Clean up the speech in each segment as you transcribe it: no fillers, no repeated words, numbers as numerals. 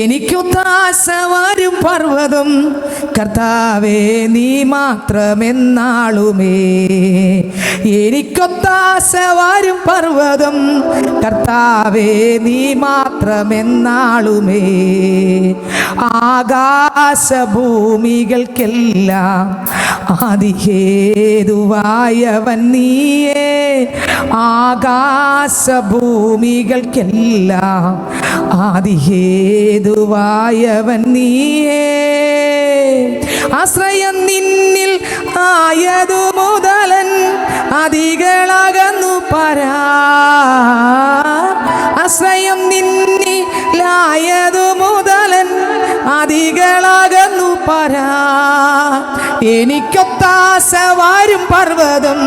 എനിക്കൊത്താശ വരും പർവ്വതം കർത്താവേ നീ മാത്രമെന്നാളുമേ. എനിക്കൊത്താശ വരും പർവ്വതം കർത്താവേ നീ മാത്രമെന്നാളുമേ. ആകാശഭൂമികൾക്കെല്ലാം ആദിഹേതുവായവൻ നീയേ. ആകാശഭൂമികൾക്കെല്ലാം ആദിഹേതുവായവൻ നീയേ. ആശ്രയം നിന്നിൽ ആയതു മുതലൻ അതികളകന്നു പരാ. ആശ്രയം നിന്നിലായതു മുതലൻ അതികളകന്നു പരാ. എനിക്കൊത്താശ വരും പർവ്വതം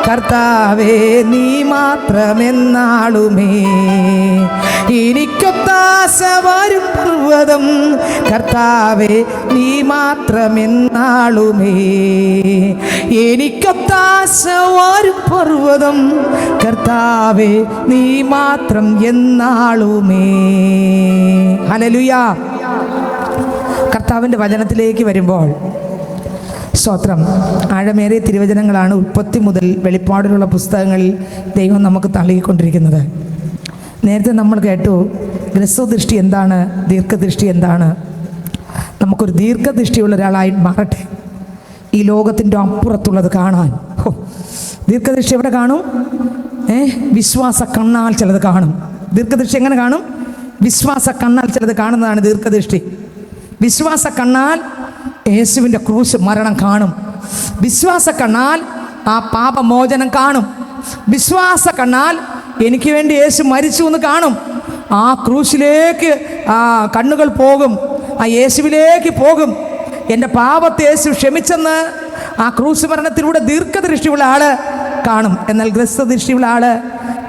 കർത്താവേ നീ മാത്രമെന്നാളുമേ. എനിക്കൊത്താശ വരും പർവ്വതം കർത്താവേ നീ മാത്രമെന്നാളുമേ. എനിക്കൊത്താശ വരും പർവ്വതം കർത്താവേ നീ മാത്രം എന്നാളുമേ. ഹല്ലേലൂയ. കർത്താവിൻ്റെ വചനത്തിലേക്ക് വരുമ്പോൾ സ്തോത്രം, ആഴമേറിയ തിരുവചനങ്ങളാണ് ഉൽപ്പത്തി മുതൽ വെളിപ്പാടിലുള്ള പുസ്തകങ്ങളിൽ ദൈവം നമുക്ക് തള്ളിക്കൊണ്ടിരിക്കുന്നത്. നേരത്തെ നമ്മൾ കേട്ടു ഹ്രസ്വദൃഷ്ടി എന്താണ്, ദീർഘദൃഷ്ടി എന്താണ്. നമുക്കൊരു ദീർഘദൃഷ്ടിയുള്ള ഒരാളായി മാറട്ടെ, ഈ ലോകത്തിൻ്റെ അപ്പുറത്തുള്ളത് കാണാൻ. ദീർഘദൃഷ്ടി എവിടെ കാണും? വിശ്വാസ കണ്ണാൽ ചിലത് കാണും. ദീർഘദൃഷ്ടി എങ്ങനെ കാണും? വിശ്വാസ കണ്ണാൽ ചിലത് കാണുന്നതാണ് ദീർഘദൃഷ്ടി. വിശ്വാസ കണ്ണാൽ യേശുവിൻ്റെ ക്രൂശ് മരണം കാണും. വിശ്വാസ കണ്ണാൽ ആ പാപമോചനം കാണും. വിശ്വാസ കണ്ണാൽ എനിക്ക് വേണ്ടി യേശു മരിച്ചു എന്ന് കാണും. ആ ക്രൂശിലേക്ക് ആ കണ്ണുകൾ പോകും, ആ യേശുവിലേക്ക് പോകും. എൻ്റെ പാപത്തെ യേശു ക്ഷമിച്ചെന്ന് ആ ക്രൂശ് മരണത്തിലൂടെ ദീർഘദൃഷ്ടിയുള്ള ആള് കാണും. എന്നാൽ ഹ്രസ്വദൃഷ്ടിയുള്ള ആള്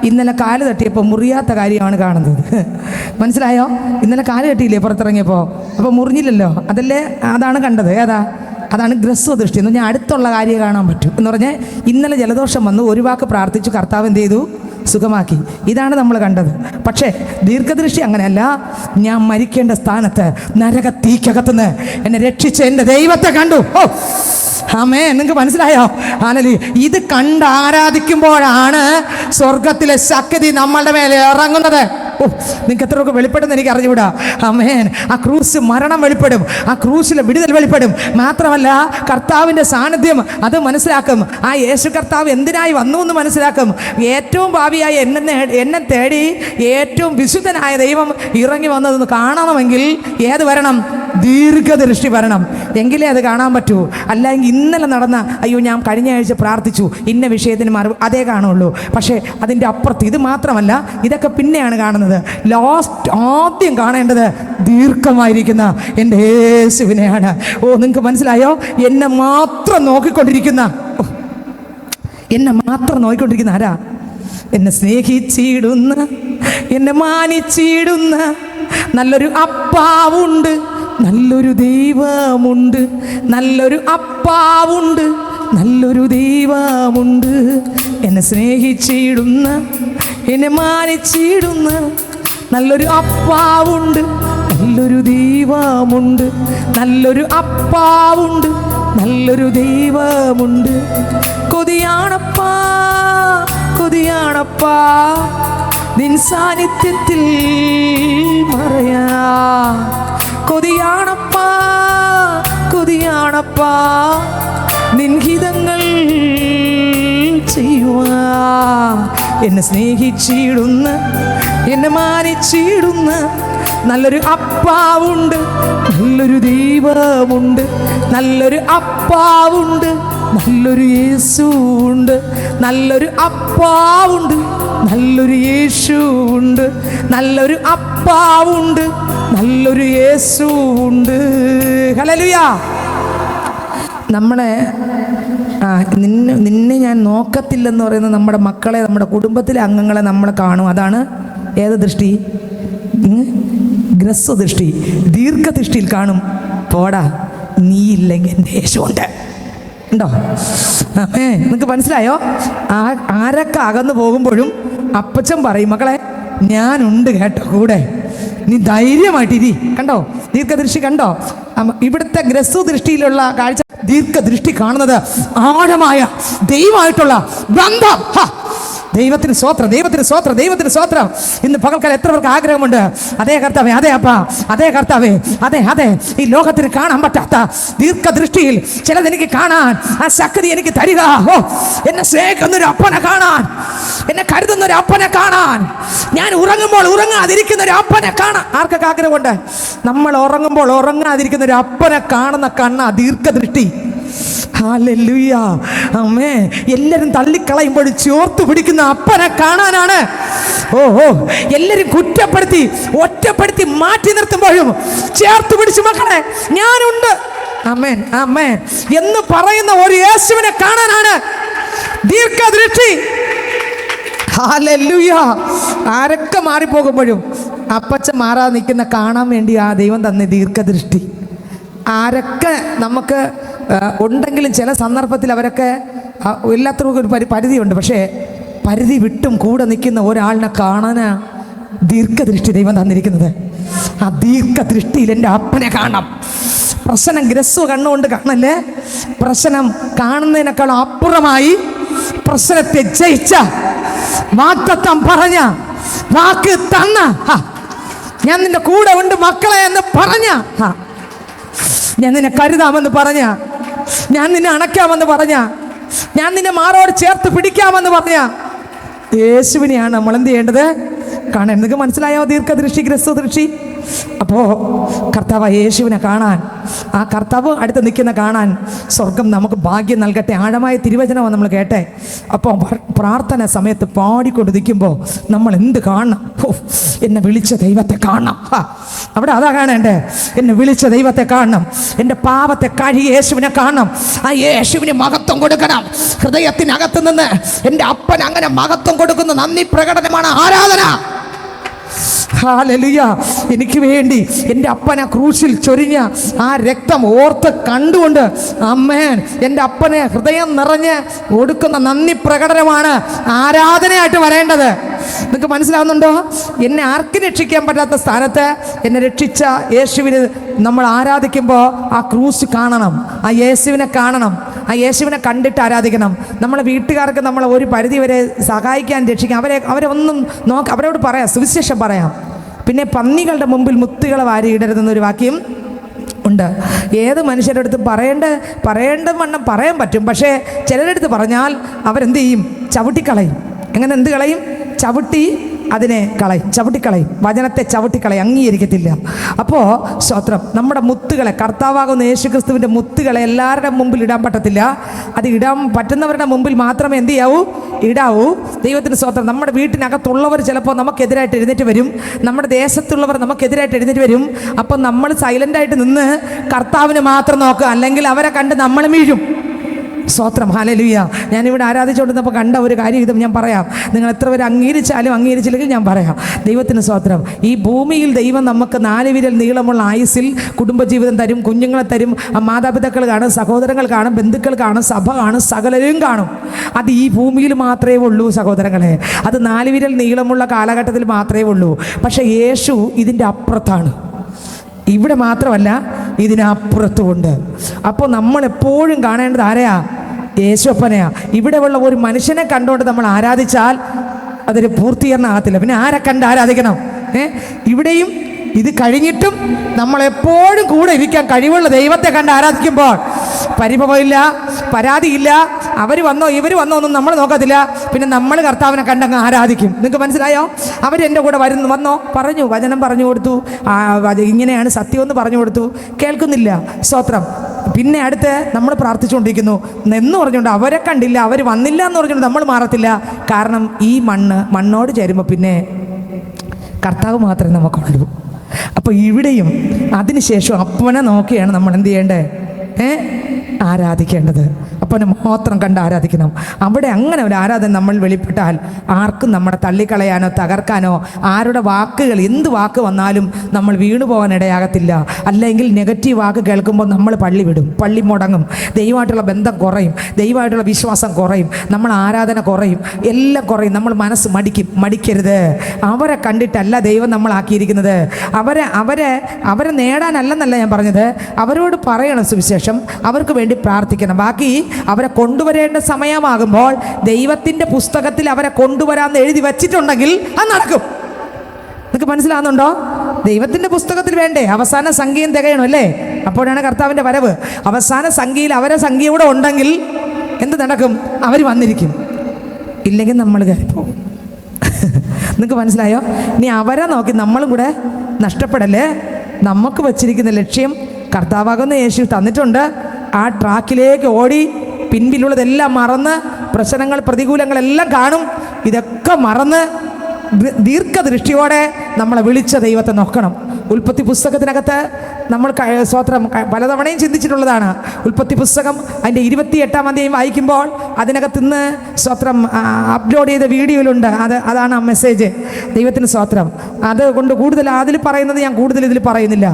ഇന്നലെ കാല് തട്ടിയപ്പോൾ മുറിയാത്ത കാര്യമാണ് കാണുന്നത്. മനസ്സിലായോ? ഇന്നലെ കാല് തട്ടിയില്ലേ പുറത്തിറങ്ങിയപ്പോൾ? അപ്പോൾ മുറിഞ്ഞില്ലല്ലോ, അതല്ലേ, അതാണ് കണ്ടത്. ഏതാ? അതാണ് ഹ്രസ്വദൃഷ്ടി എന്ന് പറഞ്ഞാൽ അടുത്തുള്ള കാര്യം കാണാൻ പറ്റും എന്ന് പറഞ്ഞാൽ ഇന്നലെ ജലദോഷം വന്നു, ഒരു വാക്ക് പ്രാർത്ഥിച്ചു, കർത്താവ് എന്ത് ചെയ്തു? സുഖമാക്കി. ഇതാണ് നമ്മൾ കണ്ടത്. പക്ഷേ ദീർഘദൃഷ്ടി അങ്ങനെയല്ല. ഞാൻ മരിക്കേണ്ട സ്ഥാനത്ത് നരക തീക്കകത്തുനിന്ന് എന്നെ രക്ഷിച്ച് എൻ്റെ ദൈവത്തെ കണ്ടു. ആമേൻ. നിങ്ങൾക്ക് മനസ്സിലായോ? ഹല്ലേലൂയ. ഇത് കണ്ട് ആരാധിക്കുമ്പോഴാണ് സ്വർഗത്തിലെ ശക്തി നമ്മളുടെ മേലെ ഇറങ്ങുന്നത്. നിങ്ങൾക്ക് എത്രയൊക്കെ വെളിപ്പെടുന്ന എനിക്ക് അറിഞ്ഞുകൂടാ. ആമേൻ. ആ ക്രൂസ് മരണം വെളിപ്പെടും, ആ ക്രൂസിലെ വിടുതൽ വെളിപ്പെടും. മാത്രമല്ല കർത്താവിൻ്റെ സാന്നിധ്യം അത് മനസ്സിലാക്കും. ആ യേശു കർത്താവ് എന്തിനായി വന്നു എന്ന് മനസ്സിലാക്കും. ഏറ്റവും ഭാവിയായി എന്നെ തേടി ഏറ്റവും വിശുദ്ധനായ ദൈവം ഇറങ്ങി വന്നതെന്ന് കാണണമെങ്കിൽ ഏത് വരണം? ദീർഘദൃഷ്ടി വരണം. എങ്കിലേ അത് കാണാൻ പറ്റൂ. അല്ലെങ്കിൽ ഇന്നലെ നടന്ന അയ്യോ ഞാൻ കഴിഞ്ഞ ആഴ്ച പ്രാർത്ഥിച്ചു ഇന്ന വിഷയത്തിന് അതേ കാണുള്ളൂ. പക്ഷേ അതിൻ്റെ അപ്പുറത്ത് ഇത് മാത്രമല്ല, ഇതൊക്കെ പിന്നെയാണ് കാണുന്നത്. ലാസ്റ്റ് ആദ്യം കാണേണ്ടത് ദീർഘമായിരിക്കുന്ന എൻ്റെ യേശുവിനെയാണ്. നിങ്ങൾക്ക് മനസ്സിലായോ? എന്നെ മാത്രം നോക്കിക്കൊണ്ടിരിക്കുന്ന ആരാ? എന്നെ സ്നേഹിച്ചിടുന്ന, എന്നെ മാനിച്ചിടുന്ന നല്ലൊരു അപ്പാവുണ്ട്, നല്ലൊരു ദൈവമുണ്ട്. നല്ലൊരു അപ്പാവുണ്ട്, നല്ലൊരു ദൈവമുണ്ട്. എന്നെ സ്നേഹിച്ചിടുന്ന, എന്നെ മാനിച്ചിടുന്ന നല്ലൊരു അപ്പാവുണ്ട്, നല്ലൊരു ദൈവമുണ്ട്. നല്ലൊരു അപ്പാവുണ്ട്, നല്ലൊരു ദൈവമുണ്ട്. കൊതിയാണപ്പാ, കൊതിയാണപ്പാ നിൻ സാന്നിധ്യത്തിൽ മറയാ. കൊതിയാണപ്പാ, കൊതിയാണപ്പാ നിൻഹിതങ്ങൾ ചെയ്യുവാ. എന്നെ സ്നേഹിച്ചിടുന്ന, എന്നെ മാനിച്ചിടുന്ന നല്ലൊരു അപ്പാവുണ്ട്, നല്ലൊരു ദൈവമുണ്ട്. നല്ലൊരു അപ്പാവുണ്ട്, നല്ലൊരു യേശുവുണ്ട്. നല്ലൊരു അപ്പാവുണ്ട്, നല്ലൊരു യേശുവുണ്ട്. നല്ലൊരു അപ്പാവുണ്ട്, നല്ലൊരു യേശുവുണ്ട്. ഹല്ലേലൂയ. നമ്മളെ നിന്നെ ഞാൻ നോക്കത്തില്ലെന്ന് പറയുന്ന നമ്മുടെ മക്കളെ, നമ്മുടെ കുടുംബത്തിലെ അംഗങ്ങളെ നമ്മൾ കാണും. അതാണ് ഏത് ദൃഷ്ടി? ഹ്രസ്വദൃഷ്ടി. ദീർഘദൃഷ്ടിയിൽ കാണും, പോടാ നീ ഇല്ലെങ്കിൽ എൻ്റെ യേശുവുണ്ട്. ഉണ്ടോ? നിങ്ങൾക്ക് മനസ്സിലായോ? ആരൊക്കെ അകന്നു പോകുമ്പോഴും അപ്പച്ചൻ പറയും, മക്കളെ ഞാനുണ്ട് കേട്ടോ കൂടെ. നീ ധൈര്യമായിട്ടിരി. കണ്ടോ ദീർഘദൃഷ്ടി? കണ്ടോ ഇവിടുത്തെ ഗ്രസ്സു ദൃഷ്ടിയിലുള്ള കാഴ്ച? ദീർഘദൃഷ്ടി കാണുന്നത് ആഴമായ ദൈവമായിട്ടുള്ള ബന്ധം. ദൈവത്തിന് സ്വോത്രം, ദൈവത്തിന് സ്വോത്രം, ദൈവത്തിന് സ്വോത്രം. ഇന്ന് പകൽക്കാലം എത്ര പേർക്ക് ആഗ്രഹമുണ്ട്? അതേ കർത്താവേ, അതേ അപ്പ, അതേ കർത്താവേ, അതെ അതെ, ഈ ലോകത്തിന് കാണാൻ പറ്റാത്ത ദീർഘദൃഷ്ടിയിൽ ചിലതെനിക്ക് കാണാൻ ആ ശക്തി എനിക്ക് തരിക. ഓ, എന്നെ സ്നേഹിക്കുന്നൊരു അപ്പനെ കാണാൻ, എന്നെ കരുതുന്നൊരു അപ്പനെ കാണാൻ, ഞാൻ ഉറങ്ങുമ്പോൾ ഉറങ്ങാതിരിക്കുന്ന ഒരു അപ്പനെ കാണാൻ ആർക്കൊക്കെ ആഗ്രഹമുണ്ട്? നമ്മൾ ഉറങ്ങുമ്പോൾ ഉറങ്ങാതിരിക്കുന്ന ഒരു അപ്പനെ കാണുന്ന കണ്ണാ ദീർഘദൃഷ്ടി. ഹല്ലേലൂയ, ആമേൻ. എല്ലാവരും തള്ളിക്കളയുമ്പോൾ ചേർത്ത് പിടിക്കുന്ന അപ്പനെ കാണാനാണ്. ഓ, എല്ലാവരും കുറ്റപ്പെടുത്തി ഒറ്റപ്പെടുത്തി മാറ്റി നിർത്തുമ്പോഴും ചേർത്ത് പിടിച്ച് മക്കളെ ഞാനുണ്ട്, ആമേൻ ആമേൻ എന്ന് പറയുന്ന ഒരു യേശുവിനെ കാണാനാണ് ദീർഘദൃഷ്ടി. ഹല്ലേലൂയ. ആരൊക്കെ മാറിപ്പോകുമ്പോഴും അപ്പച്ചൻ മാറാതെ നിൽക്കുന്ന കാണാൻ വേണ്ടി ആ ദൈവം തന്നെ ദീർഘദൃഷ്ടി. ആരൊക്കെ നമുക്ക് ഉണ്ടെങ്കിലും ചില സന്ദർഭത്തിൽ അവരൊക്കെ എല്ലാത്തവർക്കും ഒരു പരിധിയുണ്ട്. പക്ഷേ പരിധി വിട്ടും കൂടെ നിൽക്കുന്ന ഒരാളിനെ കാണാനാ ദീർഘദൃഷ്ടി ദൈവം തന്നിരിക്കുന്നത്. ആ ദീർഘദൃഷ്ടിയിൽ എൻ്റെ അപ്പനെ കാണാം. പ്രശ്നം ഗ്രസ്സു കണ്ണുകൊണ്ട് കാണല്ലേ, പ്രശ്നം കാണുന്നതിനേക്കാളും അപ്പുറമായി പ്രശ്നത്തെ ജയിച്ച, വാഗ്ദത്തം പറഞ്ഞ, വാക്ക് തന്ന, ഞാൻ നിന്റെ കൂടെ ഉണ്ട് മക്കളെ എന്ന് പറഞ്ഞ, ഞാൻ നിന്നെ കരുതാമെന്ന് പറഞ്ഞ, ഞാൻ നിന്നെ അണയ്ക്കാമെന്ന് പറഞ്ഞ, ഞാൻ നിന്നെ മാറോട് ചേർത്ത് പിടിക്കാമെന്ന് പറഞ്ഞ യേശുവിനെയാണ് നമ്മൾ എന്ത് ചെയ്യേണ്ടത്? കാണാൻ. നിങ്ങൾക്ക് മനസ്സിലായോ ദീർഘദൃഷ്ടി, ഗ്രസ്വദൃഷ്ടി? അപ്പോൾ കർത്താവ് യേശുവിനെ കാണാൻ, ആ കർത്താവ് അടുത്ത് നിൽക്കുന്ന കാണാൻ സ്വർഗം നമുക്ക് ഭാഗ്യം നൽകട്ടെ. ആഴമായ തിരുവചനമാണ് നമ്മൾ കേട്ടെ. അപ്പോൾ പ്രാർത്ഥന സമയത്ത് പാടിക്കൊണ്ട് നിൽക്കുമ്പോൾ നമ്മൾ എന്ത് കാണണം? എന്നെ വിളിച്ച ദൈവത്തെ കാണണം. അവിടെ അതാ കാണണ്ടേ, എന്നെ വിളിച്ച ദൈവത്തെ കാണണം, എൻ്റെ പാപത്തെ കഴുകി യേശുവിനെ കാണണം, ആ യേശുവിന് മഹത്വം കൊടുക്കണം. ഹൃദയത്തിനകത്ത് നിന്ന് എൻ്റെ അപ്പൻ അങ്ങനെ മഹത്വം കൊടുക്കുന്ന നന്ദി പ്രകടനമാണ് ആരാധന. ഹല്ലേലൂയ. എനിക്ക് വേണ്ടി എൻ്റെ അപ്പനെ ക്രൂശിൽ ചൊരിഞ്ഞ ആ രക്തം ഓർത്ത് കണ്ടുകൊണ്ട് അമ്മേൻ എൻ്റെ അപ്പനെ ഹൃദയം നിറഞ്ഞ് കൊടുക്കുന്ന നന്ദി പ്രകടനമാണ് ആരാധനയായിട്ട് വരേണ്ടത്. നിങ്ങൾക്ക് മനസ്സിലാവുന്നുണ്ടോ? എന്നെ ആർക്കും രക്ഷിക്കാൻ പറ്റാത്ത സ്ഥാനത്ത് എന്നെ രക്ഷിച്ച യേശുവിന് നമ്മൾ ആരാധിക്കുമ്പോൾ ആ ക്രൂശ് കാണണം, ആ യേശുവിനെ കാണണം, ആ യേശുവിനെ കണ്ടിട്ട് ആരാധിക്കണം. നമ്മളെ വീട്ടുകാർക്ക് നമ്മളെ ഒരു പരിധി വരെ സഹായിക്കാൻ, രക്ഷിക്കാൻ അവരെ ഒന്നും അവരോട് പറയാം, സുവിശേഷം പറയാം. പിന്നെ പന്നികളുടെ മുമ്പിൽ മുത്തുകളെ വാരിയിടരുതെന്നൊരു വാക്യം ഉണ്ട്. ഏത് മനുഷ്യരുടെ അടുത്ത് പറയേണ്ട വണ്ണം പറയാൻ പറ്റും. പക്ഷേ ചിലരുടെ അടുത്ത് പറഞ്ഞാൽ അവരെന്ത് ചെയ്യും? ചവിട്ടിക്കളയും. എങ്ങനെ എന്ത് കളയും? ചവിട്ടിക്കളയും. വചനത്തെ ചവിട്ടിക്കളയും, അംഗീകരിക്കത്തില്ല. അപ്പോൾ സ്തോത്രം, നമ്മുടെ മുത്തുകളെ, കർത്താവാകുന്ന യേശുക്രിസ്തുവിൻ്റെ മുത്തുകളെ എല്ലാവരുടെ മുമ്പിൽ ഇടാൻ പറ്റത്തില്ല. അത് ഇടാൻ പറ്റുന്നവരുടെ മുമ്പിൽ മാത്രമേ എന്ത് ഇടാവൂ. ദൈവത്തിന് സ്തോത്രം. നമ്മുടെ വീട്ടിനകത്തുള്ളവർ ചിലപ്പോൾ നമുക്കെതിരായിട്ട് എഴുന്നേറ്റ് വരും, നമ്മുടെ ദേശത്തുള്ളവർ നമുക്കെതിരായിട്ട് എഴുന്നേറ്റ് വരും. അപ്പം നമ്മൾ സൈലൻ്റായിട്ട് നിന്ന് കർത്താവിന് മാത്രം നോക്കുക, അല്ലെങ്കിൽ അവരെ കണ്ട് നമ്മൾ വീഴും. സ്തോത്രം, ഹല്ലേലൂയ. ഞാനിവിടെ ആരാധിച്ചുകൊണ്ടിരുന്നപ്പോൾ കണ്ട ഒരു കാര്യം ഇത് ഞാൻ പറയാം. നിങ്ങൾ എത്ര പേര് അംഗീകരിച്ചാലും അംഗീകരിച്ചില്ലെങ്കിൽ ഞാൻ പറയാം. ദൈവത്തിന് സ്തോത്രം. ഈ ഭൂമിയിൽ ദൈവം നമുക്ക് 4 വിരൽ നീളമുള്ള ആയുസ്സിൽ കുടുംബജീവിതം തരും, കുഞ്ഞുങ്ങളെ തരും, മാതാപിതാക്കൾ കാണും, സഹോദരങ്ങൾ കാണും, ബന്ധുക്കൾ കാണും, സഭ കാണും, സകലരും കാണും. അത് ഈ ഭൂമിയിൽ മാത്രമേ ഉള്ളൂ സഹോദരങ്ങളെ. അത് 4 വിരൽ നീളമുള്ള കാലഘട്ടത്തിൽ മാത്രമേ ഉള്ളൂ. പക്ഷേ യേശു ഇതിൻ്റെ അപ്പുറത്താണ്. ഇവിടെ മാത്രമല്ല, ഇതിനപ്പുറത്തുമുണ്ട്. അപ്പോൾ നമ്മൾ എപ്പോഴും കാണേണ്ടത് ആരെയാ? യേശുപ്പനെയാ. ഇവിടെ ഉള്ള ഒരു മനുഷ്യനെ കണ്ടുകൊണ്ട് നമ്മൾ ആരാധിച്ചാൽ അതൊരു പൂർത്തീകരണമാകത്തില്ല. പിന്നെ ആരെ കണ്ട് ആരാധിക്കണം? ഇവിടെയും ഇത് കഴിഞ്ഞിട്ടും നമ്മളെപ്പോഴും കൂടെ ഇരിക്കാൻ കഴിവുള്ള ദൈവത്തെ കണ്ട് ആരാധിക്കുമ്പോൾ പരിഭവമില്ല, പരാതിയില്ല. അവർ വന്നോ ഇവർ വന്നോ ഒന്നും നമ്മൾ നോക്കത്തില്ല. പിന്നെ നമ്മൾ കർത്താവിനെ കണ്ടങ്ങ് ആരാധിക്കും. നിങ്ങൾക്ക് മനസ്സിലായോ? അവരെൻ്റെ കൂടെ വന്നോ, പറഞ്ഞു, വചനം പറഞ്ഞു കൊടുത്തു, ഇങ്ങനെയാണ് സത്യമെന്ന് പറഞ്ഞു കൊടുത്തു, കേൾക്കുന്നില്ല. സ്തോത്രം. പിന്നെ അടുത്ത് നമ്മൾ പ്രാർത്ഥിച്ചുകൊണ്ടിരിക്കുന്നു എന്ന് പറഞ്ഞുകൊണ്ട് അവരെ കണ്ടില്ല, അവർ വന്നില്ല എന്ന് പറഞ്ഞുകൊണ്ട് നമ്മൾ മാറത്തില്ല. കാരണം ഈ മണ്ണോട് ചേരുമ്പോൾ പിന്നെ കർത്താവ് മാത്രമേ നമുക്കുള്ളൂ. അപ്പോൾ ഇവിടെയും അതിനുശേഷം അപ്പനെ നോക്കിയാണ് നമ്മൾ എന്ത് ചെയ്യേണ്ടത്? ആരാധിക്കേണ്ടത്. അപ്പനെ മാത്രം കണ്ട് ആരാധിക്കണം. അവിടെ അങ്ങനെ ഒരു ആരാധന നമ്മൾ വെളിപ്പെട്ടാൽ ആർക്കും നമ്മളെ തള്ളിക്കളയാനോ തകർക്കാനോ ആരുടെ വാക്കുകൾ എന്ത് വാക്ക് വന്നാലും നമ്മൾ വീണു പോകാൻ ഇടയാകത്തില്ല. അല്ലെങ്കിൽ നെഗറ്റീവ് വാക്ക് കേൾക്കുമ്പോൾ നമ്മൾ പള്ളി വിടും, പള്ളി മുടങ്ങും, ദൈവമായിട്ടുള്ള ബന്ധം കുറയും, ദൈവമായിട്ടുള്ള വിശ്വാസം കുറയും, നമ്മൾ ആരാധന കുറയും, എല്ലാം കുറയും. നമ്മൾ മനസ്സ് മടിക്കരുത്. അവരെ കണ്ടിട്ടല്ല ദൈവം നമ്മളാക്കിയിരിക്കുന്നത്. അവരെ നേടാനല്ലെന്നല്ല ഞാൻ പറഞ്ഞത്. അവരോട് പറയണം സുവിശേഷം, അവർക്ക് വേണ്ടി പ്രാർത്ഥിക്കണം. ബാക്കി അവരെ കൊണ്ടുവരേണ്ട സമയമാകുമ്പോൾ ദൈവത്തിൻ്റെ പുസ്തകത്തിൽ അവരെ കൊണ്ടുവരാമെന്ന് എഴുതി വച്ചിട്ടുണ്ടെങ്കിൽ അത് നടക്കും. നിങ്ങൾക്ക് മനസ്സിലാകുന്നുണ്ടോ? ദൈവത്തിൻ്റെ പുസ്തകത്തിൽ വേണ്ടേ അവസാന സംഖ്യയും തികയണം അല്ലേ? അപ്പോഴാണ് കർത്താവിൻ്റെ വരവ്. അവസാന സംഖ്യയിൽ അവരെ സംഖ്യ കൂടെ ഉണ്ടെങ്കിൽ എന്ത് നടക്കും? അവർ വന്നിരിക്കും. ഇല്ലെങ്കിൽ നമ്മൾ കയറിപ്പോകും. നിങ്ങൾക്ക് മനസ്സിലായോ? ഇനി അവരെ നോക്കി നമ്മളും കൂടെ നഷ്ടപ്പെടല്ലേ. നമുക്ക് വച്ചിരിക്കുന്ന ലക്ഷ്യം കർത്താവാകുന്ന യേശു തന്നിട്ടുണ്ട്. ആ ട്രാക്കിലേക്ക് ഓടി പിൻപിലുള്ളതെല്ലാം മറന്ന്, പ്രശ്നങ്ങൾ പ്രതികൂലങ്ങളെല്ലാം കാണും, ഇതൊക്കെ മറന്ന് ദീർഘദൃഷ്ടിയോടെ നമ്മളെ വിളിച്ച ദൈവത്തെ നോക്കണം. ഉൽപ്പത്തി പുസ്തകത്തിനകത്ത് നമ്മൾ സ്വത്രം പലതവണയും ചിന്തിച്ചിട്ടുള്ളതാണ്. ഉൽപ്പത്തി പുസ്തകം അതിൻ്റെ 28-ാം അധ്യായം വായിക്കുമ്പോൾ അതിനകത്ത് നിന്ന് സ്വത്രം അപ്ലോഡ് ചെയ്ത വീഡിയോയിലുണ്ട്. അതാണ് ആ മെസ്സേജ്. ദൈവത്തിന് സ്വത്രം. അതുകൊണ്ട് കൂടുതൽ അതിൽ പറയുന്നത് ഞാൻ കൂടുതൽ ഇതിൽ പറയുന്നില്ല.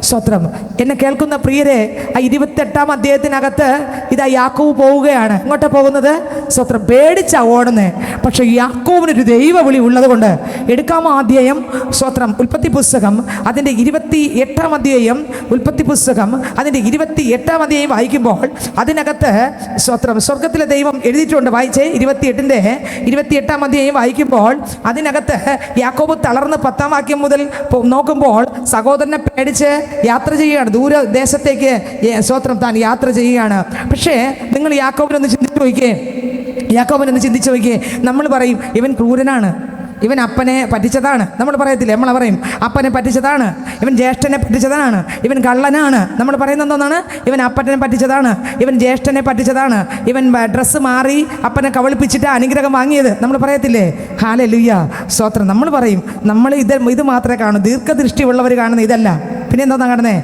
സ്വത്രം. എന്നെ കേൾക്കുന്ന പ്രിയരെ, ആ 28-ാം അധ്യായത്തിനകത്ത് ഇതാ യാക്കോബ് പോവുകയാണ്. ഇങ്ങോട്ടാ പോകുന്നത്? സ്വത്രം. പേടിച്ചാ ഓടുന്നേ. പക്ഷെ യാക്കോബിനൊരു ദൈവവിളി ഉള്ളത് കൊണ്ട് എടുക്കാമോ അധ്യായം? സ്വത്രം. ഉൽപ്പത്തി പുസ്തകം അതിൻ്റെ 28-ാം അധ്യായം, ഉൽപ്പത്തി പുസ്തകം അതിൻ്റെ 28-ാം അധ്യായം വായിക്കുമ്പോൾ അതിനകത്ത് സ്വത്രം സ്വർഗത്തിലെ ദൈവം എഴുതിയിട്ടുണ്ട്. വായിച്ചേ. 28-ാം അധ്യായം വായിക്കുമ്പോൾ അതിനകത്ത് യാക്കോബ് തളർന്ന് 10-ാം വാക്യം മുതൽ നോക്കുമ്പോൾ സഹോദരനെ പേടിച്ച് യാത്ര ചെയ്യുകയാണ്. ദൂരദേശത്തേക്ക് സ്വത്രം താൻ യാത്ര ചെയ്യുകയാണ്. പക്ഷേ നിങ്ങൾ യാക്കോബിനൊന്ന് ചിന്തിച്ചു നോക്കിയേ. നമ്മൾ പറയും ഇവൻ ക്രൂരനാണ്, ഇവൻ അപ്പനെ പറ്റിച്ചതാണ്. നമ്മൾ പറയത്തില്ലേ? നമ്മൾ പറയും അപ്പനെ പറ്റിച്ചതാണ്, ഇവൻ ജ്യേഷ്ഠനെ പറ്റിച്ചതാണ്, ഇവൻ കള്ളനാണ്. നമ്മൾ പറയുന്നത് എന്തോന്നാണ്? ഇവൻ അപ്പനെ പറ്റിച്ചതാണ്, ഇവൻ ജ്യേഷ്ഠനെ പറ്റിച്ചതാണ്, ഇവൻ ഡ്രസ്സ് മാറി അപ്പനെ കവളിപ്പിച്ചിട്ട് അനുഗ്രഹം വാങ്ങിയത്. നമ്മൾ പറയത്തില്ലേ? ഹല്ലേലൂയ, സ്തോത്രം. നമ്മൾ പറയും നമ്മൾ ഇത് മാത്രമേ കാണൂ. ദീർഘദൃഷ്ടിയുള്ളവർ കാണുന്ന ഇതല്ല. പിന്നെ എന്താ കാണുന്നേ?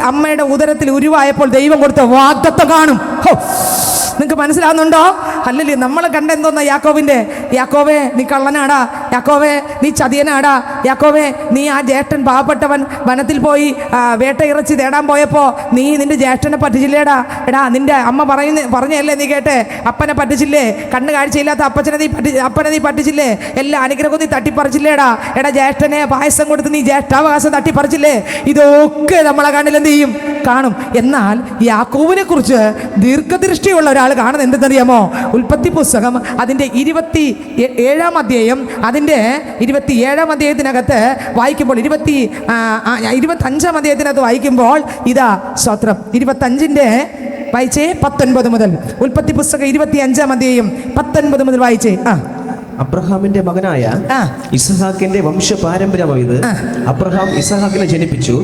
അമ്മയുടെ ഉദരത്തിൽ ഉരുവായപ്പോൾ ദൈവം കൊടുത്ത വാഗ്ദത്തം കാണും. നിങ്ങൾക്ക് മനസ്സിലാവുന്നുണ്ടോ? അല്ലെങ്കിൽ നമ്മൾ കണ്ട എന്തോന്നാ? യാക്കോവേ നീ കള്ളനാടാ, യാക്കോവേ നീ ചതിയനാടാ, യാക്കോവേ നീ ആ ജ്യേഷ്ഠൻ പാവപ്പെട്ടവൻ വനത്തിൽ പോയി വേട്ട ഇറച്ചി തേടാൻ പോയപ്പോൾ നീ നിന്റെ ജ്യേഷ്ഠനെ പറ്റിച്ചില്ലേടാ. എടാ നിന്റെ അമ്മ പറഞ്ഞല്ലേ നീ കേട്ടെ? അപ്പനെ പറ്റിച്ചില്ലേ? കണ്ണ് കാഴ്ചയില്ലാത്ത അപ്പനെ നീ പറ്റിച്ചില്ലേ? എല്ലാ അനുഗ്രഹവും നീ തട്ടിപ്പറിച്ചില്ലേടാ? എടാ ജ്യേഷ്ഠനെ പായസം കൊടുത്ത് നീ ജ്യേഷ്ഠാവകാശം തട്ടിപ്പറിച്ചില്ലേ? ഇതൊക്കെ നമ്മളെ കണ്ണിൽ എന്ത് ചെയ്യും? കാണും. എന്നാൽ യാക്കോബിനെ കുറിച്ച് ദീർഘദൃഷ്ടിയുള്ള ഒരാൾ കാണുന്നത് എന്തെന്നറിയാമോ? ഉൽപ്പത്തി പുസ്തകം അതിൻ്റെ 27-ാം അധ്യായം, അതിൻ്റെ 27-ാം അധ്യായത്തിനകത്ത് വായിക്കുമ്പോൾ 25-ാം അധ്യായത്തിനകത്ത് വായിക്കുമ്പോൾ ഇതാ സ്വത്രം 25-ന്റെ വായിച്ചേ 19 മുതൽ. ഉൽപ്പത്തി പുസ്തകം 25-ാം അധ്യായം 19 മുതൽ വായിച്ചേ. അബ്രഹാമിന്റെ മകനായ ഇസഹാക്കിന്റെ വംശപാരമ്പര്യമാണ് ഇത്. അബ്രഹാം ഇസഹാക്കിനെ ജനിപ്പിച്ചു.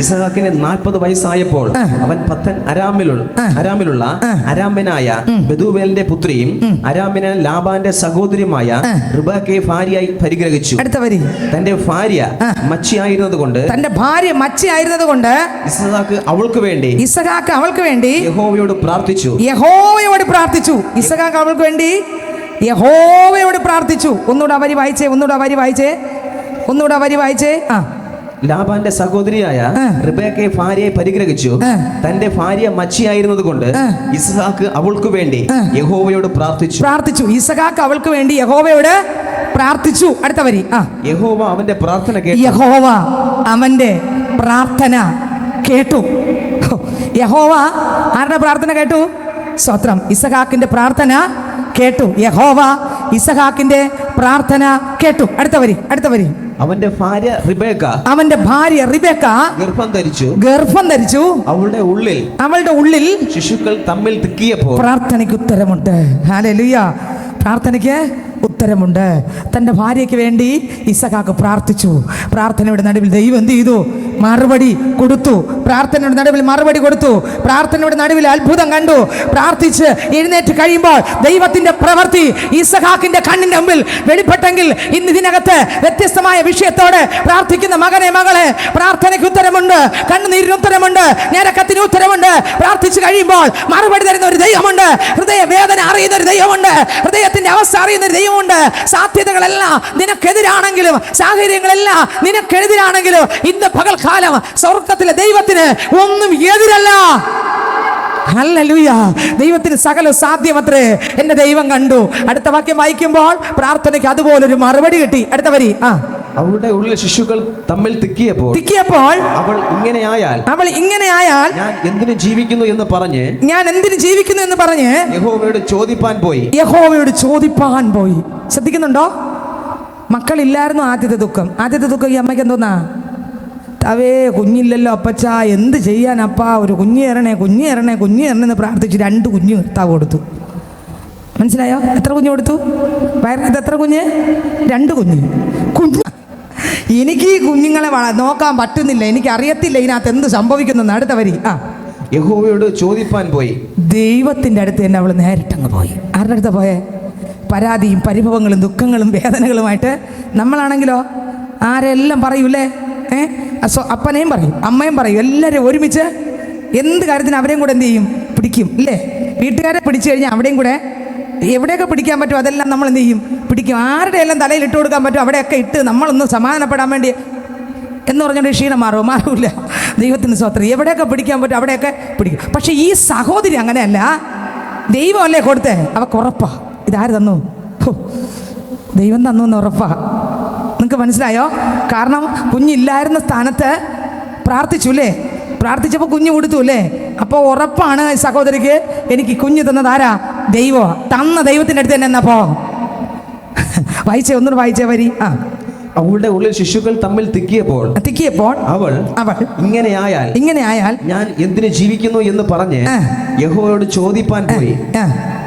ഇസഹാക്കിന് 40 വയസ്സായപ്പോൾ അവൻ പത്തൻ അരാമിലുള്ള അരാമ്യനായ ബെഥൂവേലിന്റെ പുത്രിയും അരാമ്യന ലാബാന്റെ സഹോദരിയുമായ റിബേക്കയെ ഭാര്യയായി പരിഗ്രഹിച്ചു. തന്റെ ഭാര്യ മച്ചിയായിരുന്നത് കൊണ്ട് ഇസഹാക്ക് അവൾക്ക് വേണ്ടി യഹോവയോട് പ്രാർത്ഥിച്ചു. ഇസഹാക്ക് അവൾക്ക് വേണ്ടി യഹോവയോട് പ്രാർത്ഥിച്ചു. ഒന്നുകൂടെ വായിച്ചേ. ലാബാന്റെ സഹോദരിയായ റിബേക്കയെ ഭാര്യയെ പരിഗ്രഹിച്ചു. തന്റെ ഭാര്യ മച്ചിയായിരുന്നത് കൊണ്ട് ഇസഹാക്ക് അവൾക്ക് വേണ്ടി യഹോവയോട് പ്രാർത്ഥിച്ചു. ഇസഹാക്ക് അവൾക്ക് വേണ്ടി യഹോവയോട് പ്രാർത്ഥിച്ചു. അടുത്ത വരി. യഹോവ അവന്റെ പ്രാർത്ഥന കേട്ടു. യഹോവ ആരുടെ പ്രാർത്ഥന കേട്ടു? സ്വത്രം. ഇസഹാക്കിന്റെ പ്രാർത്ഥന കേട്ടു. യഹോവ ഇസഹാക്കിന്റെ പ്രാർത്ഥന കേട്ടു. അടുത്ത വരി. അവന്റെ ഭാര്യ റിബേക്ക ഗർഭം ധരിച്ചു. അവളുടെ ഉള്ളിൽ ശിശുക്കൾ തമ്മിൽ തിക്കിയപ്പോൾ പ്രാർത്ഥനയ്ക്ക് ഉത്തരമുണ്ട്. ഹല്ലേലൂയ. പ്രാർത്ഥനയ്ക്ക് ഉത്തരമുണ്ട്. തൻ്റെ ഭാര്യയ്ക്ക് വേണ്ടി ഇസഹാക്ക് പ്രാർത്ഥിച്ചു. പ്രാർത്ഥനയുടെ നടുവിൽ ദൈവം എന്ത് ചെയ്തു? മറുപടി കൊടുത്തു. പ്രാർത്ഥനയുടെ നടുവിൽ മറുപടി കൊടുത്തു. പ്രാർത്ഥനയുടെ നടുവിൽ അത്ഭുതം കണ്ടു. പ്രാർത്ഥിച്ച് എഴുന്നേറ്റ് കഴിയുമ്പോൾ ദൈവത്തിന്റെ പ്രവൃത്തി ഇസഹാക്കിന്റെ കണ്ണിന്റെ മുമ്പിൽ വെളിപ്പെട്ടെങ്കിൽ ഇന്ന് ഇതിനകത്ത് വ്യത്യസ്തമായ വിഷയത്തോടെ പ്രാർത്ഥിക്കുന്ന മകനെ മകളെ, പ്രാർത്ഥനയ്ക്ക് ഉത്തരമുണ്ട്, കണ്ണുനീരിന് ഉത്തരമുണ്ട്, ഞരക്കത്തിന് ഉത്തരമുണ്ട്. പ്രാർത്ഥിച്ചു കഴിയുമ്പോൾ മറുപടി തരുന്ന ഒരു ദൈവമുണ്ട്. ഹൃദയ വേദന അറിയുന്ന ഒരു ദൈവമുണ്ട്. ഹൃദയത്തിന്റെ അവസ്ഥ അറിയുന്ന ഒരു ദൈവമുണ്ട്. സാധ്യതകളെല്ലാം നിനക്കെതിരാണെങ്കിലും സാഹചര്യങ്ങളെല്ലാം നിനക്കെതിരാണെങ്കിലും ഇന്ന് പകൽക്കാലം സ്വർഗ്ഗത്തിലെ ദൈവത്തിന് ഒന്നും എതിരല്ല. ഹല്ലേലൂയ. ദൈവത്തിന് സകല സാധ്യമത്രേ. എന്റെ ദൈവം കണ്ടു. അടുത്ത വാക്യം വായിക്കുമ്പോൾ പ്രാർത്ഥനയ്ക്ക് അതുപോലൊരു മറുപടി കിട്ടി. അടുത്ത വരി, അവളുടെ ഉള്ളിൽ ശിശുക്കൾ തമ്മിൽ തിക്കിയപ്പോൾ അവൾ ഇങ്ങനെയായാൽ ഞാൻ എന്തിനു ജീവിക്കുന്നു എന്ന് പറഞ്ഞ് യഹോവയോട് ചോദിപ്പാൻ പോയി. ശ്രദ്ധിക്കുന്നുണ്ടോ? മക്കളില്ലായിരുന്നു ആദ്യത്തെ ദുഃഖം. ഈ അമ്മയ്ക്ക് എന്തോന്നാ? അവേ കുഞ്ഞില്ലല്ലോ അപ്പച്ച, എന്ത് ചെയ്യാനപ്പാ, ഒരു കുഞ്ഞ് തരണേ എന്ന് പ്രാർത്ഥിച്ച് 2 കുഞ്ഞ് കർത്താവ് കൊടുത്തു. മനസ്സിലായോ? എത്ര കുഞ്ഞ് കൊടുത്തു? വയറിനകത്ത് എത്ര കുഞ്ഞ്? 2 കുഞ്ഞ്. എനിക്ക് ഈ കുഞ്ഞുങ്ങളെ നോക്കാൻ പറ്റുന്നില്ല, എനിക്ക് അറിയത്തില്ല ഇതിനകത്ത് എന്ത് സംഭവിക്കുന്നു. അടുത്ത വരി, യഹോവയോട് ചോദിപ്പാൻ പോയി. ദൈവത്തിൻ്റെ അടുത്ത് തന്നെ അവൾ നേരിട്ടങ്ങ് പോയി. ആരുടെ അടുത്ത് പോയേ? പരാതിയും പരിഭവങ്ങളും ദുഃഖങ്ങളും വേദനകളുമായിട്ട്. നമ്മളാണെങ്കിലോ ആരെല്ലാം പറയൂലേ? അപ്പനെയും പറയും, അമ്മയും പറയും, എല്ലാവരും ഒരുമിച്ച് എന്ത് കാര്യത്തിന് അവരെയും കൂടെ എന്ത് ചെയ്യും? പിടിക്കും ഇല്ലേ? വീട്ടുകാരെ പിടിച്ചു കഴിഞ്ഞാൽ അവിടെയും കൂടെ എവിടെയൊക്കെ പിടിക്കാൻ പറ്റും അതെല്ലാം നമ്മൾ എന്ത് ചെയ്യും? പിടിക്കും. ആരുടെ എല്ലാം തലയിൽ ഇട്ട് കൊടുക്കാൻ പറ്റും അവിടെയൊക്കെ ഇട്ട് നമ്മളൊന്ന് സമാധാനപ്പെടാൻ വേണ്ടി എന്ന് പറഞ്ഞുകൊണ്ട് ക്ഷീണം മാറില്ല. ദൈവത്തിന് സ്വത്രം. എവിടെയൊക്കെ പിടിക്കാൻ പറ്റും അവിടെയൊക്കെ പിടിക്കും. പക്ഷെ ഈ സഹോദരി അങ്ങനെയല്ല. ദൈവമല്ലേ കൊടുത്തേ? അവൾക്ക് ഉറപ്പാ. ഇതാര് തന്നു? ദൈവം തന്നു എന്ന് ഉറപ്പാ. നിങ്ങൾക്ക് മനസ്സിലായോ? കാരണം കുഞ്ഞില്ലായിരുന്ന സ്ഥാനത്ത് പ്രാർത്ഥിച്ചു അല്ലേ? പ്രാർത്ഥിച്ചപ്പോൾ കുഞ്ഞ് കൊടുത്തു അല്ലേ? അപ്പോൾ ഉറപ്പാണ് സഹോദരിക്ക്, എനിക്ക് കുഞ്ഞ് തന്നത് ആരാ? ദൈവം. തന്ന ദൈവത്തിൻ്റെ അടുത്ത് തന്നെ എന്നപ്പോ ഒന്നുകൂടെ വായിച്ചേ വരി. അവളുടെ ഉള്ളിൽ ശിശുക്കൾ തമ്മിൽ തിക്കിയപ്പോൾ അവൾ ഇങ്ങനെയായാൽ ഞാൻ എന്തിനു ജീവിക്കുന്നു എന്ന് പറഞ്ഞ് യഹോവയോട് ചോദിപ്പാൻ പോയി.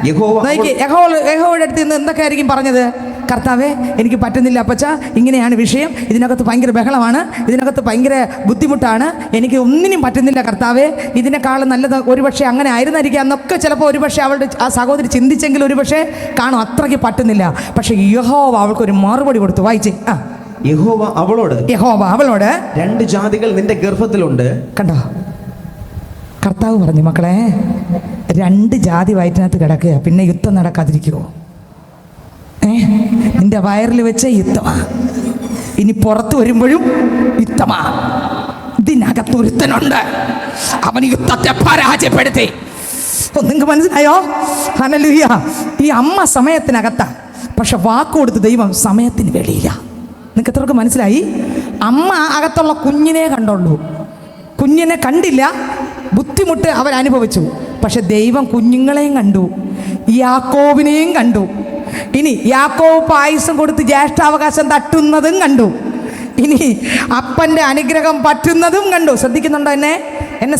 യഹോവയുടെ അടുത്ത് നിന്ന് എന്തൊക്കെയായിരിക്കും പറഞ്ഞത്? കർത്താവേ, എനിക്ക് പറ്റുന്നില്ല അപ്പച്ച, ഇങ്ങനെയാണ് വിഷയം, ഇതിനകത്ത് ഭയങ്കര ബഹളമാണ്, ഇതിനകത്ത് ഭയങ്കര ബുദ്ധിമുട്ടാണ്, എനിക്ക് ഒന്നിനും പറ്റുന്നില്ല കർത്താവേ, ഇതിനേക്കാളും നല്ലത് ഒരുപക്ഷെ അങ്ങനെ ആയിരുന്നായിരിക്കാം എന്നൊക്കെ ചിലപ്പോൾ ഒരുപക്ഷെ അവളുടെ ആ സഹോദരി ചിന്തിച്ചെങ്കിൽ ഒരുപക്ഷെ കാണും അത്രയ്ക്ക് പറ്റുന്നില്ല. പക്ഷെ യഹോവ അവൾക്കൊരു മറുപടി കൊടുത്തു. വായിച്ചേ. യഹോവ അവളോട് 2 ജാതികൾ നിന്റെ ഗർഭത്തിലുണ്ട്. കണ്ടോ? കർത്താവ് പറഞ്ഞു, മക്കളെ 2 ജാതി വയറ്റിനകത്ത് കിടക്കുക, പിന്നെ യുദ്ധം നടക്കാതിരിക്കുമോ? നിന്റെ വയറിൽ വെച്ച യുദ്ധമാ, ഇനി പുറത്തു വരുമ്പോഴും യുദ്ധമാ. ഇതിനകത്ത് ഒരുത്തനുണ്ട്, അവൻ യുദ്ധത്തെ പരാജയപ്പെടുത്തി. നിങ്ങൾക്ക് മനസ്സിലായോ? ഹല്ലേലൂയ. ഈ അമ്മ സമയത്തിനകത്താ, പക്ഷെ വാക്ക് കൊടുത്ത് ദൈവം സമയത്തിന് വെളിയില്ല. നിങ്ങൾക്ക് എത്രയൊക്കെ മനസ്സിലായി? അമ്മ അകത്തുള്ള കുഞ്ഞിനെ കണ്ടുള്ളൂ, കുഞ്ഞിനെ കണ്ടില്ല. ബുദ്ധിമുട്ട് അവരനുഭവിച്ചു. പക്ഷെ ദൈവം കുഞ്ഞുങ്ങളെയും കണ്ടു, യാക്കോബിനെയും കണ്ടു. ഇനി യാക്കോബ് പായസം കൊടുത്ത് ജ്യേഷ്ഠാവകാശം തട്ടുന്നതും കണ്ടു. ഇനി അപ്പൻ്റെ അനുഗ്രഹം പറ്റുന്നതും കണ്ടു. ശ്രദ്ധിക്കുന്നുണ്ടോ? എന്നെ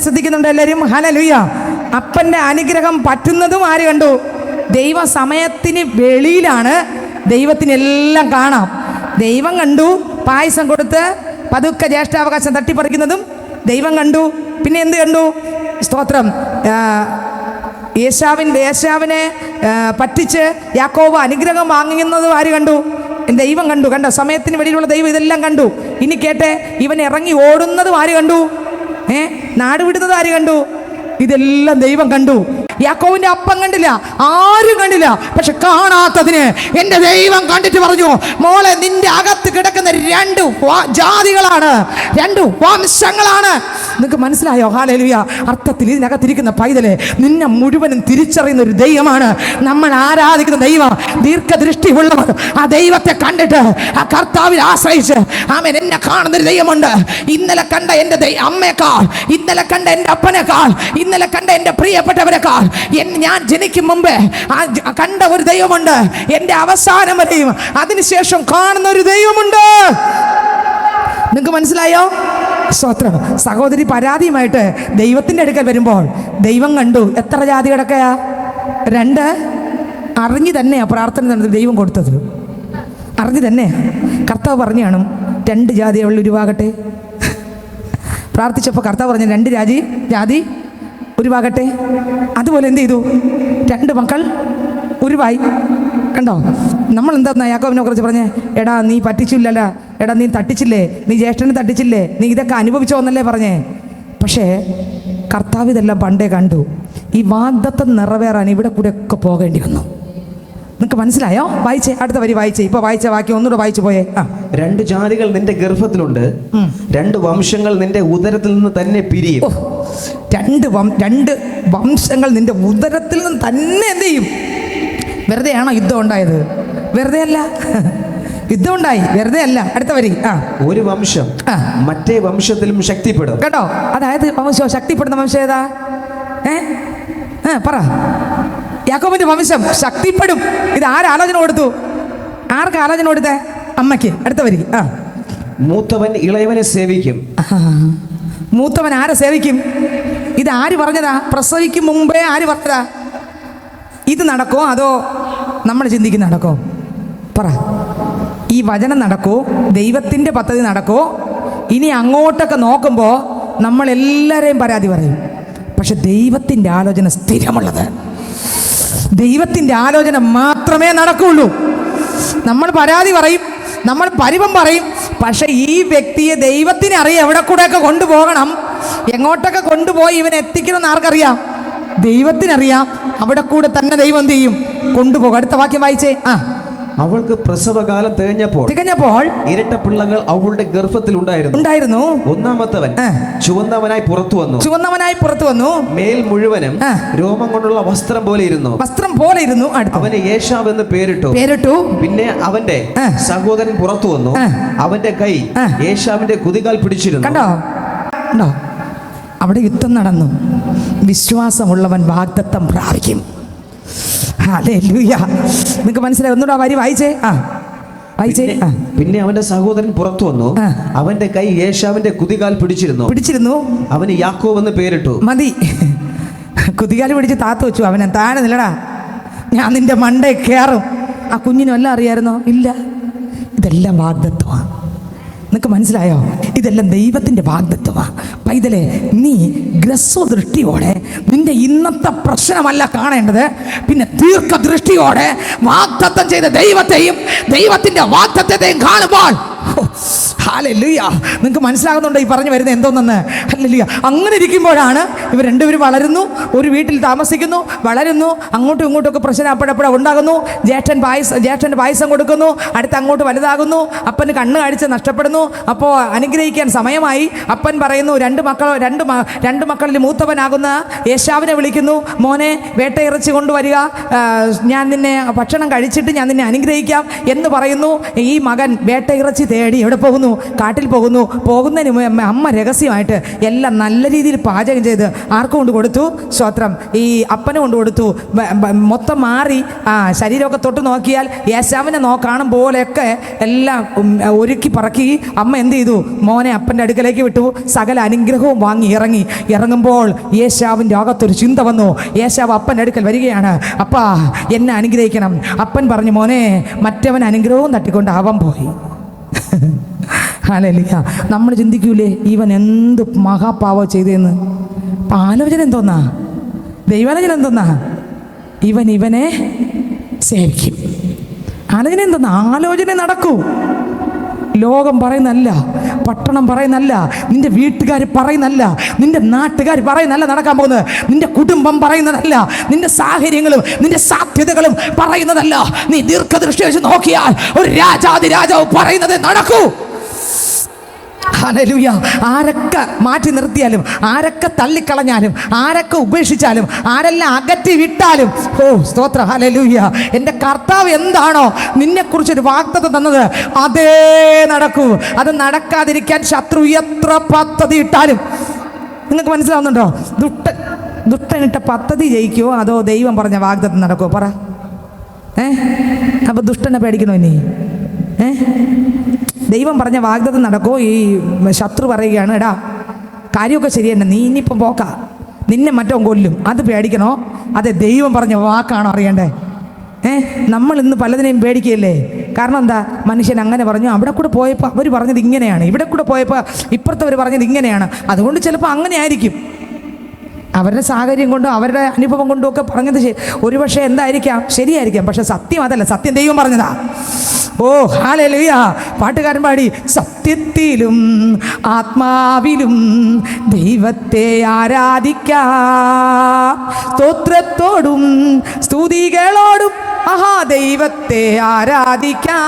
ശ്രദ്ധിക്കുന്നുണ്ടോ എല്ലാവരും? ഹല്ലേലൂയ. അപ്പൻ്റെ അനുഗ്രഹം പറ്റുന്നതും ആര് കണ്ടു? ദൈവ സമയത്തിന് വെളിയിലാണ്. ദൈവത്തിനെല്ലാം കാണാം. ദൈവം കണ്ടു. പായസം കൊടുത്ത് പതുക്കെ ജ്യേഷ്ഠാവകാശം തട്ടിപ്പറിക്കുന്നതും ദൈവം കണ്ടു. പിന്നെ എന്ത് കണ്ടു? സ്തോത്രം. യേശാവിനെ പറ്റിച്ച് യാക്കോബ് അനുഗ്രഹം വാങ്ങുന്നതും ആര് കണ്ടു? ദൈവം കണ്ടു. കണ്ടോ? സമയത്തിന് വെളിയിലുള്ള ദൈവം ഇതെല്ലാം കണ്ടു. ഇനി കേട്ടെ, ഇവൻ ഇറങ്ങി ഓടുന്നതും ആര് കണ്ടു? നാട് വിടുന്നതും ആര് കണ്ടു? ഇതെല്ലാം ദൈവം കണ്ടു. യാക്കോവിന്റെ അപ്പം കണ്ടില്ല, ആരും കണ്ടില്ല. പക്ഷെ കാണാത്തതിന് എൻ്റെ ദൈവം കണ്ടിട്ട് പറഞ്ഞു, മോളെ, നിന്റെ അകത്ത് കിടക്കുന്ന 2 ജാതികളാണ്, 2 വംശങ്ങളാണ്. നിങ്ങൾക്ക് മനസ്സിലായോ? ഹല്ലേലൂയ. അർത്ഥത്തിൽ ഇതിനകത്തിരിക്കുന്ന പൈതലെ നിന്നെ മുഴുവനും തിരിച്ചറിയുന്ന ഒരു ദൈവമാണ് നമ്മൾ ആരാധിക്കുന്ന ദൈവം. ദീർഘദൃഷ്ടി ഉള്ളവർ ആ ദൈവത്തെ കണ്ടിട്ട് ആ കർത്താവിൽ ആശ്രയിച്ച് ആമേൻ, എന്നെ കാണുന്നൊരു ദൈവമുണ്ട്. ഇന്നലെ കണ്ട എൻ്റെ അമ്മയെക്കാൾ, ഇന്നലെ കണ്ട എൻ്റെ അപ്പനേക്കാൾ, ഇന്നലെ കണ്ട എൻ്റെ പ്രിയപ്പെട്ടവരെക്കാൾ ഞാൻ ജനിക്കും മുമ്പേ കണ്ട ഒരു ദൈവമുണ്ട്. എൻ്റെ അവസാനം വരെയും അതിനുശേഷം കാണുന്ന ഒരു ദൈവമുണ്ട്. നിങ്ങൾക്ക് മനസ്സിലായോ? സ്തോത്രം. സഹോദരി പരാതിയുമായിട്ട് ദൈവത്തിൻ്റെ അടുക്കൽ വരുമ്പോൾ ദൈവം കണ്ടു. എത്ര ജാതി കിടക്കയാ? 2. അറിഞ്ഞു തന്നെയാ പ്രാർത്ഥന ദൈവം കൊടുത്തത്. അറിഞ്ഞു തന്നെ കർത്താവ് പറഞ്ഞു കാണും, 2 ജാതി അവൾ ഉരുവാകട്ടെ. പ്രാർത്ഥിച്ചപ്പോൾ കർത്താവ് പറഞ്ഞു 2 ജാതി ഉരുവാകട്ടെ. അതുപോലെ എന്ത് ചെയ്തു? 2 മക്കൾ ഉരുവായി. കണ്ടോ? നമ്മൾ എന്താ യാക്കോബിനെ കുറിച്ച് പറഞ്ഞേ? എടാ നീ പറ്റിച്ചില്ലല്ലോ, എടാ നീ തട്ടിച്ചില്ലേ, നീ ജ്യേഷ്ഠനെ തട്ടിച്ചില്ലേ, നീ ഇതൊക്കെ അനുഭവിച്ചോ എന്നല്ലേ പറഞ്ഞേ. പക്ഷേ കർത്താവ് ഇതെല്ലാം പണ്ടേ കണ്ടു. ഈ വാഗ്ദത്തം നിറവേറാൻ ഇവിടെ കൂടെ ഒക്കെ പോകേണ്ടി വന്നു. നിങ്ങൾക്ക് മനസ്സിലായോ? വായിച്ചേ, അടുത്ത വരി വായിച്ചേ. ഇപ്പൊ വായിച്ച വാക്യം ഒന്നുകൂടെ വായിച്ചു പോയേ. 2 ജാതികൾ നിന്റെ ഗർഭത്തിലുണ്ട്, 2 വംശങ്ങൾ നിന്റെ ഉദരത്തിൽ നിന്ന് തന്നെ പിരിയും. 2 വംശങ്ങൾ നിന്റെ ഉദരത്തിൽ നിന്ന് തന്നെ എന്ത് ചെയ്യും? വെറുതെയാണോ യുദ്ധം ഉണ്ടായത്? വെറുതെ അല്ല. യുദ്ധം ഉണ്ടായി, വെറുതെ അല്ല. അടുത്ത വരി. ഒരു വംശം മറ്റേ വംശത്തിലും ശക്തിപ്പെടും. കേട്ടോ? അതായത് വംശം ശക്തിപ്പെടുന്ന വംശം ഏതാ? പറ. യാക്കോബിന്റെ വംശം ശക്തിപ്പെടും. ഇത് ആലോചന കൊടുത്തു? ആർക്ക് ആലോചന കൊടുത്തേ? അമ്മയ്ക്ക്. അടുത്ത വരി. മൂത്തവൻ ഇളയവനെ സേവിക്കും. മൂത്തവൻ ആരെ സേവിക്കും? ഇത് ആര് പറഞ്ഞതാ? പ്രസവിക്കും മുമ്പേ ആര് പറഞ്ഞതാ? ഇത് നടക്കോ അതോ നമ്മൾ ചിന്തിക്കുന്ന നടക്കോ? പറ. ഈ വചനം നടക്കോ? ദൈവത്തിൻ്റെ പദ്ധതി നടക്കോ? ഇനി അങ്ങോട്ടൊക്കെ നോക്കുമ്പോൾ നമ്മളെല്ലാവരെയും പരാതി പറയും. പക്ഷെ ദൈവത്തിൻ്റെ ആലോചന സ്ഥിരമുള്ളത്. ദൈവത്തിൻ്റെ ആലോചന മാത്രമേ നടക്കുകയുള്ളൂ. നമ്മൾ പരാതി പറയും, നമ്മൾ പരിഭം പറയും. പക്ഷെ ഈ വ്യക്തിയെ ദൈവത്തിന് അറിയാം എവിടെ കൂടെയൊക്കെ കൊണ്ടുപോകണം, എങ്ങോട്ടൊക്കെ കൊണ്ടുപോയി ഇവൻ എത്തിക്കണമെന്ന് ആർക്കറിയാം? ദൈവത്തിനറിയാം. അവിടെ കൂടെ തന്നെ ദൈവം എന്ത് ചെയ്യും? കൊണ്ടുപോകും. അടുത്ത വാക്യം വായിച്ചേ. അവൾക്ക് പ്രസവകാലം തികഞ്ഞപ്പോൾ ഇരട്ട പിള്ളകൾ അവളുടെ ഗർഭത്തിൽ ഉണ്ടായിരുന്നു. ഒന്നാമത്തവൻ ചുവന്നവനായി പുറത്തു വന്നു. മേൽ മുഴുവനും രോമം കൊണ്ടുള്ള വസ്ത്രം പോലെ ഇരുന്നു. അവന് ഏശാവ് എന്ന് പേരിട്ടു. പിന്നെ അവന്റെ സഹോദരൻ പുറത്തു വന്നു. അവന്റെ കൈ ഏശാവിന്റെ കുതികാൽ പിടിച്ചിരുന്നു. കണ്ടോ? അവിടെ യുദ്ധം നടന്നു. വിശ്വാസമുള്ളവൻ വാഗ്ദത്തം പ്രാപിക്കും. ഹല്ലേലൂയ. നിങ്ങൾക്ക് മനസ്സിലായി? ഒന്നുകൂടെ വരി വായിച്ചേ. വായിച്ചേ. പിന്നെ അവന്റെ സഹോദരൻ പുറത്തു വന്നു. അവന്റെ കൈ ഏശാവിന്റെ കുതികാൽ പിടിച്ചിരുന്നു. അവന് യാക്കോബ് എന്ന് പേരിട്ടു. മതി. കുതികാൽ പിടിച്ച് താത്ത് വെച്ചു. അവനെ താഴെ നില്ലടാ, ഞാൻ നിന്റെ മണ്ടേ കയറും. ആ കുഞ്ഞിനും എല്ലാം അറിയായിരുന്നോ? ഇല്ല. ഇതെല്ലാം വാഗ്ദത്തമാണ്. നിനക്ക് മനസ്സിലായോ? ഇതെല്ലാം ദൈവത്തിൻ്റെ വാഗ്ദത്തമാണ്. പൈതലേ, നീ ഗ്രസ്വദൃഷ്ടിയോടെ നിന്റെ ഇന്നത്തെ പ്രശ്നമല്ല കാണേണ്ടത്, പിന്നെ ദീർഘദൃഷ്ടിയോടെ വാഗ്ദത്തം ചെയ്ത ദൈവത്തെയും ദൈവത്തിൻ്റെ വാഗ്ദത്തത്തെയും കാണുമ്പോൾ ഹല്ലേലൂയ. നിങ്ങൾക്ക് മനസ്സിലാകുന്നുണ്ടോ ഈ പറഞ്ഞു വരുന്നത് എന്തോന്നെന്ന്? ഹല്ലേലൂയ. അങ്ങനെ ഇരിക്കുമ്പോഴാണ് ഇവർ രണ്ടുപേരും വളരുന്നു, ഒരു വീട്ടിൽ താമസിക്കുന്നു, വളരുന്നു, അങ്ങോട്ടും ഇങ്ങോട്ടും പ്രശ്നം അപ്പോഴപ്പോഴും ഉണ്ടാകുന്നു. ജ്യേഷ്ഠൻ്റെ പായസം കൊടുക്കുന്നു, അടുത്ത് അങ്ങോട്ട് വലുതാകുന്നു. അപ്പന് കണ്ണ് കാഴ്ച നഷ്ടപ്പെടുന്നു. അപ്പോൾ അനുഗ്രഹിക്കാൻ സമയമായി. അപ്പൻ പറയുന്നു, രണ്ട് മക്കളിൽ മൂത്തവനാകുന്ന ഏശാവിനെ വിളിക്കുന്നു. മോനെ, വേട്ടയിറച്ചി കൊണ്ടുവരിക, ഞാൻ നിന്നെ ഭക്ഷണം കഴിച്ചിട്ട് ഞാൻ നിന്നെ അനുഗ്രഹിക്കാം എന്ന് പറയുന്നു. ഈ മകൻ വേട്ടയിറച്ചി തേടി എവിടെ പോകുന്നു? കാട്ടിൽ പോകുന്നു. പോകുന്നതിന് മുമ്പ് അമ്മ രഹസ്യമായിട്ട് എല്ലാം നല്ല രീതിയിൽ പാചകം ചെയ്ത് ആർക്കും കൊണ്ട് കൊടുത്തു? സ്വത്രം. ഈ അപ്പന് കൊണ്ട് കൊടുത്തു. മൊത്തം മാറി ശരീരമൊക്കെ തൊട്ട് നോക്കിയാൽ യേശാവിനെ കാണും പോലെയൊക്കെ എല്ലാം ഒരുക്കി പറക്കി അമ്മ എന്ത് ചെയ്തു? മോനെ അപ്പൻ്റെ അടുക്കലേക്ക് വിട്ടു. സകല അനുഗ്രഹവും വാങ്ങി ഇറങ്ങുമ്പോൾ യേശാവിൻ്റെ അകത്തൊരു ചിന്ത വന്നു. യേശാവ് അപ്പൻ്റെ അടുക്കൽ വരികയാണ്. അപ്പാ, എന്നെ അനുഗ്രഹിക്കണം. അപ്പൻ പറഞ്ഞു, മോനെ, മറ്റവൻ അനുഗ്രഹവും തട്ടിക്കൊണ്ട് അവൻ പോയി. ഹല്ലേലൂയ. നമ്മൾ ചിന്തിക്കൂലേ ഇവൻ എന്ത് മഹാപാവം ചെയ്തതെന്ന്? അപ്പം ആലോചന എന്തോന്നാ? ദൈവാലോചന എന്തോന്നാ? ഇവനെ സേവിക്കും. ആലോചന എന്തോന്നാ? ആലോചന നടക്കൂ. ലോകം പറയുന്നല്ല, പട്ടണം പറയുന്നല്ല, നിന്റെ വീട്ടുകാർ പറയുന്നല്ല, നിന്റെ നാട്ടുകാർ പറയുന്നല്ല നടക്കാൻ പോകുന്നത്. നിന്റെ കുടുംബം പറയുന്നതല്ല, നിന്റെ സാഹചര്യങ്ങളും നിന്റെ സാധ്യതകളും പറയുന്നതല്ല. നീ ദീർഘദൃഷ്ടി വെച്ച് നോക്കിയാൽ ഒരു രാജാവ് പറയുന്നത് നടക്കൂ. ഹല്ലേലൂയ. ആരൊക്കെ മാറ്റി നിർത്തിയാലും, ആരൊക്കെ തള്ളിക്കളഞ്ഞാലും, ആരൊക്കെ ഉപേക്ഷിച്ചാലും, ആരെല്ലാം അകറ്റി വിട്ടാലും, സ്തോത്രം, ഹല്ലേലൂയ. എൻ്റെ കർത്താവ് എന്താണോ നിന്നെക്കുറിച്ചൊരു വാഗ്ദത്തം തന്നത് അതേ നടക്കൂ. അത് നടക്കാതിരിക്കാൻ ശത്രു എത്ര പദ്ധതി ഇട്ടാലും. നിങ്ങൾക്ക് മനസ്സിലാവുന്നുണ്ടോ? ദുഷ്ടനിട്ട പദ്ധതി ജയിക്കുമോ അതോ ദൈവം പറഞ്ഞ വാഗ്ദത്തം നടക്കുമോ? പറ. അപ്പോൾ ദുഷ്ടനെ പേടിക്കണോ ഇനി? ദൈവം പറഞ്ഞ വാഗ്ദത്തം നടക്കുമോ? ഈ ശത്രു പറയുകയാണ്, എടാ കാര്യമൊക്കെ ശരിയന്നെ, നീ ഇനിയിപ്പം പോക്ക, നിന്നെ മറ്റോ കൊല്ലും, അത് പേടിക്കണോ? അതെ, ദൈവം പറഞ്ഞ വാക്കാണോ അറിയണ്ടേ? നമ്മൾ ഇന്ന് പലതിനെയും പേടിക്കുകയല്ലേ. കാരണം എന്താ? മനുഷ്യൻ അങ്ങനെ പറഞ്ഞു, അവിടെ കൂടെ പോയപ്പോൾ അവർ പറഞ്ഞത് ഇങ്ങനെയാണ്, ഇവിടെ കൂടെ പോയപ്പോൾ ഇപ്പുറത്തവർ പറഞ്ഞത് ഇങ്ങനെയാണ്. അതുകൊണ്ട് ചിലപ്പോൾ അങ്ങനെ ആയിരിക്കും, അവരുടെ സാഹചര്യം കൊണ്ടും അവരുടെ അനുഭവം കൊണ്ടും ഒക്കെ പറഞ്ഞത് ഒരുപക്ഷെ എന്തായിരിക്കാം, ശരിയായിരിക്കാം. പക്ഷെ സത്യം അതല്ല, സത്യം ദൈവം പറഞ്ഞതാ. ഓ ഹല്ലേലൂയ! പാട്ടുകാരൻ പാടി, സത്യത്തിലും ആത്മാവിലും ദൈവത്തെ ആരാധിക്കാം, സ്തോത്രത്തോടും സ്തുതികളോടും ദൈവത്തെ ആരാധിക്കാം,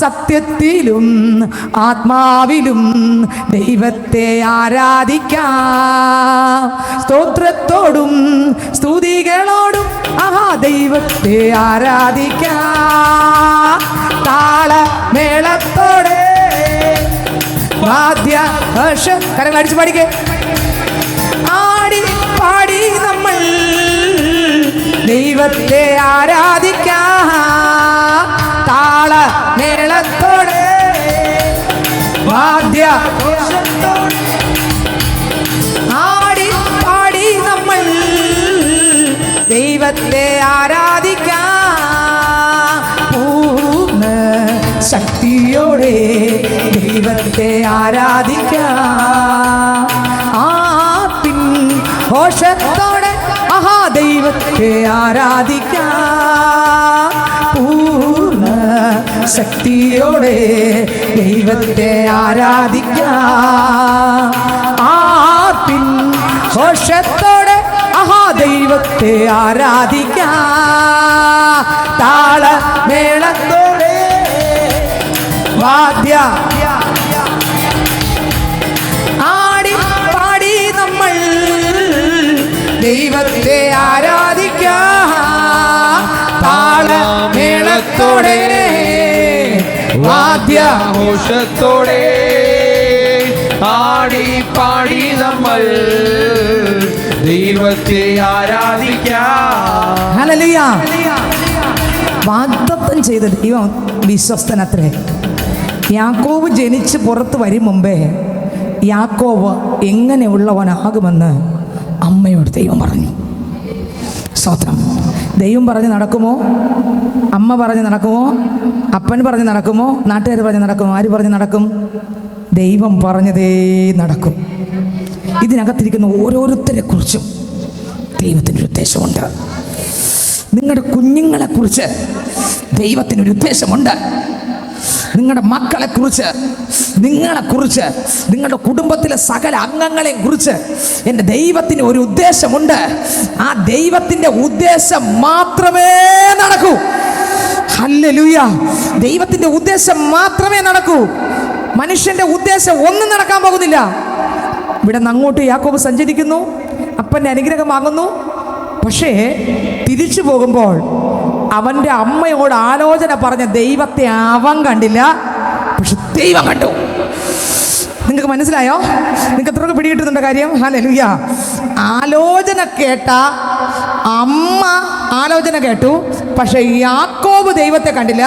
സത്യത്തിലും ആത്മാവിലും ദൈവത്തെ ആരാധിക്കാം, സ്തോത്രത്തോടും സ്തുതികളോടും ദൈവത്തെ ആരാധിക്കാം, താളമേളത്തോടെ വാദ്യ കരങ്ങൾ അടിച്ചു പാടിക്കേ, ആടി പാടി നമ്മൾ ദൈവത്തെ ആരാധിക്കാം, താളമേളത്തോടെ വാദ്യ ആടി പാടി നമ്മൾ ദൈവത്തെ ആരാധിക്കാം, പൂർണ്ണ ശക്തിയോടെ ദൈവത്തെ ആരാധിക്കാം, ആർപ്പിൻ ഘോഷത്തോടെ ദൈവത്തെ ആരാധിക്കാം, പൂർണ്ണ ശക്തിയോടെ ദൈവത്തെ ആരാധിക്കാം, ആർപ്പിൻ ഘോഷത്തോടെ ദൈവത്തെ ആരാധിക്കാം, താളമേളത്തോടെ വാദ്യ ആടി പാടി നമ്മൾ ദൈവത്തെ ആരാധിക്കാം, താളമേളത്തോടെ വാദ്യഘോഷത്തോടെ ആടി പാടി നമ്മൾ ദൈവത്തെ ആരാധിക്കാം. ഹല്ലേലൂയ! വാഗ്ദത്തം ചെയ്ത ദൈവം വിശ്വസ്തനത്രേ. യാക്കോബ് ജനിച്ച് പുറത്ത് വരും മുമ്പേ യാക്കോബ് എങ്ങനെയുള്ളവനാകുമെന്ന് അമ്മയോട് ദൈവം പറഞ്ഞു. സ്തോത്രം. ദൈവം പറഞ്ഞ് നടക്കുമോ? അമ്മ പറഞ്ഞ് നടക്കുമോ? അപ്പൻ പറഞ്ഞ് നടക്കുമോ? നാട്ടുകാർ പറഞ്ഞ് നടക്കുമോ? ആര് പറഞ്ഞ് നടക്കും? ദൈവം പറഞ്ഞതേ നടക്കും. ഇതിനകത്തിരിക്കുന്ന ഓരോരുത്തരെക്കുറിച്ചും ദൈവത്തിനൊരു ഉദ്ദേശമുണ്ട്. നിങ്ങളുടെ കുഞ്ഞുങ്ങളെക്കുറിച്ച് ദൈവത്തിനൊരു ഉദ്ദേശമുണ്ട്. നിങ്ങളുടെ മക്കളെക്കുറിച്ച്, നിങ്ങളെക്കുറിച്ച്, നിങ്ങളുടെ കുടുംബത്തിലെ സകല അംഗങ്ങളെയും കുറിച്ച് എൻ്റെ ദൈവത്തിന് ഒരു ഉദ്ദേശമുണ്ട്. ആ ദൈവത്തിൻ്റെ ഉദ്ദേശം മാത്രമേ നടക്കൂ. ഹല്ലേലൂയ! ദൈവത്തിൻ്റെ ഉദ്ദേശം മാത്രമേ നടക്കൂ. മനുഷ്യൻ്റെ ഉദ്ദേശം ഒന്നും നടക്കാൻ പോകുന്നില്ല. ഇവിടെ നിന്ന് അങ്ങോട്ട് യാക്കോബ് സഞ്ചരിക്കുന്നു, അപ്പൻ്റെ അനുഗ്രഹം വാങ്ങുന്നു. പക്ഷേ തിരിച്ചു പോകുമ്പോൾ അവൻ്റെ അമ്മയോട് ആലോചന പറഞ്ഞ ദൈവത്തെ അവൻ കണ്ടില്ല, പക്ഷെ ദൈവം കണ്ടു. നിങ്ങൾക്ക് മനസ്സിലായോ? നിങ്ങൾക്ക് എത്രയൊക്കെ പിടികിട്ടുന്നുണ്ട് കാര്യം? ഹല്ലേലൂയ! ആലോചന കേട്ട അമ്മ ആലോചന കേട്ടു, പക്ഷെ യാക്കോബ് ദൈവത്തെ കണ്ടില്ല.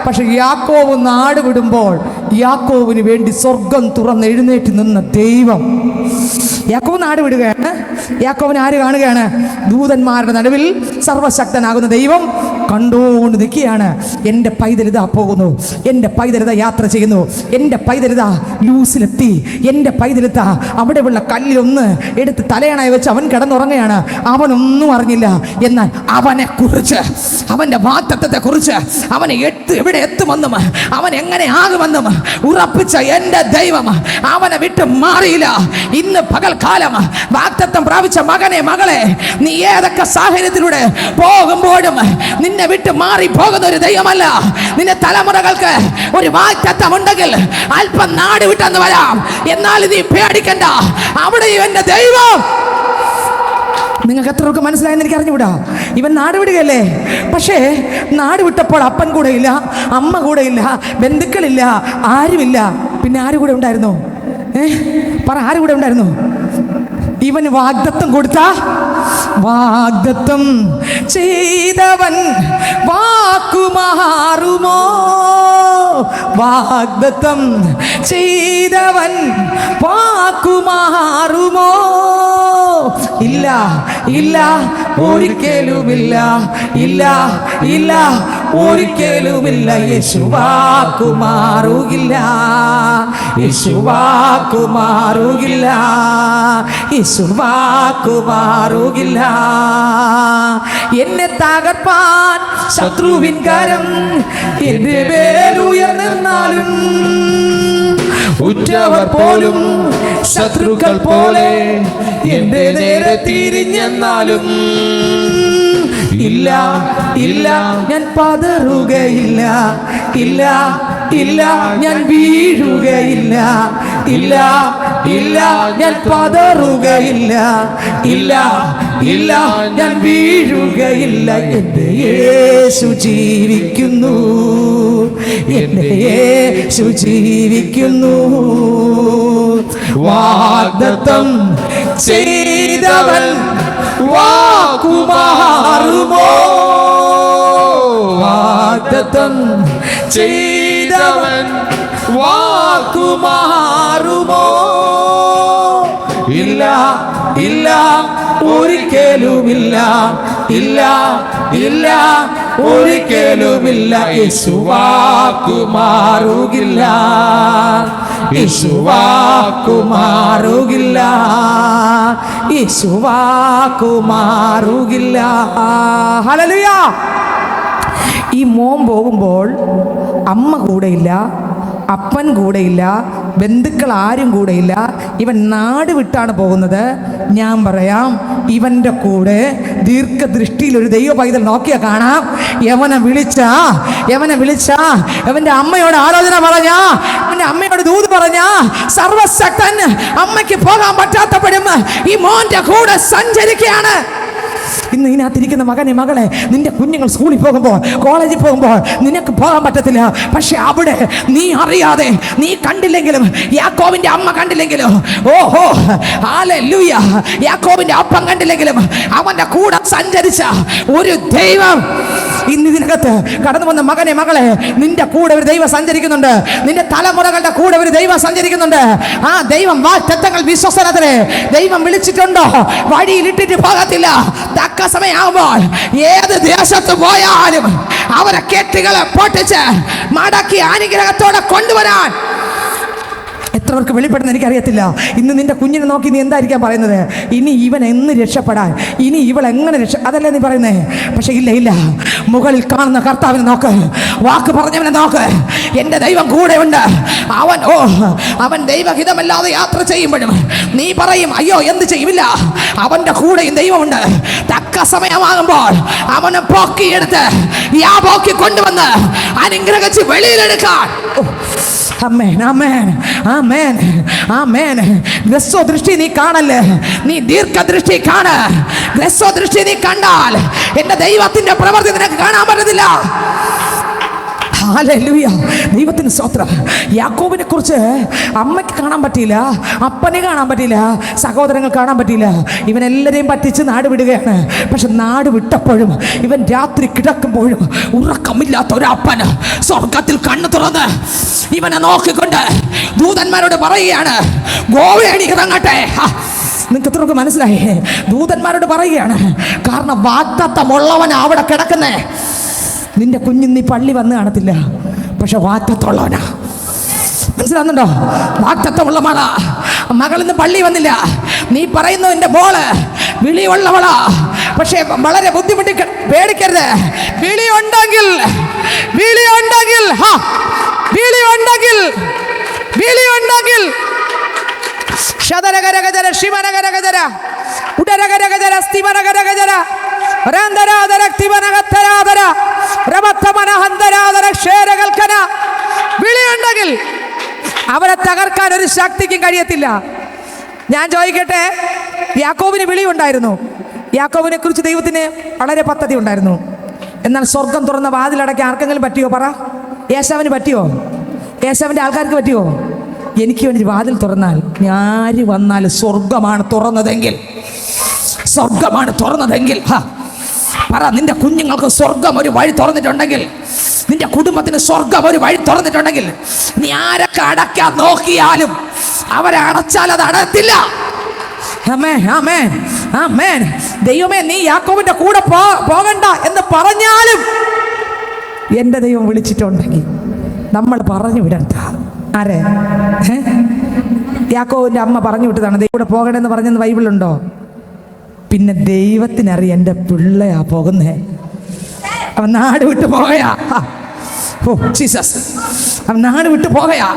പക്ഷെ യാക്കോബ് നാട് വിടുമ്പോൾ യാക്കോബിന് വേണ്ടി സ്വർഗം തുറന്ന് എഴുന്നേറ്റ് നിന്ന ദൈവം. യാക്കോബ് നാട് വിടുകയാണ്. യാക്കോബിനെ ആര് കാണുകയാണ്? ദൂതന്മാരുടെ നടുവിൽ സർവശക്തനാകുന്ന ദൈവം കണ്ടുകൊണ്ട് നിൽക്കുകയാണ്. എൻ്റെ പൈതലിതാ പോകുന്നു, എൻ്റെ പൈതലിതാ യാത്ര ചെയ്യുന്നു, എൻ്റെ പൈതലിതാ ലൂസിലെത്തി, എൻ്റെ പൈതലിതാ അവിടെയുള്ള കല്ലിലൊന്ന് എടുത്ത് തലയണായി വെച്ച് അവൻ കിടന്നുറങ്ങുകയാണ്. അവനൊന്നും അറിഞ്ഞില്ല. എന്നാൽ അവനെ കുറിച്ച്, അവൻ്റെ വാഗ്ദത്തത്തെ കുറിച്ച്, അവനെ എവിടെ എത്തുമെന്നും അവൻ എങ്ങനെ ആകുമെന്നും ഉറപ്പിച്ച എൻ്റെ ദൈവം അവനെ വിട്ട് മാറിയില്ല. ഇന്ന് പകൽക്കാലം വാഗ്ദത്തം പ്രാപിച്ച മകനെ, മകളെ, നീ ഏതൊക്കെ സാഹചര്യത്തിലൂടെ പോകുമ്പോഴും നിന്നെ വിട്ട് മാറി പോകുന്ന ഒരു ദൈവമല്ല. നിന്റെ തലമുറകൾക്ക് ഒരു വാഗ്ദത്തം ഉണ്ടെങ്കിൽ അല്പം നാട് വിട്ടെന്ന് വരാം, എന്നാൽ നീ പേടിക്കണ്ട, അവിടെ ഇവന്റെ ദൈവം. നിങ്ങൾക്ക് എത്രയൊക്കെ മനസ്സിലായെന്ന് എനിക്ക് അറിഞ്ഞുകൂടാ. ഇവൻ നാട് വിടുകയല്ലേ. പക്ഷേ നാട് വിട്ടപ്പോൾ അപ്പൻ കൂടെ ഇല്ല, അമ്മ കൂടെ ഇല്ല, ബന്ധുക്കളില്ല, ആരുമില്ല. പിന്നെ ആര് കൂടെ ഉണ്ടായിരുന്നു? പറ, ആര് കൂടെ ഉണ്ടായിരുന്നു? ഇവന് വാഗ്ദത്തം കൊടുത്ത വാഗ്ദത്തം ചെയ്തവൻ വാക്കുമാറുമോ? വാഗ്ദത്തം ചെയ്തവൻ വാക്കുമാറുമോ? ഇല്ല ഇല്ല ഒരിക്കലുമില്ല, ഇല്ല ഇല്ല ഒരിക്കലുമില്ല. യേശു വാക്കുമാറുകില്ല, യേശു വാക്കുമാറുകില്ല, യേശു വാക്കുമാറുകില്ല. എന്നെ തകർപ്പാൻ ശത്രുവിൻ കരം എന്റെ മേലുയർന്നാലും, ഉറ്റവർ പോലും ശത്രുക്കൾ പോലെ എന്റെ നേരെ തിരിഞ്ഞെന്നാലും, ഇല്ല ഇല്ല ഞാൻ പതറുകയില്ല, ഇല്ല ഇല്ല ഞാൻ വീഴുകയില്ല, ഇല്ല ഇല്ല ഞാൻ പതറുകയില്ല, ഇല്ല ഇല്ല ഞാൻ വീഴുകയില്ല. എന്റെ യേശു ജീവിക്കുന്നു, എന്റെ യേശു ജീവിക്കുന്നു. വാഗ്ദത്തം ചെയ്തവൻ വാക്കുമാറുമോ? വാഗ്ദത്തം ചെയ്തവൻ വാക്കുമാറുമോ? ഇല്ല ഇല്ല ഒരിക്കലുമില്ല, ഇല്ല ഇല്ല ഒരിക്കലുമില്ല. യേശു വാക്കുമാറുകില്ല, യേശു വാക്കുമാറുകില്ല, യേശു വാക്കുമാറുകില്ല. ഹല്ലേലൂയ. ഈ മോൻ പോകുമ്പോൾ അമ്മ കൂടെയില്ല, അപ്പൻ കൂടെയില്ല, ബന്ധുക്കൾ ആരും കൂടെയില്ല. ഇവൻ നാട് വിട്ടാണ് പോകുന്നത്. ഞാൻ പറയാം, ഇവൻ്റെ കൂടെ ദീർഘദൃഷ്ടിയിൽ ഒരു ദൈവ പൈതൽ നോക്കിയാൽ കാണാം. യവനെ വിളിച്ച അവൻ്റെ അമ്മയോട് ആലോചന പറഞ്ഞ, അവൻ്റെ അമ്മയോട് ദൂത് പറഞ്ഞ സർവശക്തൻ അമ്മയ്ക്ക് പോകാൻ പറ്റാത്തപ്പോഴും ഈ മോൻ്റെ കൂടെ സഞ്ചരിക്കുകയാണ്. ഇന്ന് ഇതിനകത്തിരിക്കുന്ന മകനെ, മകളെ, നിന്റെ കുഞ്ഞുങ്ങൾ സ്കൂളിൽ പോകുമ്പോൾ, കോളേജിൽ പോകുമ്പോൾ നിനക്ക് പോകാൻ പറ്റത്തില്ല. പക്ഷെ അവിടെ നീ അറിയാതെ, നീ കണ്ടില്ലെങ്കിലും, യാക്കോബിന്റെ അമ്മ കണ്ടില്ലെങ്കിലും, ഓഹോ ഹല്ലേലൂയ, യാക്കോബിന്റെ അപ്പം കണ്ടില്ലെങ്കിലും അവന്റെ കൂടെ സഞ്ചരിച്ച ഒരു ദൈവം ഇന്ന് ഇതിനകത്ത് കടന്നു വന്ന മകനെ, മകളെ, നിന്റെ കൂടെ ഒരു ദൈവം സഞ്ചരിക്കുന്നുണ്ട്. നിന്റെ തലമുറകളുടെ കൂടെ ഒരു ദൈവം സഞ്ചരിക്കുന്നുണ്ട്. ആ ദൈവം വാഗ്ദത്തങ്ങൾ വിശ്വസനത്തിന് ദൈവം വിളിച്ചിട്ടുണ്ടോ? വഴിയിൽ ഇട്ടിട്ട് പോകത്തില്ല. തക്ക സമയമാകുമ്പോൾ ഏത് ദേശത്ത് പോയാലും അവരെ കെട്ടുകളെ പൊട്ടിച്ച് മടക്കി അനുഗ്രഹത്തോടെ കൊണ്ടുവരാൻ എത്രവർക്ക് വെളിപ്പെടുന്ന എനിക്കറിയത്തില്ല. ഇന്ന് നിന്റെ കുഞ്ഞിനെ നോക്കി നീ എന്തായിരിക്കാം പറയുന്നത്? ഇനി ഇവൻ എന്ന് രക്ഷപ്പെടാൻ, ഇനി ഇവൾ എങ്ങനെ അതല്ലേ നീ പറയുന്നേ? പക്ഷെ ഇല്ല ഇല്ല, മുകളിൽ കാണുന്ന കർത്താവിനെ നോക്ക്, വാക്ക് പറഞ്ഞവനെ നോക്ക്. എൻ്റെ ദൈവം കൂടെയുണ്ട്. അവൻ ദൈവഹിതമല്ലാതെ യാത്ര ചെയ്യുമ്പോഴും നീ പറയും, അയ്യോ എന്ത് ചെയ്യില്ല, അവൻ്റെ കൂടെയും ദൈവമുണ്ട്. തക്ക സമയമാകുമ്പോൾ അവനെ പൊക്കിയെടുത്ത് പോക്കി കൊണ്ടുവന്ന് അനുഗ്രഹിച്ച് വെളിയിലെടുക്കാൻ. ആമേൻ ആമേൻ ആമേൻ ആമേൻ. ദൃഷ്ടി നീ കാണല്ലേ, നീ ദീർഘദൃഷ്ടി കാണ്. ദൃഷ്ടി നീ കണ്ടാൽ എന്റെ ദൈവത്തിന്റെ പ്രവൃത്തി നിനക്ക് കാണാൻ പറ്റത്തില്ല. ഹല്ലേലൂയ, ദൈവത്തിന് സ്തോത്രം. യാക്കോബിനെ കുറിച്ച് അമ്മയ്ക്ക് കാണാൻ പറ്റിയില്ല, അപ്പനെ കാണാൻ പറ്റിയില്ല, സഹോദരങ്ങൾ കാണാൻ പറ്റിയില്ല. ഇവനെല്ലാരെയും പറ്റിച്ച് നാട് വിടുകയാണ്. പക്ഷെ നാട് വിട്ടപ്പോഴും ഇവൻ രാത്രി കിടക്കുമ്പോഴും ഉറക്കമില്ലാത്ത ഒരപ്പന് സ്വർഗത്തിൽ കണ്ണു തുറന്ന് ഇവനെ നോക്കിക്കൊണ്ട് ദൂതന്മാരോട് പറയുകയാണ്, ഗോവേണി ഇറങ്ങട്ടെ. നിങ്ങൾക്ക് എത്രയൊക്കെ മനസ്സിലായി? ദൂതന്മാരോട് പറയുകയാണ്. കാരണം വാഗ്ദത്തമുള്ളവൻ അവിടെ കിടക്കുന്നേ. നിന്റെ കുഞ്ഞിന്ന് ഈ പള്ളി വന്ന് കാണത്തില്ല, പക്ഷെ വാഗ്ദത്തമുള്ളവനാ. മനസ്സിലാകുന്നുണ്ടോ? വാഗ്ദത്തമുള്ള മകളിന്ന് പള്ളി വന്നില്ല. നീ പറയുന്നു എൻ്റെ മോള് വിളിയുള്ളവളാ, പക്ഷേ വളരെ ബുദ്ധിമുട്ടി പേടിക്കരുത്. വിളിയുണ്ടെങ്കിൽ വിളിയുണ്ടെങ്കിൽ അവരെ തകർക്കാൻ ഒരു ശക്തിക്കും കഴിയത്തില്ല. ഞാൻ ചോദിക്കട്ടെ, യാക്കോബിന് വിളിയുണ്ടായിരുന്നു. യാക്കോബിനെ കുറിച്ച് ദൈവത്തിന് വളരെ പദ്ധതി ഉണ്ടായിരുന്നു. എന്നാൽ സ്വർഗം തുറന്ന വാതിലടയ്ക്കാൻ ആർക്കെങ്കിലും പറ്റിയോ? പറ. യേശാവിന് പറ്റിയോ? യേശാവിൻ്റെ ആൾക്കാർക്ക് പറ്റിയോ? എനിക്ക് വേണ്ടി വാതിൽ തുറന്നാൽ ആര് വന്നാലും സ്വർഗമാണ് തുറന്നതെങ്കിൽ സ്വർഗമാണ് തുറന്നതെങ്കിൽ, പറ, നിന്റെ കുഞ്ഞുങ്ങൾക്ക് സ്വർഗം ഒരു വഴി തുറന്നിട്ടുണ്ടെങ്കിൽ, നിന്റെ കുടുംബത്തിന് സ്വർഗം ഒരു വഴി തുറന്നിട്ടുണ്ടെങ്കിൽ, നീ ആരൊക്കെ അടയ്ക്കാൻ നോക്കിയാലും അവരെ അടച്ചാൽ അത് അടയത്തില്ല. ആമേൻ, ആമേൻ, ആമേൻ. ദൈവമേ, നീ യാക്കോബിന്റെ കൂടെ പോകണ്ട എന്ന് പറഞ്ഞാലും എൻ്റെ ദൈവം വിളിച്ചിട്ടുണ്ടെങ്കിൽ നമ്മൾ പറഞ്ഞു വിടണ്ട. ആരെ? യാക്കോബിന്റെ അമ്മ പറഞ്ഞു വിട്ടതാണ് ദൈവം കൂടെ പോകണമെന്ന് പറഞ്ഞെന്ന് ബൈബിളുണ്ടോ? പിന്നെ ദൈവത്തിനറിയാം എൻ്റെ പിള്ളയാ പോകുന്നേ. അവൻ നാട് വിട്ടു പോകയാ. ഓ ജീസസ്, അവൻ നാട് വിട്ടു പോകയാ.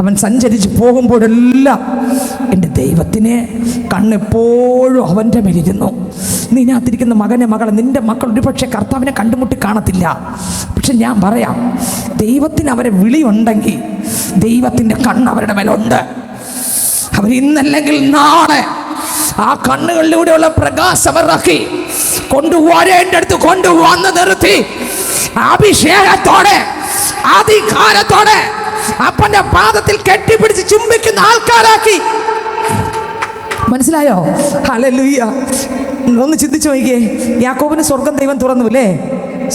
അവൻ സഞ്ചരിച്ച് പോകുമ്പോഴെല്ലാം എൻ്റെ ദൈവത്തിനെ കണ്ണെപ്പോഴും അവൻ്റെ മേലിരുന്നു. നീനകത്തിരിക്കുന്ന മകനെ, മകളെ, നിൻ്റെ മക്കൾ ഒരുപക്ഷെ കർത്താവിനെ കണ്ടുമുട്ടി കാണത്തില്ല. പക്ഷെ ഞാൻ പറയാം, ദൈവത്തിന് അവരെ വിളിയുണ്ടെങ്കിൽ ദൈവത്തിൻ്റെ കണ്ണ് അവരുടെ മേലുണ്ട്. അവർ ഇന്നല്ലെങ്കിൽ നാളെ ആ കണ്ണുകളിലൂടെയുള്ള പ്രകാശമിറക്കി കൊണ്ടുവരേണ്ട അടുത്ത് കൊണ്ടുവന്ന് നിർത്തി അഭിഷേകത്തോടെ, അധികാരത്തോടെ അപ്പന്റെ പാദത്തിൽ കെട്ടിപ്പിടിച്ച് ചുംബിക്കുന്ന ആൾക്കാരാക്കി. മനസ്സിലായോ? ഹല്ലേലൂയ. ഒന്ന് ചിന്തിച്ചു നോക്കിയേ. യാക്കോബിന് സ്വർഗം ദൈവം തുറന്നു അല്ലേ?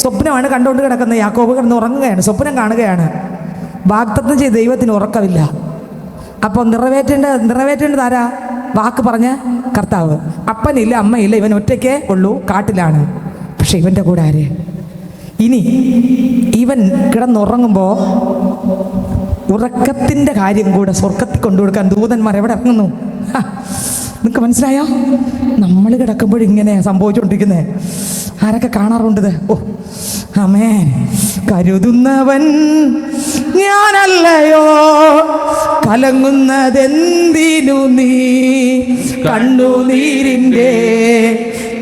സ്വപ്നമാണ് കണ്ടുകൊണ്ട് കിടക്കുന്നത്. യാക്കോബ് കിടന്ന് ഉറങ്ങുകയാണ്, സ്വപ്നം കാണുകയാണ്. വാഗ്ദത്തം ചെയ്ത് ദൈവത്തിന് ഉറക്കമില്ല. അപ്പോൾ നിറവേറ്റേണ്ടത് ആരാ? വാക്ക് പറഞ്ഞ കർത്താവ്. അപ്പനില്ല, അമ്മയില്ല, ഇവൻ ഒറ്റയ്ക്കേ ഉള്ളൂ, കാട്ടിലാണ്. പക്ഷെ ഇവൻ്റെ കൂടെ ആര്? ഇനി ഇവൻ കിടന്നുറങ്ങുമ്പോൾ ഉറക്കത്തിൻ്റെ കാര്യം കൂടെ സ്വർഗത്തിൽ കൊണ്ടുകൊടുക്കാൻ ദൂതന്മാർ എവിടെ ഇറങ്ങുന്നു? നിങ്ങൾക്ക് മനസ്സിലായോ? നമ്മൾ കിടക്കുമ്പോഴിങ്ങനെ സംഭവിച്ചുകൊണ്ടിരിക്കുന്നത് ആരൊക്കെ കാണാറുണ്ടത്? ഓ ആമേൻ. കരുതുന്നവൻ ഞാനല്ലയോ, കലങ്ങുന്നതെന്തിനു നീ, കണ്ണുനീരിൻ്റെ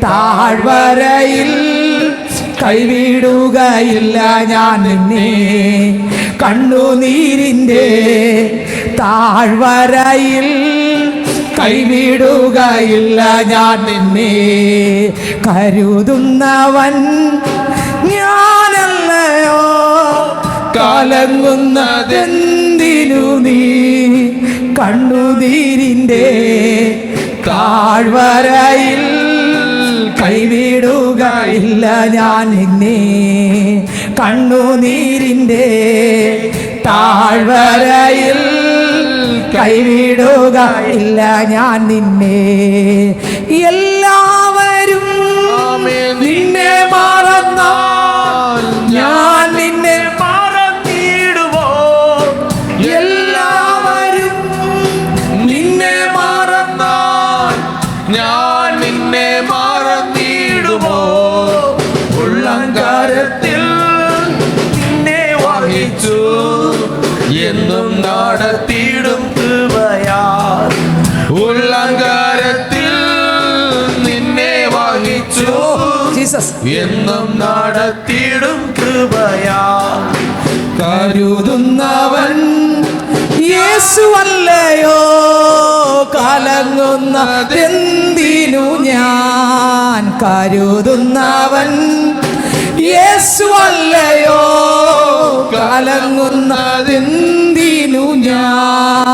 താഴ്വരയിൽ കൈവിടുകയില്ല ഞാൻ നിന്നെ, കണ്ണുനീരിൻ്റെ താഴ്വരയിൽ കൈവിടുകയില്ല ഞാൻ നിന്നെ. കരുതുന്നവൻ ഞാനല്ലയോ, കലങ്ങുന്നതെന്തിനു നീ, കണ്ണുനീരിൻ്റെ താഴ്വരയിൽ കൈവിടുകയില്ല ഞാൻ നിന്നെ, കണ്ണുനീരിൻ്റെ താഴ്വരയിൽ കൈവിടുകയില്ല ഞാൻ നിന്നെ. എല്ലാവരും നിന്നെ മറന്നാൽ ഞാൻ നിന്നെ മറന്നിടുമോ? എല്ലാവരും നിന്നെ മറന്നാൽ ഞാൻ നിന്നെ മറന്നിടുമോ? ഉള്ളങ്കാരത്തിൽ നിന്നെ വഹിച്ചു എന്നും നടത്തിയിടും കൃപയാൽ. ഉള്ളങ്കാരത്തിൽ നിന്നെ വഹിച്ചു എന്നും നടത്തിയിടും കൃപയാൽ. കരുതുന്നവൻ യേശുവല്ലയോ, കലങ്ങുന്നതെന്തിനു ഞാൻ, കരുതുന്നവൻ യേശുവല്ലയോ, കലങ്ങുന്നതെന്തിനു ഞാൻ,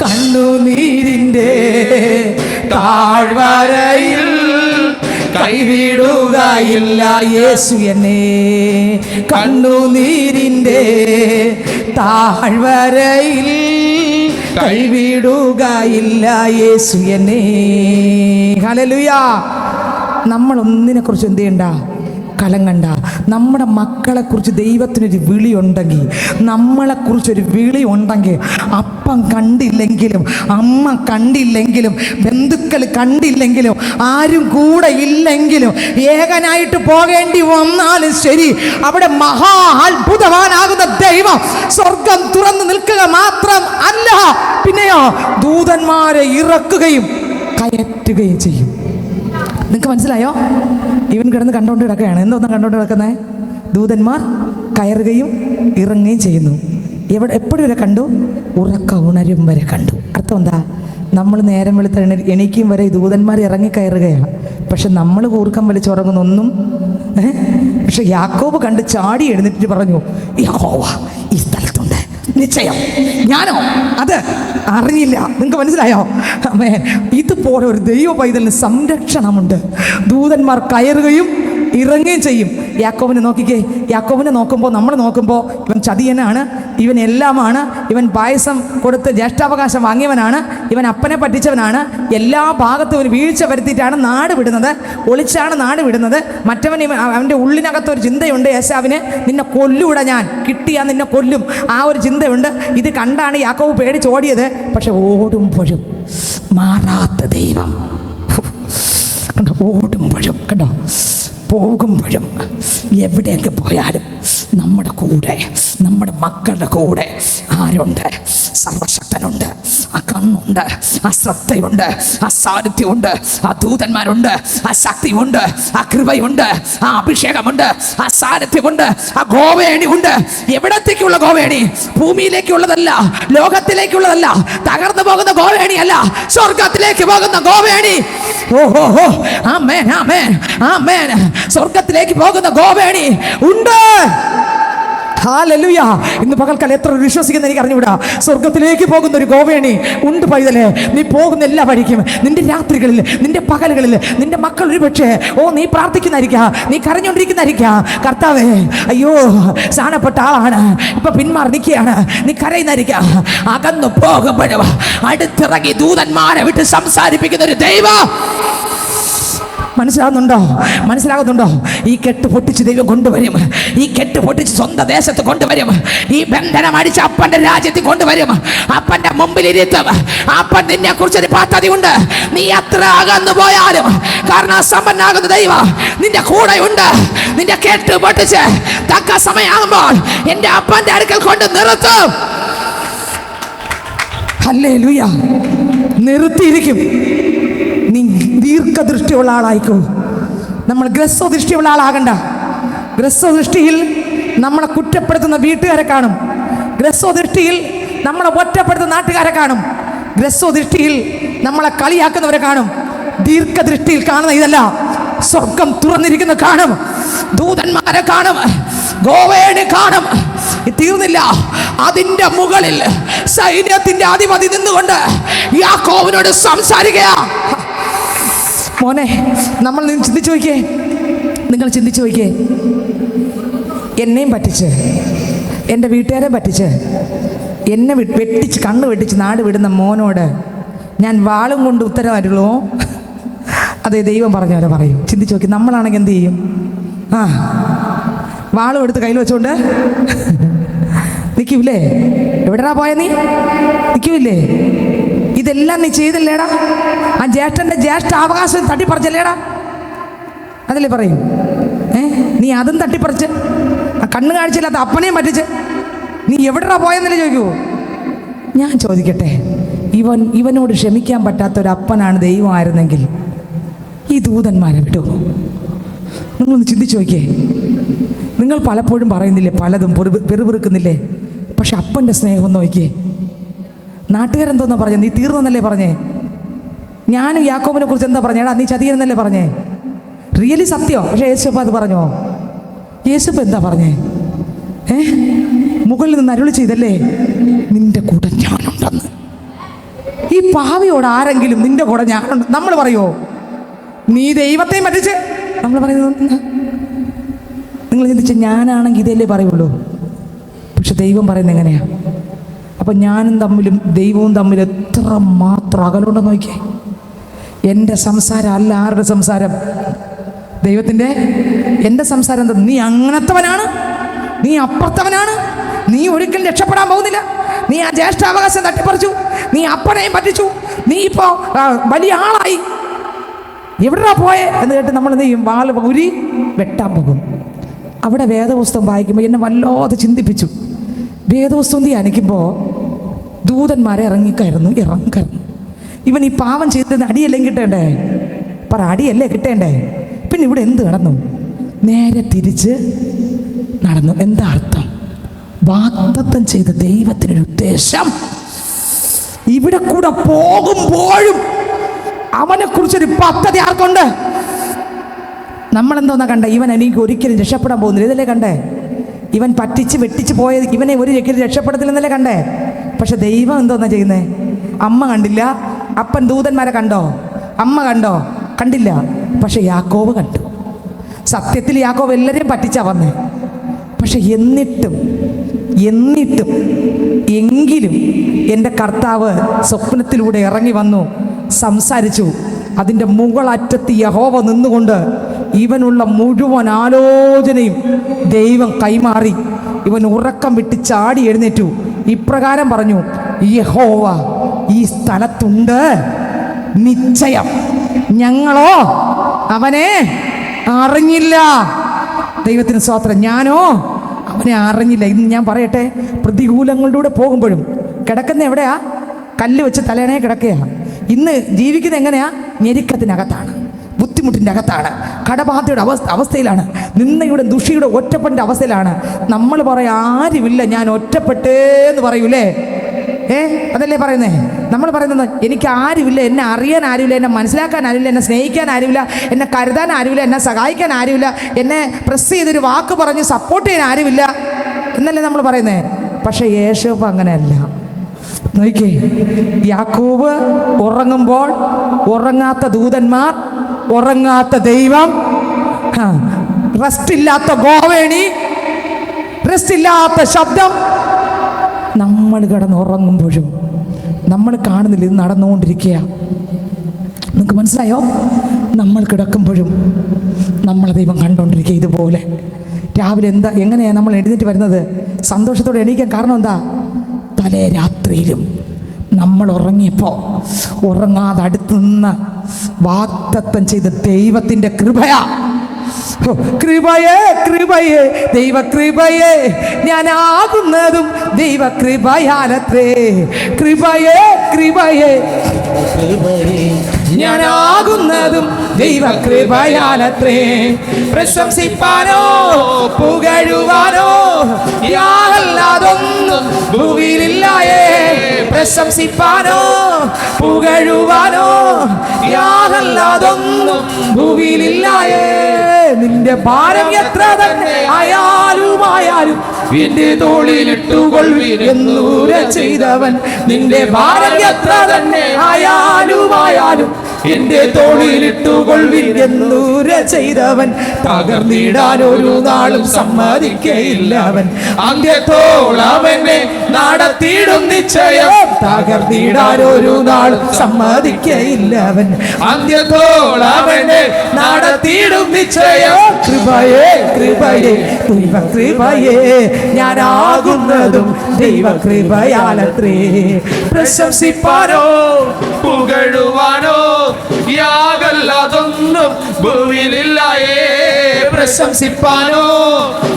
കണ്ണുനീരിൻ്റെ താഴ്വരയിൽ കൈവിടുകയില്ല യേശു എന്നെ, കണ്ണുനീരിൻ്റെ താഴ്വരയിൽ കൈവിടുകയില്ല യേശു എന്നെ. ഹല്ലേലൂയ. നമ്മളൊന്നിനെ കുറിച്ച് എന്ത് ചെയ്യണ്ട? കലങ്ങണ്ട. നമ്മുടെ മക്കളെക്കുറിച്ച് ദൈവത്തിനൊരു വിളിയുണ്ടെങ്കിൽ, നമ്മളെക്കുറിച്ചൊരു വിളി ഉണ്ടെങ്കിൽ, അപ്പം കണ്ടില്ലെങ്കിലും, അമ്മ കണ്ടില്ലെങ്കിലും, ബന്ധുക്കൾ കണ്ടില്ലെങ്കിലും, ആരും കൂടെ ഇല്ലെങ്കിലും, ഏകനായിട്ട് പോകേണ്ടി വന്നാലും ശരി, അവിടെ മഹാ അത്ഭുതവാനാകുന്ന ദൈവം സ്വർഗം തുറന്നു നിൽക്കുക മാത്രം അല്ല, പിന്നെയോ ദൂതന്മാരെ ഇറക്കുകയും കയറ്റുകയും ചെയ്യും. നിങ്ങൾക്ക് മനസ്സിലായോ? ഇവൻ കിടന്ന് കണ്ടുകൊണ്ട് കിടക്കുകയാണ്. എന്തോന്നാ കണ്ടുകൊണ്ട് കിടക്കുന്നത്? ദൂതന്മാർ കയറുകയും ഇറങ്ങുകയും ചെയ്യുന്നു. എപ്പോഴും വരെ കണ്ടു? ഉറക്ക ഉണരും വരെ കണ്ടു. അർത്ഥം എന്താ? നമ്മൾ നേരം വെളുത്ത് എണീക്കും വരെ ദൂതന്മാർ ഇറങ്ങി കയറുകയാണ്. പക്ഷെ നമ്മൾ കൂർക്കം വലിച്ചുറങ്ങുന്നൊന്നും. പക്ഷെ യാക്കോബ് കണ്ട് ചാടി എഴുന്നേറ്റ് പറഞ്ഞു, യഹോവ ഈ സ്ഥലത്തുണ്ട്, നിശ്ചയം. ഞാനോ അത് അറിഞ്ഞില്ല. നിങ്ങൾക്ക് മനസ്സിലായോ? ആമേൻ. ഇതുപോലെ ഒരു ദൈവ പൈതലിന് സംരക്ഷണമുണ്ട്. ദൂതന്മാർ കയറുകയും ഇറങ്ങുകയും ചെയ്യും. യാക്കോബിനെ നോക്കിക്കേ. യാക്കോബിനെ നോക്കുമ്പോൾ, നമ്മൾ നോക്കുമ്പോൾ ഇവൻ ചതിയനാണ്, ഇവൻ എല്ലാമാണ്, ഇവൻ പായസം കൊടുത്ത് ജ്യേഷ്ഠാവകാശം വാങ്ങിയവനാണ്, ഇവൻ അപ്പനെ പറ്റിച്ചവനാണ്, എല്ലാ ഭാഗത്തും ഒരു വീഴ്ച വരുത്തിയിട്ടാണ് നാട് വിടുന്നത്, ഒളിച്ചാണ് നാട് വിടുന്നത്. മറ്റവൻ അവൻ്റെ ഉള്ളിനകത്തൊരു ചിന്തയുണ്ട്, ഏശാവിനെ നിന്നെ കൊല്ലൂടെ, ഞാൻ കിട്ടിയാൽ നിന്നെ കൊല്ലും, ആ ഒരു ചിന്തയുണ്ട്. ഇത് കണ്ടാണ് യാക്കോബ് പേടിച്ചോടിയത്. പക്ഷെ ഓടുമ്പോഴും മാറാത്ത ദൈവം, ഓടുമ്പോഴും കണ്ടോ, പോകുമ്പോഴും എവിടെയൊക്കെ പോയാലും നമ്മുടെ കൂടെ, നമ്മുടെ മക്കളുടെ കൂടെ ആരുണ്ട്? സർവശക്തനുണ്ട്. ആ കണ്ണുണ്ട്, ആ ശ്രദ്ധയുണ്ട്, ആ സാന്നിധ്യമുണ്ട്, ആ ദൂതന്മാരുണ്ട്, ആ ശക്തിയുണ്ട്, ആ കൃപയുണ്ട്, ആ അഭിഷേകമുണ്ട്, ആ സാന്നിധ്യമുണ്ട്, ആ ഗോവേണി ഉണ്ട്. എവിടത്തേക്കുള്ള ഗോവേണി? ഭൂമിയിലേക്കുള്ളതല്ല, ലോകത്തിലേക്കുള്ളതല്ല, തകർന്നു പോകുന്ന ഗോവേണിയല്ല, സ്വർഗത്തിലേക്ക് പോകുന്ന ഗോവേണി. ഓഹോ, ആമേൻ, ആമേൻ, ആമേൻ. സ്വർഗത്തിലേക്ക് പോകുന്ന ഗോവേണി ഉണ്ട്. ഹല്ലേലൂയ. ഇന്ന് പകൽക്കാലം എത്ര വിശ്വസിക്കുന്ന എനിക്ക് അറിഞ്ഞുകൂടാ. സ്വർഗത്തിലേക്ക് പോകുന്ന ഒരു ഗോവേണി ഉണ്ട് പൈതലേ. നീ പോകുന്ന എല്ലാ വഴിക്കും, നിന്റെ രാത്രികളിൽ, നിന്റെ പകലുകളിൽ, നിന്റെ മക്കൾ ഒരു പക്ഷേ നീ പ്രാർത്ഥിക്കുന്നതായിരിക്കാം, നീ കരഞ്ഞുകൊണ്ടിരിക്കുന്നതായിരിക്കാം. കർത്താവേ, അയ്യോ സ്ഥാനപ്പെട്ട ആളാണ്, ഇപ്പൊ പിന്മാറി നിൽക്കുകയാണ്, നീ കരയുന്നതായിരിക്കാം. അകന്നു പോകുമ്പോഴും അടുത്തിറങ്ങി ദൂതന്മാരെ വിട്ട് സംസാരിപ്പിക്കുന്ന ഒരു ദൈവം. മനസ്സിലാകുന്നുണ്ടോ? ഈ കെട്ട് പൊട്ടിച്ച് ദൈവം കൊണ്ടുവരും. ഈ കെട്ട് പൊട്ടിച്ച് സ്വന്തം ദേശത്ത് കൊണ്ടുവരും. ഈ ബന്ധനം അടിച്ച് അപ്പന്റെ രാജ്യത്തിൽ കൊണ്ടുവരും. അപ്പന്റെ മുമ്പിൽ ഇരുത്തും. അപ്പൻ നിന്നെ കുറിച്ചൊരു പദ്ധതി ഉണ്ട്. നീ എത്ര അകന്നു പോയാലും, കാരണം സമ്പന്നാകുന്ന ദൈവം നിന്റെ കൂടെ ഉണ്ട്. നിന്റെ കെട്ട് പൊട്ടിച്ച് തക്ക സമയമാകുമ്പോൾ എന്റെ അപ്പന്റെ അടുക്കൽ കൊണ്ട് നിർത്തും. ഹല്ലേലൂയ. നിർത്തിയിരിക്കും. നീ ദീർഘദൃഷ്ടിയുള്ള ആളായിക്കോ. നമ്മൾ ഗ്രസ്വദൃഷ്ടിയുള്ള ആളാകണ്ട. ഗ്രസ്വദൃഷ്ടിയിൽ നമ്മളെ കുറ്റപ്പെടുത്തുന്ന വീട്ടുകാരെ കാണും. ഗ്രസ്വദൃഷ്ടിയിൽ നമ്മളെ ഒറ്റപ്പെടുത്തുന്ന നാട്ടുകാരെ കാണും. ഗ്രസ്വദൃഷ്ടിയിൽ നമ്മളെ കളിയാക്കുന്നവരെ കാണും. ദീർഘദൃഷ്ടിയിൽ കാണുന്ന ഇതല്ല, സ്വർഗം തുറന്നിരിക്കുന്ന കാണും, ദൂതന്മാരെ കാണും, ഗോവേണി കാണും. തീർന്നില്ല. അതിന്റെ മുകളിൽ സൈന്യത്തിന്റെ അധിപതി നിന്നുകൊണ്ട് യാക്കോബിനോട് സംസാരിക്കുക. മോനെ, നമ്മൾ ചിന്തിച്ചു നോക്കിയേ, നിങ്ങൾ ചിന്തിച്ചു നോക്കിയേ. എന്നെയും പറ്റിച്ച്, എൻ്റെ വീട്ടുകാരെ പറ്റിച്ച്, എന്നെ വെട്ടിച്ച്, കണ്ണ് വെട്ടിച്ച് നാട് വിടുന്ന മോനോട് ഞാൻ വാളും കൊണ്ട് ഉത്തരവായിട്ടുള്ളൂ? അതെ, ദൈവം പറഞ്ഞ പോലെ പറയും. ചിന്തിച്ചു നോക്കി. നമ്മളാണെങ്കിൽ എന്ത് ചെയ്യും? വാളും എടുത്ത് കയ്യിൽ വെച്ചോണ്ട് നിൽക്കൂലേ? എവിടെടാ പോയ നീ? നിൽക്കൂല്ലേ? ഇതെല്ലാം നീ ചെയ്തില്ലേടാ? ആ ജ്യേഷ്ഠൻ്റെ ജ്യേഷ്ഠ അവകാശം തട്ടിപ്പറിച്ചല്ലേടാ? അതല്ലേ പറയും. നീ അതും തട്ടിപ്പറിച്ച്, ആ കണ്ണ് കാഴ്ചയില്ലാത്ത അപ്പനെയും പറ്റിച്ച് നീ എവിടെടാ പോയെന്നല്ലേ ചോദിക്കൂ? ഞാൻ ചോദിക്കട്ടെ, ഇവനോട് ക്ഷമിക്കാൻ പറ്റാത്തൊരപ്പനാണ് ദൈവമായിരുന്നെങ്കിൽ ഈ ദൂതന്മാരെ വിടുമോ? നിങ്ങളൊന്ന് ചിന്തിച്ചു നോക്കിയേ. നിങ്ങൾ പലപ്പോഴും പറയുന്നില്ലേ, പലതും പെറുപിറുക്കുന്നില്ലേ? പക്ഷെ അപ്പൻ്റെ സ്നേഹം ഒന്ന് നോക്കിയേ. നാട്ടുകാരെന്തോന്നാ പറഞ്ഞേ? നീ തീർന്നെന്നല്ലേ പറഞ്ഞേ? ഞാനും യാക്കോബിനെ കുറിച്ച് എന്താ പറഞ്ഞേടാ? നീ ചതിയെന്നല്ലേ പറഞ്ഞേ? റിയലി സത്യം. പക്ഷെ യേശുപ്പ അത് പറഞ്ഞോ? യേശുപ്പ എന്താ പറഞ്ഞേ? മുകളിൽ നിന്ന് അരുളി ചെയ്തല്ലേ, നിന്റെ കൂടെ ഞാനുണ്ടെന്ന്. ഈ പാവിയോട് ആരെങ്കിലും നിന്റെ കൂടെ ഞാനുണ്ട് നമ്മൾ പറയോ? നീ ദൈവത്തെയും പറ്റിച്ച് നമ്മൾ പറയുന്നത്. നിങ്ങൾ ചിന്തിച്ച്, ഞാനാണെങ്കിൽ ഇതല്ലേ പറയുള്ളൂ. പക്ഷെ ദൈവം പറയുന്നത് എങ്ങനെയാ? അപ്പം ഞാനും തമ്മിലും ദൈവവും തമ്മിൽ എത്ര മാത്രം അകലുണ്ടെന്ന് നോക്കിയേ. എൻ്റെ സംസാരം അല്ല ആരുടെ സംസാരം? ദൈവത്തിൻ്റെ. എൻ്റെ സംസാരം എന്താ? നീ അങ്ങനത്തവനാണ്, നീ അപ്പുറത്തവനാണ്, നീ ഒരിക്കലും രക്ഷപ്പെടാൻ പോകുന്നില്ല, നീ ആ ജ്യേഷ്ഠാവകാശം തട്ടിപ്പറിച്ചു, നീ അപ്പനെയും പറ്റിച്ചു, നീ ഇപ്പോൾ വലിയ ആളായി, എവിടെയാ പോയെ എന്ന് കേട്ട് നമ്മൾ എന്ത് ചെയ്യും? വാൾ ഉരി വെട്ടാൻ പോകും. അവിടെ വേദപുസ്തകം വായിക്കുമ്പോൾ എന്നെ വല്ലാതെ ചിന്തിപ്പിച്ചു. വേദപുസ്തകം ധ്യാനിക്കുമ്പോൾ ദൂതന്മാരെ ഇറങ്ങിക്കയറുന്നു. ഇവൻ ഈ പാവം ചെയ്തത് അടിയല്ലേ കിട്ടേണ്ടേ? അടിയല്ലേ കിട്ടേണ്ടേ? പിന്നെ ഇവിടെ എന്ത് നടന്നു? നേരെ തിരിച്ച് നടന്നു. എന്താ അർത്ഥം? വാഗ്ദത്തം ചെയ്ത ദൈവത്തിനൊരു ഉദ്ദേശം ഇവിടെ കൂടെ പോകുമ്പോഴും അവനെ കുറിച്ചൊരു പദ്ധതി ആർക്കുണ്ട്? നമ്മളെന്തോന്നാ കണ്ടേ? ഇവൻ എനിക്ക് ഒരിക്കലും രക്ഷപ്പെടാൻ പോകുന്നില്ല, ഇതല്ലേ കണ്ടേ? ഇവൻ പറ്റിച്ച് വെട്ടിച്ച് പോയത് ഇവനെ ഒരു രക്ഷപ്പെടുത്തില്ലെന്നല്ലേ കണ്ടേ. പക്ഷെ ദൈവം എന്തോന്നാ ചെയ്യുന്നേ? അമ്മ കണ്ടില്ല, അപ്പൻ ദൂതന്മാരെ കണ്ടോ? അമ്മ കണ്ടോ? കണ്ടില്ല. പക്ഷെ യാക്കോബ് കണ്ടു. സത്യത്തിൽ യാക്കോബ് എല്ലാവരെയും പറ്റിച്ചാ വന്നേ. പക്ഷെ എന്നിട്ടും എങ്കിലും എൻ്റെ കർത്താവ് സ്വപ്നത്തിലൂടെ ഇറങ്ങി വന്നു, സംസാരിച്ചു. അതിൻ്റെ മുകളറ്റത്ത് യഹോവ നിന്നുകൊണ്ട് ഇവനുള്ള മുഴുവൻ ആലോചനയും ദൈവം കൈമാറി. ഇവൻ ഉറക്കം വിട്ട് ചാടി എഴുന്നേറ്റു. ഇപ്രകാരം പറഞ്ഞു, യഹോവ ഈ സ്ഥലത്തുണ്ട്, നിശ്ചയം. ഞങ്ങളോ അവനെ അറിഞ്ഞില്ല. ദൈവത്തിന് സ്തോത്രം. ഞാനോ അവനെ അറിഞ്ഞില്ല. ഇന്ന് ഞാൻ പറയട്ടെ, പ്രതികൂലങ്ങളിലൂടെ പോകുമ്പോഴും കിടക്കുന്ന എവിടെയാ? കല്ല് വെച്ച് തലേണേ കിടക്കുകയാ. ഇന്ന് ജീവിക്കുന്നത് എങ്ങനെയാ? ഞെരുക്കത്തിനകത്താണ്, ബുദ്ധിമുട്ടിൻ്റെ അകത്താണ്, കടബാധയുടെ അവസ്ഥയിലാണ്, നിന്നയുടെ ദുഷിയുടെ ഒറ്റപ്പെടേണ്ട അവസ്ഥയിലാണ്. നമ്മൾ പറയാം, ആരുമില്ല, ഞാൻ ഒറ്റപ്പെട്ടേന്ന് പറയൂലേ. അതല്ലേ പറയുന്നേ? നമ്മൾ പറയുന്നത്, എനിക്ക് ആരുമില്ല, എന്നെ അറിയാൻ ആരുമില്ല, എന്നെ മനസ്സിലാക്കാൻ ആരുമില്ല, എന്നെ സ്നേഹിക്കാൻ ആരുമില്ല, എന്നെ കരുതാൻ ആരുമില്ല, എന്നെ സഹായിക്കാൻ ആരുമില്ല, എന്നെ പ്രസ് ചെയ്തൊരു വാക്ക് പറഞ്ഞ് സപ്പോർട്ട് ചെയ്യാൻ ആരുമില്ല എന്നല്ലേ നമ്മൾ പറയുന്നേ. പക്ഷേ യേശുവ് അങ്ങനെയല്ല. നോക്കിക്കേ, യാക്കോബ് ഉറങ്ങുമ്പോൾ ഉറങ്ങാത്ത ദൂതന്മാർ, ഉറങ്ങാത്ത ദൈവം, റെസ്റ്റ് ഇല്ലാത്ത ഗോവേണി, റെസ്റ്റ് ഇല്ലാത്ത ശബ്ദം. നമ്മൾ കിടന്നുറങ്ങുമ്പോഴും നമ്മൾ കാണുന്നില്ല, ഇത് നടന്നുകൊണ്ടിരിക്കുക. നിങ്ങൾക്ക് മനസ്സിലായോ? നമ്മൾ കിടക്കുമ്പോഴും നമ്മളെ ദൈവം കണ്ടുകൊണ്ടിരിക്കുക. ഇതുപോലെ രാവിലെ എങ്ങനെയാണ് നമ്മൾ എഴുന്നേറ്റ് വരുന്നത്? സന്തോഷത്തോടെ എണീക്കാൻ കാരണം എന്താ? തലേ രാത്രിയിലും നമ്മൾ ഉറങ്ങിയപ്പോൾ ഉറങ്ങാതെ അടുത്ത് നിന്ന് വാഗ്ദത്തം ചെയ്ത ദൈവത്തിൻ്റെ കൃപയാ. കൃപയേ കൃപയേ ദൈവകൃപയേ, ഞാനാകുന്നതും ദൈവകൃപയാലത്രേ. കൃപയേ കൃപയേ ഞാനാകുന്നതും ദൈവകൃപയാലത്രേ. പ്രശംസിപ്പാനോ പുകഴുവാനോ യാതൊന്നും ഭൂമിയിലില്ലായേ. പ്രശംസിപ്പാനോ പുകഴുവാനോ യാതൊന്നും ഭൂമിയിലില്ലായേ. നിന്റെ ഭാരം എത്ര തന്നെ ആയാലും എന്റെ തോളിലിട്ടുകൊള്ളുവിൻ എന്നൂര ചെയ്തവൻ. നിന്റെ ഭാരം എത്ര തന്നെ ആയാലും എന്റെ തോളിലിട്ടുകൊള്ളുവിൻ എന്നൂര ചെയ്തവൻ. തകർന്നിടാൻ ഒരു നാളും സമ്മതിക്കയില്ല അവൻ. അന്ത്യത്തോളവനെ നടത്തിയിടും നിശ്ചയം. തകർന്നിടാൻ ഒരു നാളും സമ്മതിക്കയില്ല അവൻ. അന്ത്യത്തോളവനെ നടത്തിയിടും നിശ്ചയം. കൃപയേ കൃപയേ ദൈവകൃപയേ, ഞാനാകുന്നതും ദൈവകൃപയാലത്രേ. പ്രശംസിപ്പാനോ പുകഴുവാനോ യാതൊന്നും ഭൂമിയിലില്ലായേ. പ്രശംസിപ്പാനോ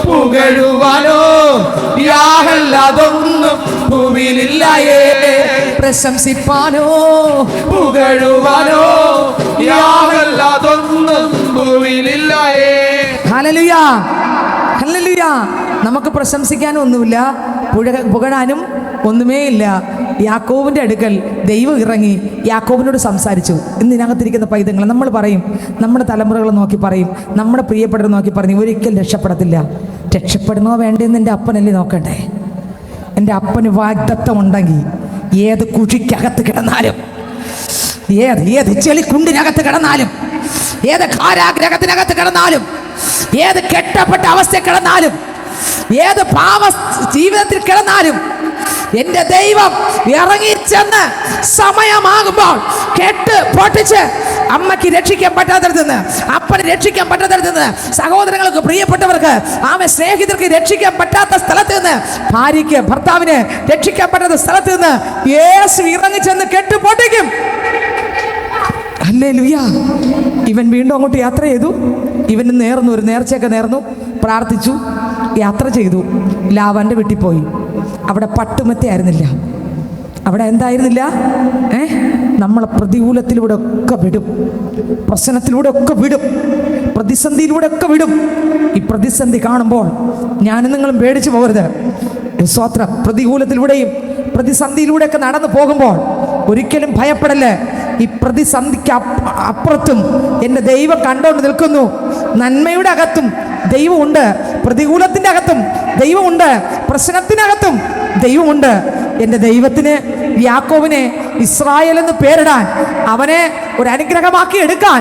പുകഴുവാനോ യാതൊന്നും ഭൂമിയിലില്ലായേ. പ്രശംസിപ്പാനോ പുകഴുവാനോ യാതൊന്നും ഭൂമിയിലില്ലായേ. Hallelujah hallelujah. നമുക്ക് പ്രശംസിക്കാനും ഒന്നുമില്ല, പുകഴാനും ഒന്നുമേ ഇല്ല. യാക്കോബിൻ്റെ അടുക്കൽ ദൈവം ഇറങ്ങി യാക്കോബിനോട് സംസാരിച്ചു. ഇന്ന് ഇതിനകത്തിരിക്കുന്ന പൈതങ്ങൾ നമ്മൾ പറയും, നമ്മുടെ തലമുറകൾ നോക്കി പറയും, നമ്മുടെ പ്രിയപ്പെട്ടവർ നോക്കി പറയും, ഒരിക്കലും രക്ഷപ്പെടത്തില്ല. രക്ഷപ്പെടണോ വേണ്ടെന്ന് എൻ്റെ അപ്പനല്ലേ നോക്കണ്ടേ? എൻ്റെ അപ്പന് വാഗ്ദത്തം ഉണ്ടെങ്കിൽ ഏത് കുഴിക്കകത്ത് കിടന്നാലും, ഏത് ചെളിക്കുണ്ടിനകത്ത് കിടന്നാലും, ഏത് കാരാഗ്രഹത്തിനകത്ത് കിടന്നാലും, ഏത് കെട്ടപ്പെട്ട അവസ്ഥ കിടന്നാലും, ഏത് പാവ ജീവിതത്തിൽ കിടന്നാലും, എൻ്റെ ദൈവം ഇറങ്ങിച്ചെന്ന് സമയമാകുമ്പോൾ കെട്ട് പൊട്ടിച്ച് അമ്മയ്ക്ക് രക്ഷിക്കാൻ പറ്റാത്തടത്തുനിന്ന്, അപ്പന് രക്ഷിക്കാൻ പറ്റാത്തടത്തുനിന്ന്, സഹോദരങ്ങൾക്ക് പ്രിയപ്പെട്ടവർക്ക് ആമേ സ്നേഹിതർക്ക് രക്ഷിക്കാൻ പറ്റാത്ത സ്ഥലത്ത് നിന്ന്, ഭാര്യയ്ക്ക് ഭർത്താവിന് രക്ഷിക്കാൻ പറ്റാത്ത സ്ഥലത്ത് നിന്ന് യേശു ഇറങ്ങിച്ചെന്ന് കെട്ട് പൊട്ടിക്കും. ഹല്ലേലൂയ. ഇവൻ വീണ്ടും അങ്ങോട്ട് യാത്ര ചെയ്തു. ഇവന് നേർന്നു, ഒരു നേർച്ചയൊക്കെ നേർന്നു, പ്രാർത്ഥിച്ചു, യാത്ര ചെയ്തു. ലാബാൻ്റെ വീട്ടിൽ പോയി. അവിടെ പട്ടുമെത്ത ആയിരുന്നില്ല. അവിടെ എന്തായിരുന്നില്ല? നമ്മളെ പ്രതികൂലത്തിലൂടെ ഒക്കെ വിടും, പ്രശ്നത്തിലൂടെ ഒക്കെ വിടും, പ്രതിസന്ധിയിലൂടെ ഒക്കെ വിടും. ഈ പ്രതിസന്ധി കാണുമ്പോൾ ഞാനും നിങ്ങളും പേടിച്ചു പോകരുത്. സ്വത്രം പ്രതികൂലത്തിലൂടെയും പ്രതിസന്ധിയിലൂടെയൊക്കെ നടന്നു പോകുമ്പോൾ ഒരിക്കലും ഭയപ്പെടല്ലേ. ഈ പ്രതിസന്ധിക്ക് അപ്പുറത്തും എൻ്റെ ദൈവം കണ്ടോണ്ട് നിൽക്കുന്നു. നന്മയുടെ അകത്തും ദൈവമുണ്ട്, പ്രതികൂലത്തിൻ്റെ അകത്തും ദൈവമുണ്ട്, പ്രശ്നത്തിനകത്തും ദൈവമുണ്ട്. എൻ്റെ ദൈവത്തിന് യാക്കോബിനെ ഇസ്രായേൽ എന്ന് പേരിടാൻ, അവനെ ഒരു അനുഗ്രഹമാക്കി എടുക്കാൻ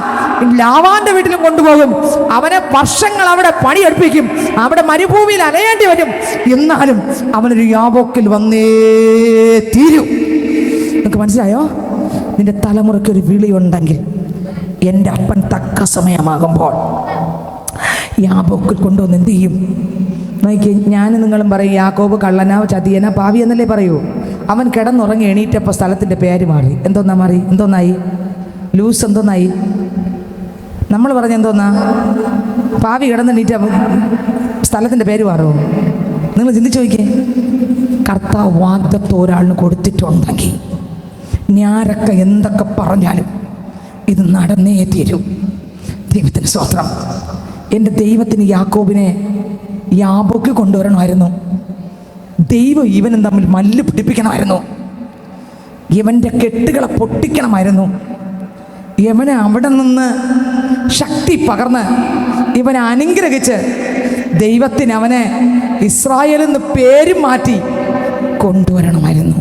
ലാവാന്റെ വീട്ടിലും കൊണ്ടുപോകും. അവനെ വർഷങ്ങൾ അവിടെ പണിയെടുപ്പിക്കും, അവിടെ മരുഭൂമിയിൽ അലയേണ്ടി വരും. എന്നാലും അവനൊരു യാബോക്കിൽ വന്നേ തീരൂ. നിങ്ങൾക്ക് മനസ്സിലായോ? നിന്റെ തലമുറയ്ക്കൊരു വിളിയുണ്ടെങ്കിൽ എൻ്റെ അപ്പൻ തക്ക സമയമാകുമ്പോൾ യാബോക്കിൽ കൊണ്ടുവന്ന് എന്ത് ചെയ്യും? നോക്കി, ഞാനും നിങ്ങളും പറയും യാക്കോബ് കള്ളനാ, ചതിയനാ, പാവി എന്നല്ലേ പറയൂ. അവൻ കിടന്നുറങ്ങി എണീറ്റപ്പോൾ സ്ഥലത്തിൻ്റെ പേര് മാറി. എന്തോന്നായി? ലൂസ് എന്തോന്നായി? നമ്മൾ പറഞ്ഞ എന്തോന്നാ? പാവി കിടന്നെണീറ്റ സ്ഥലത്തിൻ്റെ പേര് മാറുമോ? നിങ്ങൾ ചിന്തിച്ചു നോക്കിയേ. കർത്താവ് വാഗ്ദത്തം ഒരാളിന് കൊടുത്തിട്ടുണ്ടെങ്കിൽ ഞാനൊക്കെ എന്തൊക്കെ പറഞ്ഞാലും ഇത് നടന്നേ തീരൂ. ദൈവത്തിന് സ്തോത്രം. എൻ്റെ ദൈവത്തിന് യാക്കോബിനെ യാബോക്ക് കൊണ്ടുവരണമായിരുന്നു. ദൈവം ഇവനും തമ്മിൽ മല്ല് പിടിപ്പിക്കണമായിരുന്നു. ഇവൻ്റെ കെട്ടുകളെ പൊട്ടിക്കണമായിരുന്നു. ഇവനെ അവിടെ നിന്ന് ശക്തി പകർന്ന് ഇവനെ അനുഗ്രഹിച്ച് ദൈവത്തിന് അവനെ ഇസ്രായേൽ എന്ന് പേര് മാറ്റി കൊണ്ടുവരണമായിരുന്നു.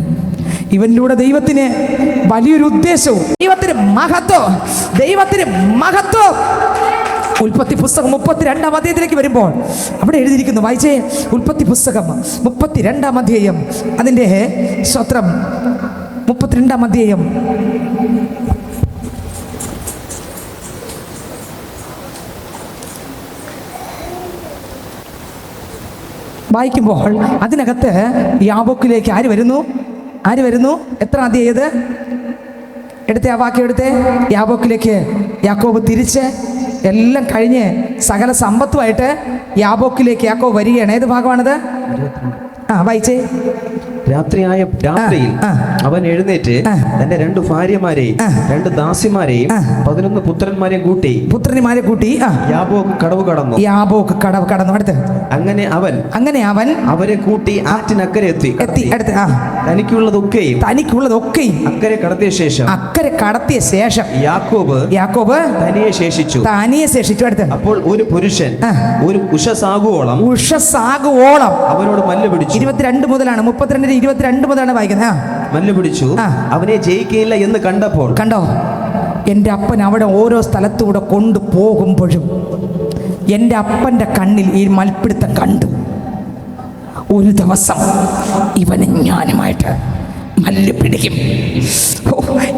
ഇവനിലൂടെ ദൈവത്തിന് വലിയൊരു ഉദ്ദേശവും ദൈവത്തിന് മഹത്വം. ഉൽപ്പത്തി പുസ്തകം 32-ാം അധ്യായത്തിലേക്ക് വരുമ്പോൾ അവിടെ എഴുതിയിരിക്കുന്നു, വായിച്ചേ. ഉൽപ്പത്തി പുസ്തകം 32-ാം അധ്യായം, അതിൻ്റെ സ്വത്രം 32-ാം അധ്യായം വായിക്കുമ്പോൾ അതിനകത്ത് യാബോക്കിലേക്ക് ആര് വരുന്നു? എത്ര അധ്യായത് എടുത്തേ? ആ വാക്യം എടുത്തേ. യാബോക്കിലേക്ക് യാക്കോബ് തിരിച്ച് എല്ലാം കഴിഞ്ഞ് സകല സമ്പത്തുമായിട്ട് യാബോക്കിലേക്ക് യാക്കോബ് വരികയാണ്. ഏത് ഭാഗമാണത്? വായിച്ചേ. രാത്രിയിൽ അവൻ എഴുന്നേറ്റ് തന്റെ 2 ഭാര്യമാരെയും 2 ദാസിമാരെയും 11 പുത്രന്മാരെയും കൂട്ടി യാബോക്ക് കടവ് കടന്നു. അടുത്ത് അങ്ങനെ അവൻ അവരെ കൂട്ടി ആറ്റിനക്കരെ എത്തി. തനിക്കുള്ളതൊക്കെയും അക്കരെ കടത്തിയ ശേഷം യാക്കോബ് തനിയെ ശേഷിച്ചു. അടുത്ത് അപ്പോൾ ഒരു പുരുഷൻ ഒരു ഉഷസാകുവോളം അവനോട് മല്ല് പിടിച്ചു. 22 മുതലാണ് 22 മുതലാണ് വായിക്കുന്നത്. മല്ല് പിടിച്ചു. അവനെ ജയിക്കയില്ല എന്ന് കണ്ടോ എൻ്റെ അപ്പൻ അവിടെ ഓരോ സ്ഥലത്തൂടെ കൊണ്ടുപോകുമ്പോഴും എൻ്റെ അപ്പൻ്റെ കണ്ണിൽ ഈ മൽപ്പിടുത്തം കണ്ടു. ഒരു ദിവസം ഇവനെ ഞാനുമായിട്ട് മല്ല് പിടിക്കും.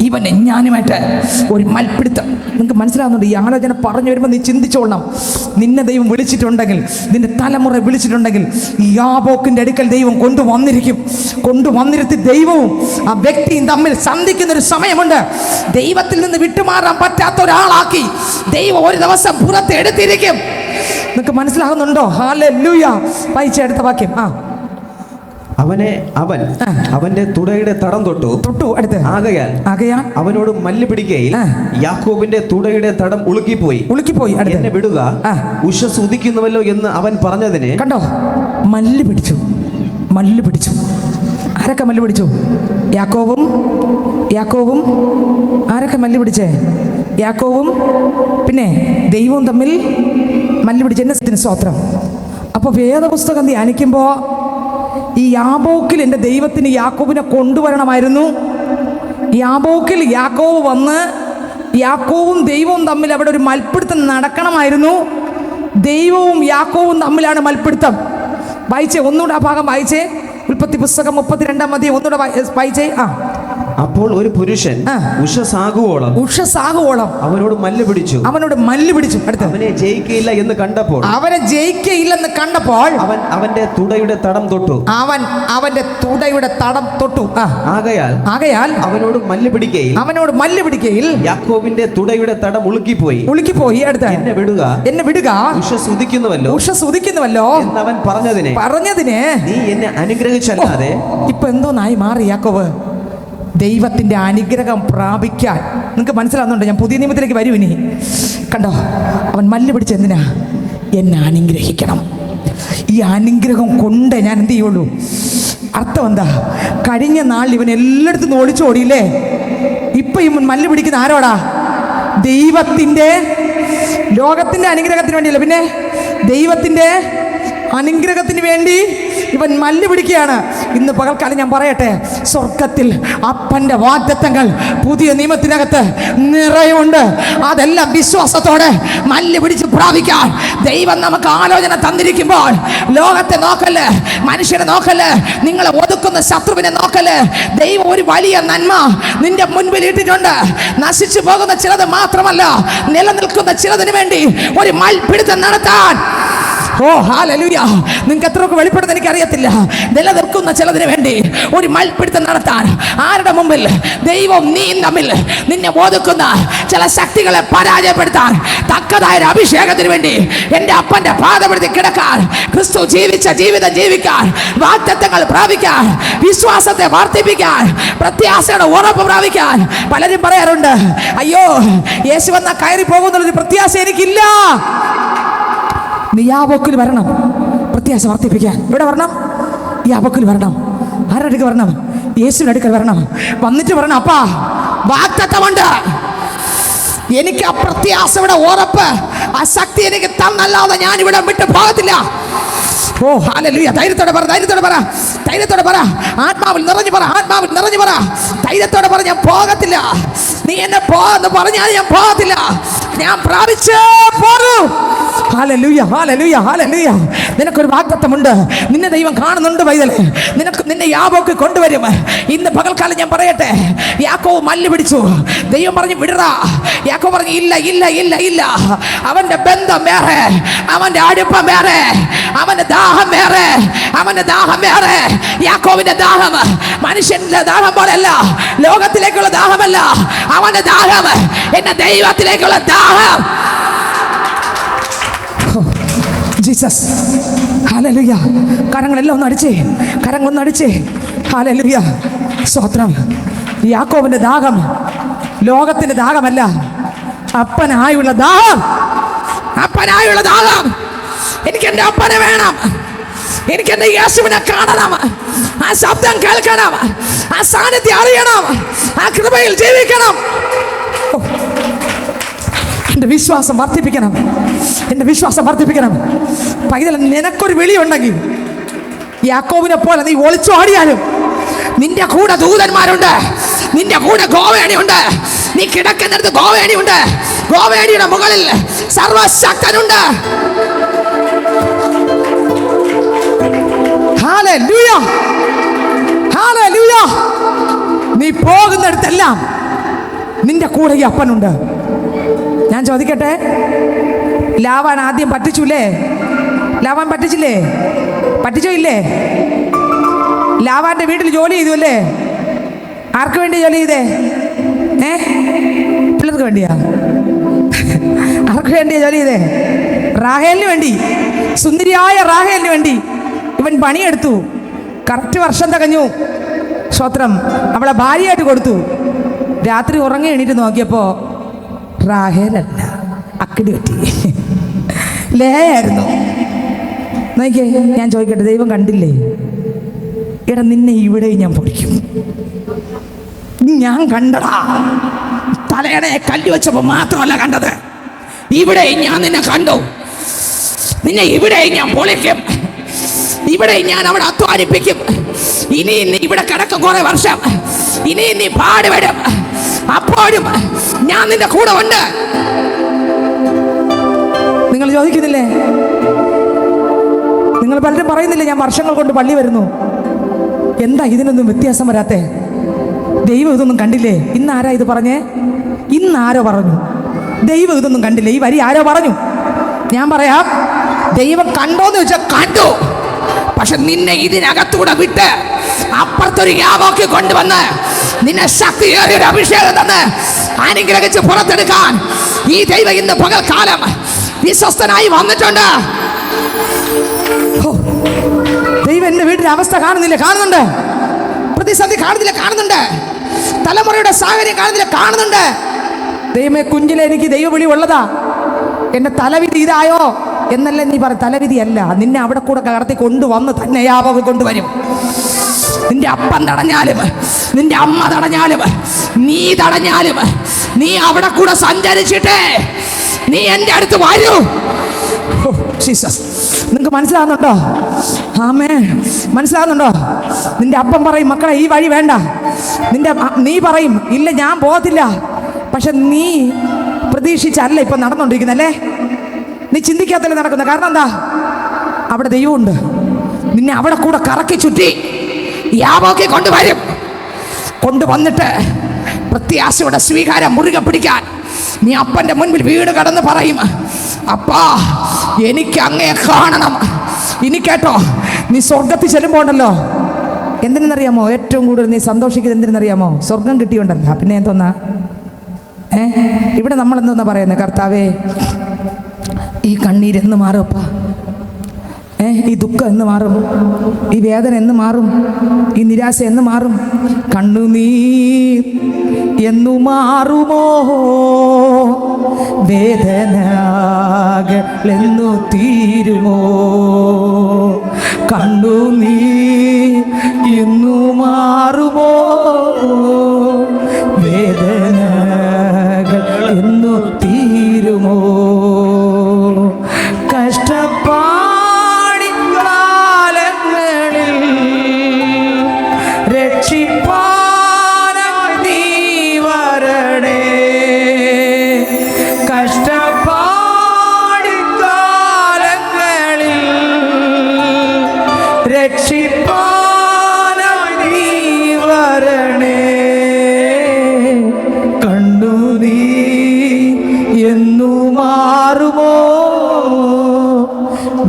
ഇവനെ ഞാനുമായിട്ട് ഒരു മൽപ്പിടുത്തം. നിങ്ങൾക്ക് മനസ്സിലാവുന്നുണ്ട്? ഈ ആലോചന പറഞ്ഞു വരുമ്പോൾ നീ ചിന്തിച്ചോളണം. നിന്നെ ദൈവം വിളിച്ചിട്ടുണ്ടെങ്കിൽ, നിന്റെ തലമുറ വിളിച്ചിട്ടുണ്ടെങ്കിൽ, യാബോക്കിൻ്റെ അടുക്കൽ ദൈവം കൊണ്ടുവന്നിരുത്തി ദൈവവും ആ വ്യക്തിയും തമ്മിൽ സന്ധിക്കുന്നൊരു സമയമുണ്ട്. ദൈവത്തിൽ നിന്ന് വിട്ടുമാറാൻ പറ്റാത്ത ഒരാളാക്കി ദൈവം ഒരു ദിവസം പുറത്ത് എടുത്തിരിക്കും. നിങ്ങൾക്ക് മനസ്സിലാകുന്നുണ്ടോ? ഹല്ലേലൂയ. വായിച്ച അടുത്ത വാക്യം. അവന്റെ തുടയുടെ തടം തൊട്ടു. അടുത്ത് ആകയാൽ അവനോട് മല്ല് പിടിക്കയിൽ യാക്കോബിന്റെ തുടയുടെ തടം ഉളുക്കിപ്പോയി. എന്നെ വിടുക, ഉഷസ് ഉദിക്കുന്നുവല്ലോ എന്ന് അവൻ പറഞ്ഞതിന് കണ്ടോ, മല്ല് പിടിച്ചു. ആരൊക്കെ മല്ല് പിടിച്ചു? യാക്കോബും ആരൊക്കെ മല്ല് പിടിച്ചേ? യാക്കോബും പിന്നെ ദൈവവും തമ്മിൽ മല്ല് പിടിച്ച്. എന്നെ സ്തോത്രം. അപ്പോൾ വേദപുസ്തകം ധ്യാനിക്കുമ്പോൾ ഈ യാബോക്കിൽ എൻ്റെ ദൈവത്തിന് യാക്കോബിനെ കൊണ്ടുവരണമായിരുന്നു. യാബോക്കിൽ യാക്കോബ് വന്ന് യാക്കോബും ദൈവവും തമ്മിൽ അവിടെ ഒരു മൽപ്പിടുത്തം നടക്കണമായിരുന്നു. ദൈവവും യാക്കോബും തമ്മിലാണ് മൽപ്പിടുത്തം. വായിച്ചേ, ഒന്നുകൂടെ ആ ഭാഗം വായിച്ചേ. ഉൽപ്പത്തി പുസ്തകം 32-ാം അധ്യായം ഒന്നുകൂടെ വായിച്ചേ. അപ്പോൾ ഒരു പുരുഷൻ ഉഷസാകുവോളം അവനോട് മല്ല് പിടിച്ചു. അടുത്ത് അവനെ ജയിക്കയില്ലെന്ന് കണ്ടപ്പോൾ അവൻ അവന്റെ തുടയുടെ തടം തൊട്ടു. ആകയാൽ അവനോട് മല്ല് പിടിക്കയിൽ യാക്കോബിന്റെ തുടയുടെ തടം ഉളുക്കിപ്പോയി. അടുത്ത് എന്നെ വിടുക, ഉഷസ് ഉദിക്കുന്നുവല്ലോ എന്ന് അവൻ പറഞ്ഞതിനെ നീ എന്നെ അനുഗ്രഹിച്ചല്ലാതെ. ഇപ്പൊ എന്തോന്നായി മാറി യാക്കോബ്? ദൈവത്തിൻ്റെ അനുഗ്രഹം പ്രാപിക്കാൻ. നിങ്ങൾക്ക് മനസ്സിലാവുന്നുണ്ട്? ഞാൻ പുതിയ നിയമത്തിലേക്ക് വരൂ. ഇനി കണ്ടോ, അവൻ മല്ല് പിടിച്ച് എന്തിനാ? എന്നെ അനുഗ്രഹിക്കണം. ഈ അനുഗ്രഹം കൊണ്ട് ഞാൻ എന്ത് ചെയ്യുള്ളൂ? അർത്ഥം എന്താ? കഴിഞ്ഞ നാളിൽ ഇവൻ എല്ലായിടത്തും ഓടിച്ചോടിയില്ലേ? ഇപ്പൊ ഈ മല്ല് പിടിക്കുന്ന ആരോടാ? ദൈവത്തിൻ്റെ, ലോകത്തിൻ്റെ അനുഗ്രഹത്തിന് വേണ്ടിയല്ല, പിന്നെ ദൈവത്തിൻ്റെ അനുഗ്രഹത്തിന് വേണ്ടി ഇവൻ മല്ല് പിടിക്കുകയാണ്. ഇന്ന് പകൽക്കാലം ഞാൻ പറയട്ടെ, സ്വർഗത്തിൽ അപ്പൻ്റെ വാഗ്ദത്തങ്ങൾ പുതിയ നിയമത്തിനകത്ത് നിറയുണ്ട്. അതെല്ലാം വിശ്വാസത്തോടെ മല്ല് പിടിച്ച് പ്രാപിക്കാൻ ദൈവം നമുക്ക് ആലോചന തന്നിരിക്കുമ്പോൾ ലോകത്തെ നോക്കല്ലേ, മനുഷ്യനെ നോക്കല്ലേ, നിങ്ങളെ ഒതുക്കുന്ന ശത്രുവിനെ നോക്കല്ലേ. ദൈവം ഒരു വലിയ നന്മ നിന്റെ മുൻപിൽ ഇട്ടിട്ടുണ്ട്. നശിച്ചു പോകുന്ന ചിലത് മാത്രമല്ല, നിലനിൽക്കുന്ന ചിലതിന് വേണ്ടി ഒരു മൽപിടുത്തം നടത്താൻ. ഓ ഹല്ലേലൂയ! നിങ്ങൾക്ക് എത്രയൊക്കെ വെളിപ്പെടുത്താൻ എനിക്കറിയത്തില്ല. നിലനിൽക്കുന്ന ചിലതിന് വേണ്ടി ഒരു മൽപിടുത്തം നടത്താൻ. ആരുടെ മുമ്പിൽ? ദൈവം നീ തമ്മിൽ നിന്നെ ഒതുക്കുന്ന ചില ശക്തികളെ പരാജയപ്പെടുത്താൻ തക്കതായ ഒരു അഭിഷേകത്തിന് വേണ്ടി എൻ്റെ അപ്പൻ്റെ പാദമെടുത്ത് കിടക്കാൻ, ക്രിസ്തു ജീവിച്ച ജീവിതം ജീവിക്കാൻ, വാഗ്ദത്തങ്ങൾ പ്രാപിക്കാൻ, വിശ്വാസത്തെ വർദ്ധിപ്പിക്കാൻ, പ്രത്യാശയുടെ ഉറപ്പ് പ്രാപിക്കാൻ. പലരും പറയാറുണ്ട്, അയ്യോ യേശു വന്നാൽ കയറി പോകുന്നുള്ളൊരു പ്രത്യാശ എനിക്കില്ല. നീ യാബോക്കിൽ വരണം, പ്രത്യാശ വർദ്ധിപ്പിക്കാൻ. ഇവിടെ വരണം, യാബോക്കിൽ വരണം. ആരുടെ അടുക്കൽ വരണം? യേശുവിൻ്റെ അടുക്കൽ വരണം. വന്നിട്ട് പറയണം, അപ്പാ വാഗ്ദത്തമുണ്ട്, എനിക്ക് ആ പ്രത്യാശയുടെ ഉറപ്പ്, ആ ശക്തി എനിക്ക് തന്നല്ലാതെ ഞാൻ ഇവിടെ വിട്ടു പോകത്തില്ല. ഓ ഹല്ലേലൂയ! ധൈര്യത്തോടെ പറ, ധൈര്യത്തോടെ പറ, ധൈര്യത്തോടെ പറ, ആത്മാവിൽ നിറഞ്ഞു പറ, ആത്മാവിൽ നിറഞ്ഞു പറ, ധൈര്യത്തോടെ പറ, ഞാൻ പോകത്തില്ല. നീ എന്നെ പോന്ന് പറഞ്ഞാൽ ഞാൻ പോകത്തില്ല, ഞാൻ പ്രാപിച്ചേ പോരൂ. Hallelujah, hallelujah, hallelujah! നിനക്കൊരു വാഗ്ദത്തമുണ്ട്. നിന്നെ ദൈവം കാണുന്നുണ്ട് പൈതലേ. നിന്നെ യാബോക്ക് കൊണ്ടുവരും. ഇന്ന് പകൽക്കാലം ഞാൻ പറയട്ടെ, യാക്കോബ് മല്ല് പിടിച്ചു. ദൈവം പറഞ്ഞു വിടറാ. യാക്കോബ് പറഞ്ഞു ഇല്ല, ഇല്ല, ഇല്ല, ഇല്ല. അവന്റെ ബന്ധം വേറെ, അവന്റെ അടുപ്പം വേറെ, അവന്റെ ദാഹം വേറെ, അവന്റെ ദാഹം വേറെ. യാക്കോബിന്റെ ദാഹം മനുഷ്യന്റെ ദാഹം പോലെയല്ല, ലോകത്തിലേക്കുള്ള ദാഹമല്ല. അവന്റെ ദാഹം എന്റെ ദൈവത്തിലേക്കുള്ള ദാഹം. Jesus, hallelujah! കരങ്ങളെല്ലാം ഒന്ന് അടിച്ചേ, കരങ്ങളൊന്ന് അടിച്ചേ. ഹല്ലേലൂയ, സ്തോത്രം. യാക്കോബിന്റെ ദാഹം ലോകത്തിന്റെ ദാഹമല്ല, അപ്പനായുള്ള ദാഹം, അപ്പനായുള്ള ദാഹം. എനിക്ക് എൻ്റെ അപ്പനെ വേണം, എനിക്ക് എൻ്റെ യേശുവിനെ കാണണം, ആ ശബ്ദം കേൾക്കണം, ആ സാന്നിധ്യം അറിയണം, ആ കൃപയിൽ ജീവിക്കണം. എൻ്റെ വിശ്വാസം വർദ്ധിപ്പിക്കണം, എൻ്റെ വിശ്വാസം വർദ്ധിപ്പിക്കണം. പൈതൽ, നിനക്കൊരു വിളിയുണ്ടെങ്കിൽ യാക്കോബിനെ പോലെ നീ ഒളിച്ചോടിയാലും നിന്റെ കൂടെ ദൂതന്മാരുണ്ട്, നിന്റെ കൂടെ ഗോവേണിയുണ്ട്. നീ കിടക്കുന്നിടത്ത് ഗോവേണിയുണ്ട്, ഗോവേണിയുടെ മുകളിൽ സർവശക്തനുണ്ട്. Hallelujah, hallelujah! നീ പോകുന്നിടത്തെല്ലാം നിന്റെ കൂടെ ഈ അപ്പനുണ്ട്. ഞാൻ ചോദിക്കട്ടെ, ലാവാൻ ആദ്യം പറ്റിച്ചില്ലേ? ലാവാൻ പറ്റിച്ചില്ലേ? പറ്റിച്ചോ ഇല്ലേ? ലാവാന്റെ വീട്ടിൽ ജോലി ചെയ്തു അല്ലേ? ആർക്ക് വേണ്ടി ജോലി ചെയ്തേ? പിള്ളേർക്ക് വേണ്ടിയാ? ആർക്ക് വേണ്ടിയാ ജോലി ചെയ്തേ? റാഹേലിന് വേണ്ടി, സുന്ദരിയായ റാഹേലിന് വേണ്ടി ഇവൻ പണിയെടുത്തു. കറക്റ്റ് വർഷം തികഞ്ഞു. സ്തോത്രം. അവളെ ഭാര്യയായിട്ട് കൊടുത്തു. രാത്രി ഉറങ്ങി എണീറ്റ് നോക്കിയപ്പോൾ റാഹേലല്ല, അക്കിടി പറ്റി, ലേയായിരുന്നു. നോക്കിയേ, ഞാൻ ചോദിക്കട്ടെ, ദൈവം കണ്ടില്ലേ? എടാ, നിന്നെ ഇവിടെ ഞാൻ പൊടിക്കും. ഞാൻ കണ്ടടാ. തലയണെ കല്ല് വെച്ചപ്പോൾ മാത്രമല്ല കണ്ടത്, ഇവിടെ ഞാൻ നിന്നെ കണ്ടു. നിന്നെ ഇവിടെ ഞാൻ പൊളിക്കും, ഇവിടെ ഞാൻ അവിടെ അധ്വാനിപ്പിക്കും. ഇനി നീ ഇവിടെ കിടക്കും കുറെ വർഷം, ഇനി നീ പാടുപെടും. അപ്പോഴും ഞാൻ നിന്റെ കൂടെ ഉണ്ട്. നിങ്ങൾ ചോദിക്കുന്നില്ലേ? നിങ്ങൾ പലരും പറയുന്നില്ലേ, ഞാൻ വർഷങ്ങൾ കൊണ്ട് പള്ളി വരുന്നു, എന്താ ഇതിനൊന്നും വ്യത്യാസം വരാത്തെ? ദൈവം ഇതൊന്നും കണ്ടില്ലേ? ഇന്ന് ആരാ ഇത് പറഞ്ഞേ? ഇന്ന് ആരോ പറഞ്ഞു ദൈവം ഇതൊന്നും കണ്ടില്ലേ? ഈ വരി ആരോ പറഞ്ഞു. ഞാൻ പറയാം, ദൈവം കണ്ടോന്ന് ചോദിച്ചാൽ കണ്ടു. പക്ഷെ നിന്നെ ഇതിനകത്തൂടെ വിട്ട് അപ്പുറത്തൊരു യാബോക്ക് കൊണ്ടുവന്ന് നിന്നെ ശക്തിയേറിയ ഒരു അഭിഷേകം തന്ന് അനുഗ്രഹിച്ച് പുറത്തെടുക്കാൻ ഈ ദൈവം ഇന്ന് പകൽക്കാലം വിശ്വസ്തനായി വന്നിട്ടുണ്ട്. ദൈവം എന്റെ വീട്ടിലെ അവസ്ഥ കാണുന്നില്ല? കാണുന്നുണ്ട്. പ്രതിസന്ധി കാണുന്നില്ല? കാണുന്നുണ്ട്. തലമുറയുടെ സാഹചര്യം കാണുന്നില്ല? കാണുന്നുണ്ട്. ദൈവമേ, കുഞ്ഞിലെ എനിക്ക് ദൈവവിളി ഉള്ളതാ. എന്റെ തലവിധി ഇതായോ എന്നല്ല നീ പറ. തലവിധി അല്ല, നിന്നെ അവിടെ കൂടെ കടത്തി കൊണ്ടുവന്ന് തന്നെ യാബോക്ക് കൊണ്ടുവരും. നിന്റെ അപ്പൻ തടഞ്ഞാലും, നിന്റെ അമ്മ തടഞ്ഞാലും, നീ തടഞ്ഞാലും, നീ അവിടെ കൂടെ സഞ്ചരിച്ചിട്ടേ നീ എൻ്റെ അടുത്ത് വരൂ. ജീസസ്, നിങ്ങൾക്ക് മനസ്സിലാകുന്നുണ്ടോ? ആമേ, മനസ്സിലാകുന്നുണ്ടോ? നിന്റെ അപ്പം പറയും, മക്കളെ ഈ വഴി വേണ്ട. നീ പറയും, ഇല്ല ഞാൻ പോകത്തില്ല. പക്ഷെ നീ പ്രതീക്ഷിച്ചല്ല ഇപ്പം നടന്നുകൊണ്ടിരിക്കുന്നല്ലേ, നീ ചിന്തിക്കാത്തല്ലേ നടക്കുന്നത്. കാരണം എന്താ? അവിടെ ദൈവമുണ്ട്. നിന്നെ അവിടെ കൂടെ കറക്കി ചുറ്റി യാബോക്കി കൊണ്ടുവരും. കൊണ്ടുവന്നിട്ട് പ്രത്യാശയുടെ സ്വീകാരം മുറുകെ പിടിക്കാൻ നീ അപ്പൻ്റെ മുൻപിൽ വീട് കടന്ന് പറയും, അപ്പാ എനിക്ക് അങ്ങയെ കാണണം. ഇനി കേട്ടോ, നീ സ്വർഗത്തിൽ ചെല്ലുമ്പോണ്ടല്ലോ, എന്തിനെന്നറിയാമോ ഏറ്റവും കൂടുതൽ നീ സന്തോഷിക്കുന്നത്? എന്തിനെന്നറിയാമോ? സ്വർഗം കിട്ടിയുണ്ടല്ലോ. പിന്നെ എന്തോന്നാ ഇവിടെ നമ്മൾ എന്തോന്നാ പറയുന്നത്? കർത്താവേ, ഈ കണ്ണീരെന്ന് മാറുമപ്പാ, ഈ ദുഃഖം എന്ന് മാറും, ഈ വേദന എന്ന് മാറും, ഈ നിരാശ എന്ന് മാറും, കണ്ണുനീർ എന്നു മാറുമോ, വേദനകളെന്നു തീരുമോ, കണ്ണുനീർ എന്നു മാറുമോ, വേദനകൾ എന്നു തീരുമോ, കഷ്ടപ്പാടി കാലങ്ങളിൽ രക്ഷിപ്പാനായി നീ വരണേ, കഷ്ടപ്പാടി കാലങ്ങളിൽ രക്ഷിപ്പാനായി നീ വരണേ, കണ്ണുനീർ എന്നു മാറുമോ,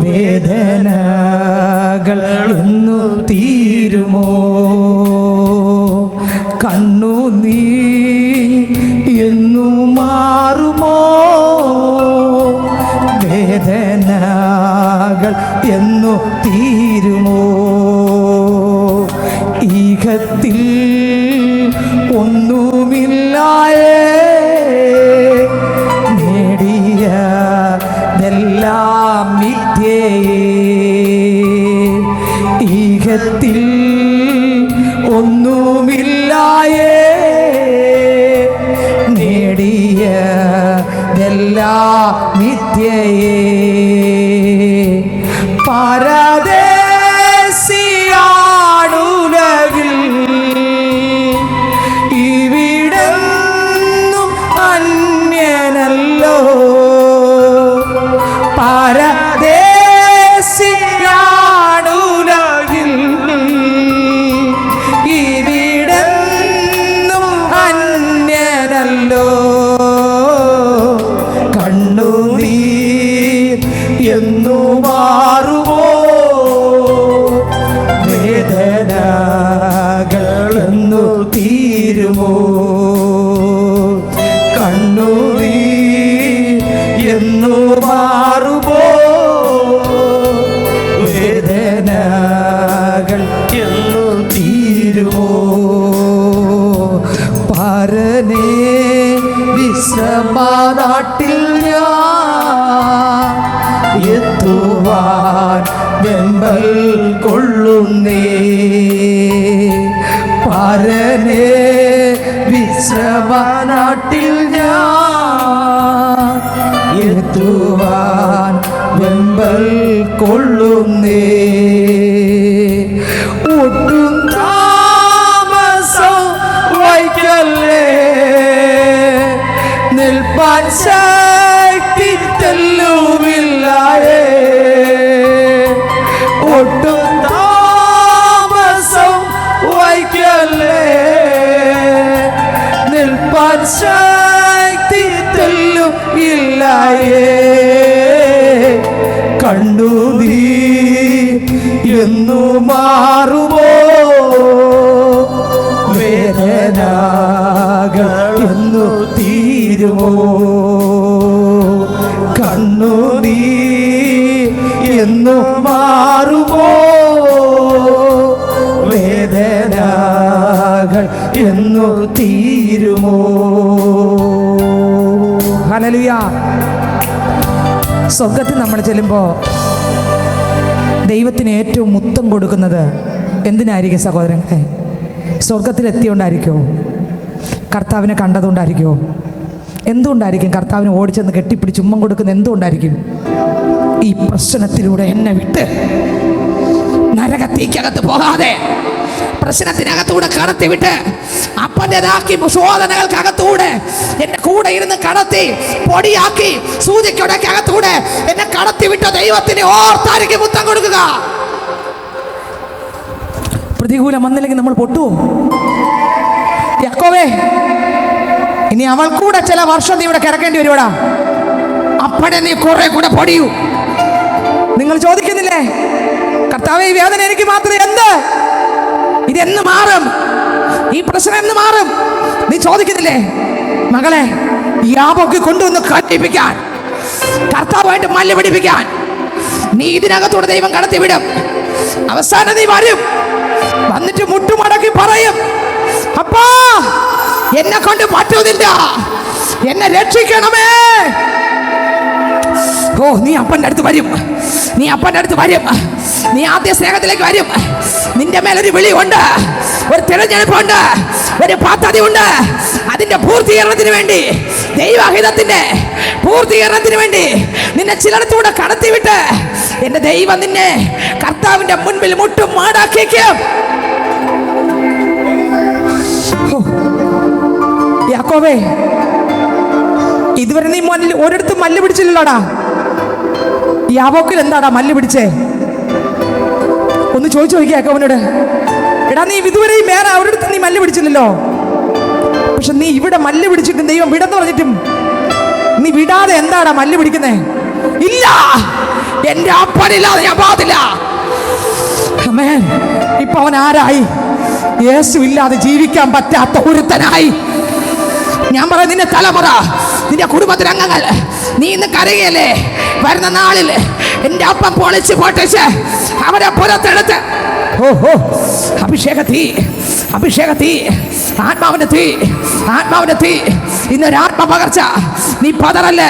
വേദനകൾ എന്നു തീരുമോ, കണ്ണുനീർ എന്നു മാറുമോ, വേദനകൾ എന്നു തീരുമോ, ഈഹത്തിൽ ഒന്നുമില്ലായേ നേടിയതെല്ലാം മിഥ്യേ, ഈഹത്തിൽ ഒന്നുമില്ലായേ നേടിയതെല്ലാം മിഥ്യേ, പരദേശിയാണുലകിൽ ഇവിടെന്നും അന്യനല്ലോ, പരദേശിയാണുലകിൽ ഇവിടെന്നും അന്യനല്ലോ, കണ്ണുനീർ എന്നു മാറുമോ, വേദനകൾ എന്നു തീരുമോ, കണ്ണുനീർ എന്നു മാറുമോ, വേദനകൾ എന്നു തീരുമോ, പരനേ വിശ്രമനാട്ടിൽ ഞാൻ എത്തുവാൻ വെമ്പൽ കൊള്ളുന്നേ, പരനേ വിശ്രമനാട്ടിൽ ഞാൻ എത്തുവാൻ വെമ്പൽ കൊള്ളുന്നേ, ഒട്ടും താമസം വൈകല്ലേ, നിൽപ്പാൻ ശക്തി തെല്ലുമില്ലായേ, ഒട്ടും താമസം വൈകല്ലേ, നിൽപ്പാൻ ശക്തി തെല്ലും ഇല്ലായേ, കണ്ണുനീർ എന്നു മാറുമോ, വേദനകൾ എന്നു തീരുമോ, കണ്ണുനീർ എന്നു മാറുമോ, വേദനകൾ എന്നു തീരുമോ. ഹല്ലേലൂയ. സ്വർഗത്തിൽ നമ്മൾ ചെല്ലുമ്പോൾ ദൈവത്തിന് ഏറ്റവും മുത്തം കൊടുക്കുന്നത് എന്തിനായിരിക്കും സഹോദരങ്ങളെ? സ്വർഗത്തിലെത്തിയോണ്ടായിരിക്കുമോ? കർത്താവിനെ കണ്ടതുകൊണ്ടായിരിക്കുമോ? എന്തുകൊണ്ടായിരിക്കും കർത്താവിനെ ഓടിച്ചെന്ന് കെട്ടിപ്പിടിച്ച് ഉമ്മം കൊടുക്കുന്ന? എന്തുകൊണ്ടായിരിക്കും? ഈ പ്രശ്നത്തിലൂടെ എന്നെ വിട്ട് നരകത്തേക്കകത്ത് പോകാതെ പ്രശ്നത്തിനകത്തൂടെ കടത്തി വിട്ട് അപ്പൻ്റെതാക്കി ശോധനകൾക്കകത്തൂടെ എന്നെ കൂടെ ഇരുന്ന് കടത്തി പൊടിയാക്കി സൂചിക്കൊടക്ക് അകത്തൂടെ എന്നെ കടത്തി വിട്ട ദൈവത്തിന് ഓർത്തായിരിക്കും മുത്തം കൊടുക്കുക. പ്രതികൂലം വന്നില്ലെങ്കിൽ നമ്മൾ പൊട്ടുവോ? യാക്കോവേ, ഇനി അവൾ കൂടെ ചില വർഷം നീ ഇവിടെ കിടക്കേണ്ടി വരുവാടാ. അപ്പഴേ നീ കുറെ കൂടെ പൊടിയൂ. നിങ്ങൾ ചോദിക്കുന്നില്ലേ, കർത്താവേ ഈ വേദന എനിക്ക് മാത്രം എന്ത്? ഇതെന്ന് മാറും? ഈ പ്രശ്നം എന്ന് മാറും? നീ ചോദിക്കുന്നില്ലേ? മകളെ, യാബോക്ക് കൊണ്ടുവന്ന് കട്ടിപ്പിക്കാൻ, കർത്താവായിട്ട് മല്ല് പിടിപ്പിക്കാൻ നീ ഇതിനകത്തൂടെ ദൈവം കടത്തി വിടും. അവസാനം നീ വരും, വന്നിട്ട് മുട്ടുമടക്കി പറയും, അപ്പാ എന്നെ കൊണ്ട് പറ്റുന്നില്ല, എന്നെ രക്ഷിക്കണമേ. ഓ, നീ അപ്പൻ്റെ അടുത്ത് വരും, നീ അപ്പൻ്റെ അടുത്ത് വരും, നീ ആദ്യ സ്നേഹത്തിലേക്ക് വരും. നിന്റെ മേലൊരു വിളിയുണ്ട്, ഒരു തിരഞ്ഞെടുപ്പുണ്ട്, ഒരു പദ്ധതി ഉണ്ട്. അതിന്റെ പൂർത്തീകരണത്തിന് വേണ്ടി, ദൈവഹിതത്തിന്റെ പൂർത്തീകരണത്തിന് വേണ്ടി നിന്നെ ചിലടത്തൂടെ കടത്തിവിട്ട് എന്റെ ദൈവം നിന്നെ കർത്താവിന്റെ മുൻപിൽ മുട്ടും മാടാക്കിയേക്കും. യാക്കോബേ, ഇതുവരെ നീ ഒരിടത്തും മല്ല് പിടിച്ചില്ലല്ലോടാ. യാബോക്കിൽ എന്താടാ മല്ല് പിടിച്ചേ? ഒന്ന് ചോദിച്ചു നോക്കിയ യാക്കോബിനോട്. എടാ, നീ ഇതുവരെയും വേറെ ഒരിടത്തും നീ മല്ല് പിടിച്ചില്ലല്ലോ. പക്ഷെ നീ ഇവിടെ മല്ല് പിടിച്ചിട്ടും ദൈവം വിടെന്ന് പറഞ്ഞിട്ടും നീ വിടാതെ എന്താടാ മല്ല് പിടിക്കുന്നേ? ഇല്ല, എന്റെ അപ്പനില്ലാതെ ഞാൻ പാതില്ല. ആമേൻ. ഇപ്പൊ അവൻ ആരായി? യേശു ഇല്ലാതെ ജീവിക്കാൻ പറ്റാത്ത ഒരുത്തനായി. ഞാൻ പറയാം, നിന്റെ തലമുറ, നിന്റെ കുടുംബത്തിലെ അംഗങ്ങൾ, നീ ഇന്ന് കരയല്ലേ? വരുന്ന നാളിൽ എന്റെ അപ്പം പൊളിച്ച് പൊട്ടിച്ച് അവരെ പുറത്തെടുത്ത് അഭിഷേക തീ, അഭിഷേക തീ, ആത്മാവിന്റെ തീ, ആത്മാവിന്റെ തീ. ഇന്നൊരു ആത്മ പകർച്ച. നീ പതറല്ലേ?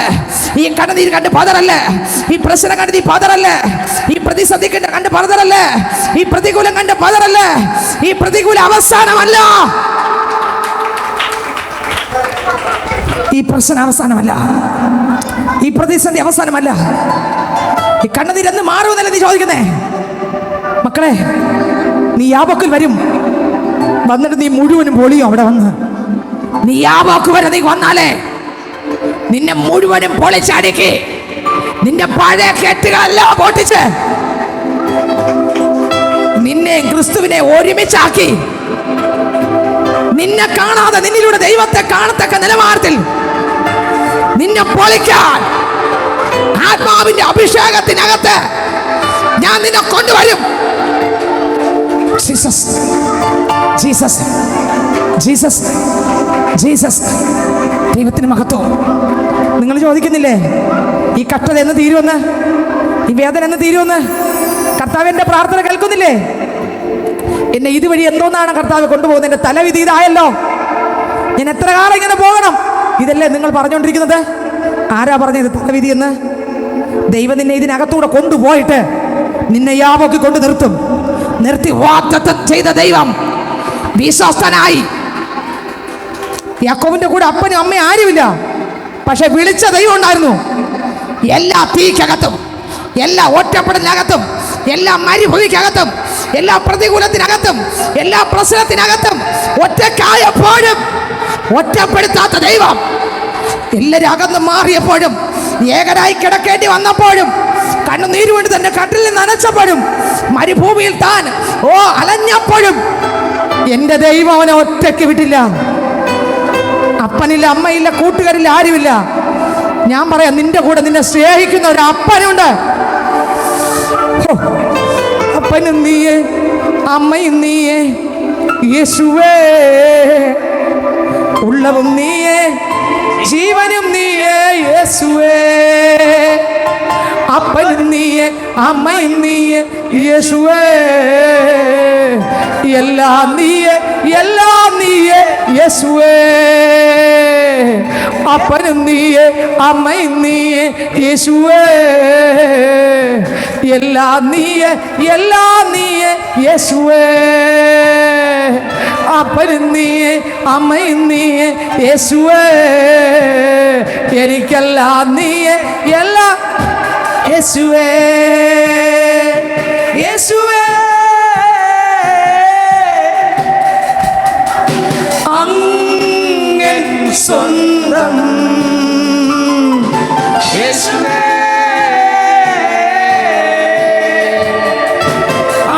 ഈ കണ്ണുനീര് കണ്ട് പതറല്ലേ? ഈ പ്രശ്നം കണ്ട് നീ പതറല്ലേ? ഈ പ്രതിസന്ധി കണ്ട് പതറല്ലേ? ഈ പ്രതികൂലം കണ്ട് പതറല്ലേ? ഈ പ്രതികൂല അവസാനമല്ല, ഈ പ്രശ്നം അവസാനമല്ല, ഈ പ്രതിസന്ധി അവസാനമല്ല. ഈ കണ്ണുനീരെന്ന് മാറുമെന്നല്ല നീ ചോദിക്കുന്നേ? മക്കളെ, നീ യാബോക്കിൽ വരും, വന്നിട്ട് നീ മുഴുവനും പൊളിയും. അവിടെ വന്ന് നീ യാബോക്ക് വരെ നീ വന്നാലേ നിന്നെ മുഴുവനും പൊളിച്ചടുക്കി നിന്റെ പഴയ കെട്ടുകളെല്ലാം പൊട്ടിച്ച് നിന്നെ ക്രിസ്തുവിനെ ഒരുമിച്ചാക്കി നിന്നെ കാണാതെ നിന്നിലൂടെ ദൈവത്തെ കാണത്തക്ക നിലവാരത്തിൽ നിന്നെ പൊളിക്കാൻ ആത്മാവിന്റെ അഭിഷേകത്തിനകത്ത് ഞാൻ നിന്നെ കൊണ്ടുവരും. Jesus, Jesus, Jesus, Jesus. ദൈവത്തിന് മഹത്വം. നിങ്ങൾ ചോദിക്കുന്നില്ലേ, ഈ കഷ്ടത എന്ന് തീരുമെന്ന്, ഈ വേദന എന്ന് തീരുമെന്ന്? കർത്താവ് എൻ്റെ പ്രാർത്ഥന കേൾക്കുന്നില്ലേ? എന്നെ ഇതുവഴി എന്തോന്നാണ് കർത്താവ് കൊണ്ടുപോകുന്നത്? എൻ്റെ തലവിധി ഇതായല്ലോ, ഞാൻ എത്ര കാലം ഇങ്ങനെ പോകണം? ഇതല്ലേ നിങ്ങൾ പറഞ്ഞുകൊണ്ടിരിക്കുന്നത്? ആരാ പറഞ്ഞത് തലവിധി എന്ന്? ദൈവം നിന്നെ ഇതിനകത്തൂടെ കൊണ്ടുപോയിട്ട് നിന്നെ യാബോക്ക് കൊണ്ട് നിർത്തും. നിർത്തി വാഗ്ദത്തം ചെയ്ത ദൈവം വിശ്വസ്തനായി. യാക്കോബിന്റെ കൂടെ അപ്പനും അമ്മയും ആരുമില്ല, പക്ഷെ വിളിച്ച ദൈവം ഉണ്ടായിരുന്നു. എല്ലാ തീക്കകത്തും, എല്ലാ ഒറ്റപ്പെടലിനകത്തും, എല്ലാ മരുഭൂമിക്കകത്തും, എല്ലാ പ്രതികൂലത്തിനകത്തും, എല്ലാ പ്രശ്നത്തിനകത്തും ഒറ്റക്കായപ്പോഴും ഒറ്റപ്പെടുത്താത്ത ദൈവം, എല്ലാവരും അകന്ന് മാറിയപ്പോഴും, ഏകനായി കിടക്കേണ്ടി വന്നപ്പോഴും, കണ്ണുനീര് കൊണ്ട് തന്നെ കട്ടിൽ നനച്ചപ്പോഴും, മരുഭൂമിയിൽ താൻ അലഞ്ഞപ്പോഴും എൻ്റെ ദൈവം അവനെ ഒറ്റയ്ക്ക് വിട്ടില്ല. അപ്പനില്ല, അമ്മയില്ല, കൂട്ടുകാരില്ല, ആരുമില്ല. ഞാൻ പറയാം, നിന്റെ കൂടെ നിന്നെ സ്നേഹിക്കുന്ന ഒരു അപ്പനുണ്ട്. അപ്പനും നീയേ, അമ്മയും നീയേ, യേശുവേ, ഉള്ളവും നീയേ, ജീവനും നീയേ, യേശുവേ. അപ്പനും നീയേ, അമ്മയും നീയേ, യേശുവേ. എല്ലാം നീയേ, എല്ലാം നീയേ, യേശുവേ. അപ്പനും നീയേ, അമ്മയും നീയെ യേശുവേ, എല്ലാം നീയെ യേശുവേ. അപ്പനും നീയെ അമ്മയും നീയെ യേശുവേ, എനിക്കെല്ലാം നീയെ എല്ലാം യേശുവേ. യേശുവേ അങ്ങൻ സ്വന്തം, യേശുവേ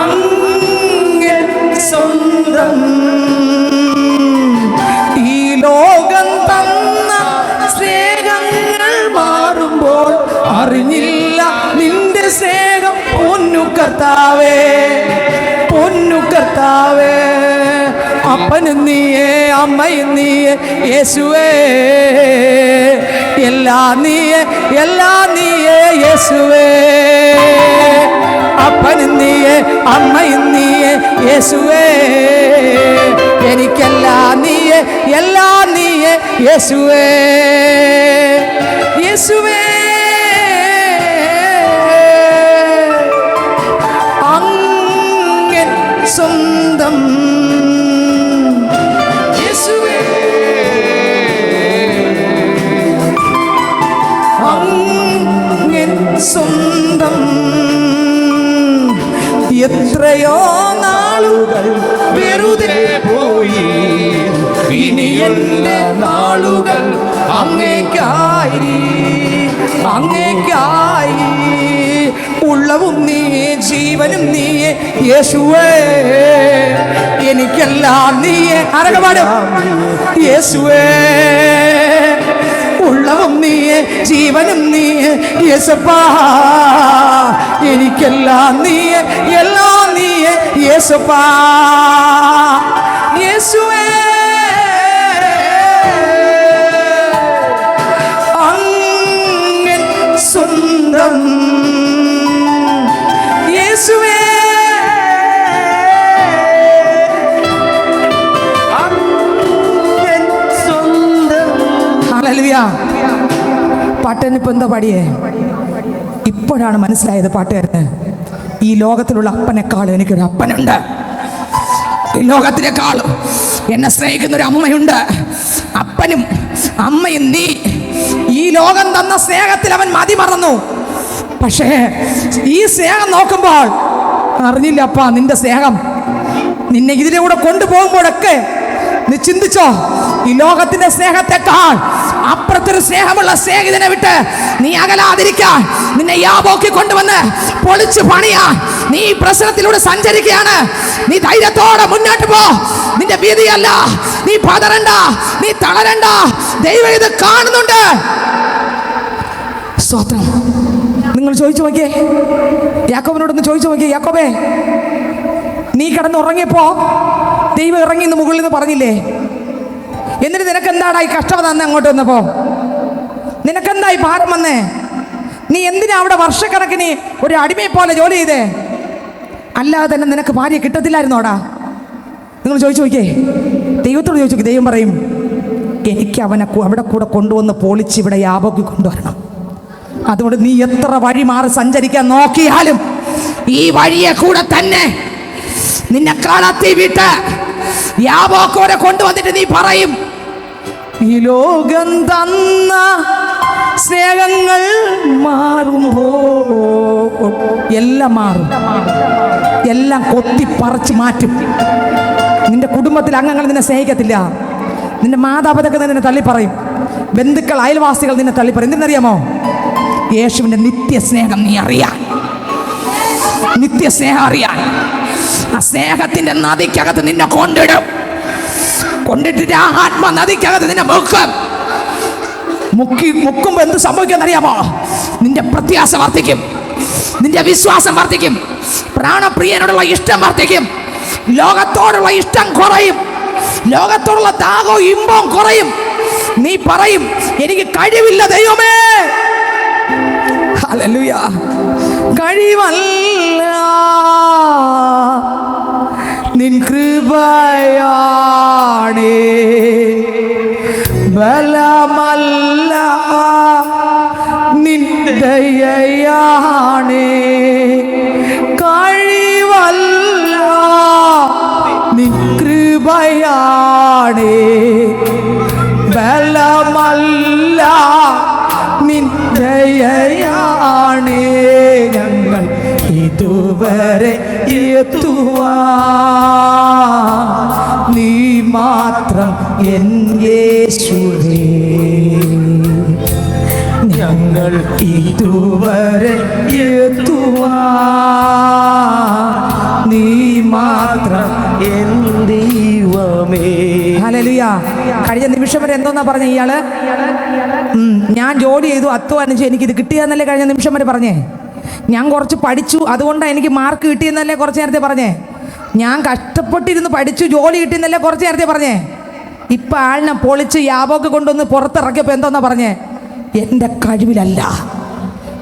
അങ്ങൻ സ്വന്തം. ഈ ലോകം തന്ന സ്നേഹങ്ങൾ മാറുമ്പോൾ അറിഞ്ഞില്ല നിന്റെ സ്നേഹം. പൊന്നു കർത്താവേ, പൊന്നു കർത്താവേ, അപ്പനും നീയെ അമ്മയും നീയെ യേശുവേ, എല്ലാം നീയെ യേശുവേ. അപ്പനും നീയെ അമ്മയും നീയെ യേശുവേ, എനിക്കെല്ലാം നീയെ യേശുവേ. യേശുവേ അങ്ങൻ സ്വന്തം, യേശുവേ അങ്ങൻ സ്വന്തം. എത്രയോ നാളുകൾ വെറുതെ പോയി, ഇനി എൻ്റെ നാളുകൾ അങ്ങേക്കായി. ഉള്ളവും നീയെ ജീവനും നീയെ യേശുവേ, എനിക്കെല്ലാം നീയെ. അരകപാടും യേശുവേ, ഉള്ളവും നീയെ ജീവനും നീയെ യേശപ്പാ, എനിക്കെല്ലാം നീയെ യേശപ്പാ. യേശുവേ അങ്ങൻ സ്വന്തം, യേശുവേ അങ്ങൻ സ്വന്തം. ഹല്ലേലൂയ. പാട്ടനിപ്പോൾ എന്താ പാടിയേ? ഇപ്പോഴാണ് മനസ്സിലായത് പാട്ടുകാരന്, ഈ ലോകത്തിലുള്ള അപ്പനേക്കാളും എനിക്കൊരു അപ്പനുണ്ട്. ഈ ലോകത്തിനേക്കാളും എന്നെ സ്നേഹിക്കുന്നൊരു അമ്മയുണ്ട്. അപ്പനും അമ്മയും നീ. ഈ ലോകം തന്ന സ്നേഹത്തിൽ അവൻ മതി മറന്നു. പക്ഷേ ഈ സ്നേഹം നോക്കുമ്പോൾ അറിഞ്ഞില്ല അപ്പാ, നിന്റെ സ്നേഹം നിന്നെ ഇതിലൂടെ കൊണ്ടുപോകുമ്പോഴൊക്കെ നീ ചിന്തിച്ചോ, ഈ ലോകത്തിന്റെ സ്നേഹത്തെക്കാൾ അപ്പുറത്തൊരു സ്നേഹമുള്ള സ്നേഹിതനെ വിട്ട് നീ അകലാതിരിക്കാൻ നിന്നെ യാബോക്കി കൊണ്ടുവന്ന് പൊളിച്ചു പണിയാൻ നീ പ്രശ്നത്തിലൂടെ സഞ്ചരിക്കുകയാണ്. നീ ധൈര്യത്തോടെ മുന്നോട്ട് പോ. നിന്റെ ഭീതിയല്ല, നീ പതറണ്ട, നീ തളരണ്ട. ദൈവം ഇത് കാണുന്നുണ്ട്. സ്തോത്രം. നിങ്ങൾ ചോദിച്ചു നോക്കിയേ, യാക്കോബിനോടൊന്ന് ചോദിച്ചു നോക്കിയേ, യാക്കോബേ നീ കിടന്നുറങ്ങിയപ്പോ ദൈവം ഇറങ്ങി ഇന്ന് മുകളിൽ നിന്ന് പറഞ്ഞില്ലേ? എന്നിട്ട് നിനക്കെന്താടാ ഈ കഷ്ടത തന്നെ അങ്ങോട്ട് വന്നപ്പോ? നിനക്കെന്താ ഈ ഭാരം വന്നേ? നീ എന്തിനാ അവിടെ വർഷക്കണക്കിന് ഒരു അടിമയെ പോലെ ജോലി ചെയ്തേ? അല്ലാതെ തന്നെ നിനക്ക് ഭാര്യ കിട്ടത്തില്ലായിരുന്നോടാ? നിങ്ങൾ ചോദിച്ചു നോക്കിയേ, ദൈവത്തോട് ചോദിച്ചു നോക്കി. ദൈവം പറയും, എനിക്ക് അവനെ അവിടെ കൂടെ കൊണ്ടുവന്ന് പൊളിച്ച് ഇവിടെ യാബോക്ക് കൊണ്ടുവരണം. അതുകൊണ്ട് നീ എത്ര വഴി മാറി സഞ്ചരിക്കാൻ നോക്കിയാലും ഈ വഴിയെ കൂടെ തന്നെ നിന്നെ കളത്തി വിട്ട് യാബോക്കോടെ കൊണ്ടുവന്നിട്ട് നീ പറയും, ഈ ലോകം തന്ന സ്നേഹങ്ങൾ മാറുമ്പോ എല്ലാം മാറും, എല്ലാം കൊത്തിപ്പറിച്ച് മാറ്റും. നിന്റെ കുടുംബത്തിലെ അംഗങ്ങൾ നിന്നെ സ്നേഹിക്കത്തില്ല. നിന്റെ മാതാപിതാക്കൾ നിന്നെ തള്ളിപ്പറയും. ബന്ധുക്കൾ, അയൽവാസികൾ നിന്നെ തള്ളിപ്പറയും. എന്തെന്നറിയാമോ? യേശുവിൻ്റെ നിത്യസ്നേഹം നീ അറിയാൻ, നിത്യസ്നേഹം അറിയാൻ. ആ സ്നേഹത്തിന്റെ നദിക്കകത്ത് നിന്നെ കൊണ്ടിട്ടിട്ട് ആ ആത്മ നദിക്കകത്ത് നിന്നെ മുക്കുമ്പോ എന്ത് സംഭവിക്കുമെന്നറിയാമോ? നിന്റെ പ്രത്യാശ വർദ്ധിക്കും, നിന്റെ വിശ്വാസം വർദ്ധിക്കും, പ്രാണപ്രിയനോടുള്ള ഇഷ്ടം വർദ്ധിക്കും, ലോകത്തോടുള്ള ഇഷ്ടം കുറയും, ലോകത്തോടുള്ള ദാഹവും ഇമ്പവും കുറയും. നീ പറയും, എനിക്ക് കഴിവില്ല ദൈവമേ. ഹല്ലേലൂയ. കഴിവല്ല, നിൻ കൃപയാണേ, ബലമല്ല ദയയാണേ, കഴിവല്ല നിൻ കൃപയാണേ, ബലമല്ല നിൻ ദയയാണേ, ഞങ്ങൾ ഇതുവരെ എത്തുവാൻ നീ മാത്രം എൻ യേശുവേ. ഞങ്ങൾ ഇതുവരെ എത്തുവാൻ നീ മാത്രം എൻ ദൈവമേ. ഹല്ലേലൂയ. കഴിഞ്ഞ നിമിഷം വരെ എന്തോന്നാ പറഞ്ഞ ഇയാള്? ഞാൻ ജോലി ചെയ്തു, അധ്വാനിച്ചു, എനിക്കിത് കിട്ടിയെന്നല്ലേ കഴിഞ്ഞ നിമിഷം വരെ പറഞ്ഞേ. ഞാൻ കുറച്ച് പഠിച്ചു, അതുകൊണ്ടാണ് എനിക്ക് മാർക്ക് കിട്ടിയെന്നല്ലേ കുറച്ച് നേരത്തെ പറഞ്ഞേ. ഞാൻ കഷ്ടപ്പെട്ടിരുന്ന് പഠിച്ചു, ജോലി കിട്ടിയെന്നല്ലേ കുറച്ച് നേരത്തെ പറഞ്ഞേ. ഇപ്പം ആളിനെ പൊളിച്ച് യാബോക്ക് കൊണ്ടുവന്ന് പുറത്തിറക്കിയപ്പോൾ എന്തോന്നാ പറഞ്ഞേ? എൻ്റെ കഴിവിലല്ല,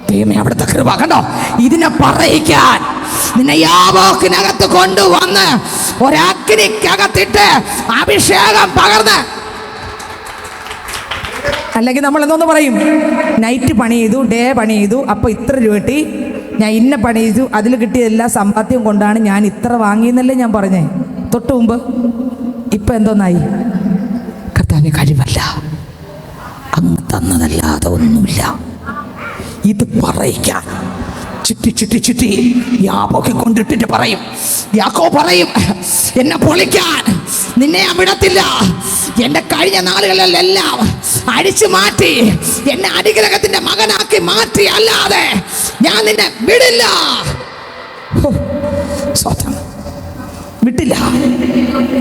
ദൈവമേ അവിടുത്തെ കൃപ. കണ്ടോ, ഇതിനെ പറയിക്കാൻ നിന്നെ യാബോക്കിനകത്ത് കൊണ്ടുവന്ന് ഒരഗ്നിക്കകത്തിട്ട് അഭിഷേകം പകർന്ന്. അല്ലെങ്കിൽ നമ്മൾ എന്തോന്ന് പറയും? നൈറ്റ് പണി ചെയ്തു, ഡേ പണി ചെയ്തു, അപ്പോൾ ഇത്ര രൂപ കിട്ടി, ഞാൻ ഇന്ന പണി ചെയ്തു, അതിൽ കിട്ടിയ എല്ലാ സമ്പാദ്യം കൊണ്ടാണ് ഞാൻ ഇത്ര വാങ്ങിയെന്നല്ലേ ഞാൻ പറഞ്ഞേ തൊട്ട് മുമ്പ്. ഇപ്പം എന്തോന്നായി? കർത്താവിന് കഴിവല്ല, അങ്ങ് തന്നതല്ലാതെ ഒന്നുമില്ല. ഇത് പറയിക്കാൻ ചുറ്റി ചുറ്റി ചുറ്റി യാബോക്ക് കൊണ്ടിട്ടിട്ട് പറയും, യാക്കോബ് പറയും, എന്നെ പൊളിക്കാൻ നിന്നെ ഞാൻ വിടത്തില്ല. എൻ്റെ കഴിഞ്ഞ നാളുകളിലെല്ലാം അടിച്ചു മാറ്റി എന്നെ അനുഗ്രഹത്തിന്റെ മകനാക്കി മാറ്റി, അല്ലാതെ ഞാൻ നിന്നെ വിടില്ല. വിട്ടില്ല.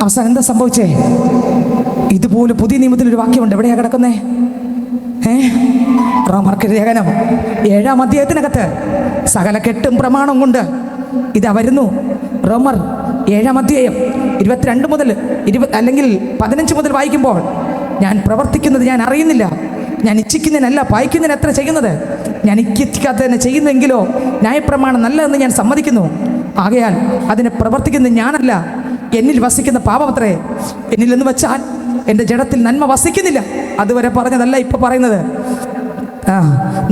അവസാനം എന്താ സംഭവിച്ചേ? ഇതുപോലെ പുതിയ നിയമത്തിലൊരു വാക്യമുണ്ട്. എവിടെയാ കിടക്കുന്നേ? റോമർക്ക് ലേഖനം 7-ാം അധ്യായത്തിനകത്ത് സകല കെട്ടും പ്രമാണം കൊണ്ട് ഇതാ വരുന്നു. റോമർ 7-ാം അധ്യായം 22 മുതൽ 15 മുതൽ വായിക്കുമ്പോൾ, ഞാൻ പ്രവർത്തിക്കുന്നത് ഞാൻ അറിയുന്നില്ല, ഞാൻ ഇച്ഛിക്കുന്നതിനല്ല പായിക്കുന്നതിന് എത്ര ചെയ്യുന്നത്, ഞാൻ ഇച്ഛിക്കാത്തതിനെ ചെയ്യുന്നെങ്കിലോ ന്യായപ്രമാണം നല്ലതെന്ന് ഞാൻ സമ്മതിക്കുന്നു. ആകയാൽ അതിനെ പ്രവർത്തിക്കുന്നത് ഞാനല്ല, എന്നിൽ വസിക്കുന്ന പാപമത്രേ. എന്നിൽ എന്ന് വെച്ചാൽ എൻ്റെ ജഡത്തിൽ നന്മ വസിക്കുന്നില്ല. അതുവരെ പറഞ്ഞതല്ല ഇപ്പം പറയുന്നത്.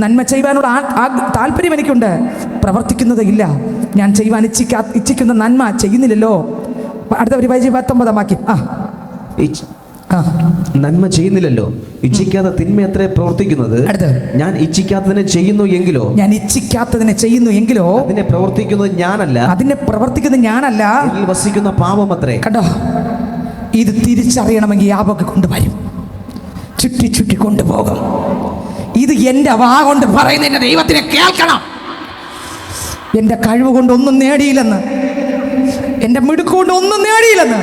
നന്മ ചെയ്യുവാനുള്ള താല്പര്യം എനിക്കുണ്ട്, പ്രവർത്തിക്കുന്നത് ഇല്ല. ഞാൻ ചെയ്യുവാൻ ഇച്ഛിക്കുന്ന നന്മ ചെയ്യുന്നില്ലല്ലോ. അടുത്ത ഒരു 19-ാം വാക്യം. നന്മ ചെയ്യുന്നില്ലല്ലോ, ഇച്ഛിക്കാത്ത തിന്മ എത്ര പ്രവർത്തിക്കുന്നത്. ഞാൻ ഇച്ഛിക്കാത്തതിനെ ചെയ്യുന്നു എങ്കിലോ, ഞാൻ ഇച്ഛിക്കാത്തതിനെ ചെയ്യുന്നു എങ്കിലോ അതിനെ പ്രവർത്തിക്കുന്നത് ഞാനല്ല, അതിനെ പ്രവർത്തിക്കുന്നത് ഞാനല്ല, എന്നിൽ വസിക്കുന്ന പാപം അത്രേ. കണ്ടോ, ഇത് തിരിച്ചറിയണമെങ്കിൽ യാബോക്ക് കൊണ്ടുവരും, ചുറ്റി ചുറ്റി കൊണ്ടുപോകും. ഇത് എൻ്റെ വാ കൊണ്ട് പറയുന്ന എൻ്റെ ദൈവത്തിനെ കേൾക്കണം. എൻ്റെ കഴിവ് കൊണ്ട് ഒന്നും നേടിയില്ലെന്ന്, എൻ്റെ മിടുക്കൊണ്ട് ഒന്നും നേടിയില്ലെന്ന്,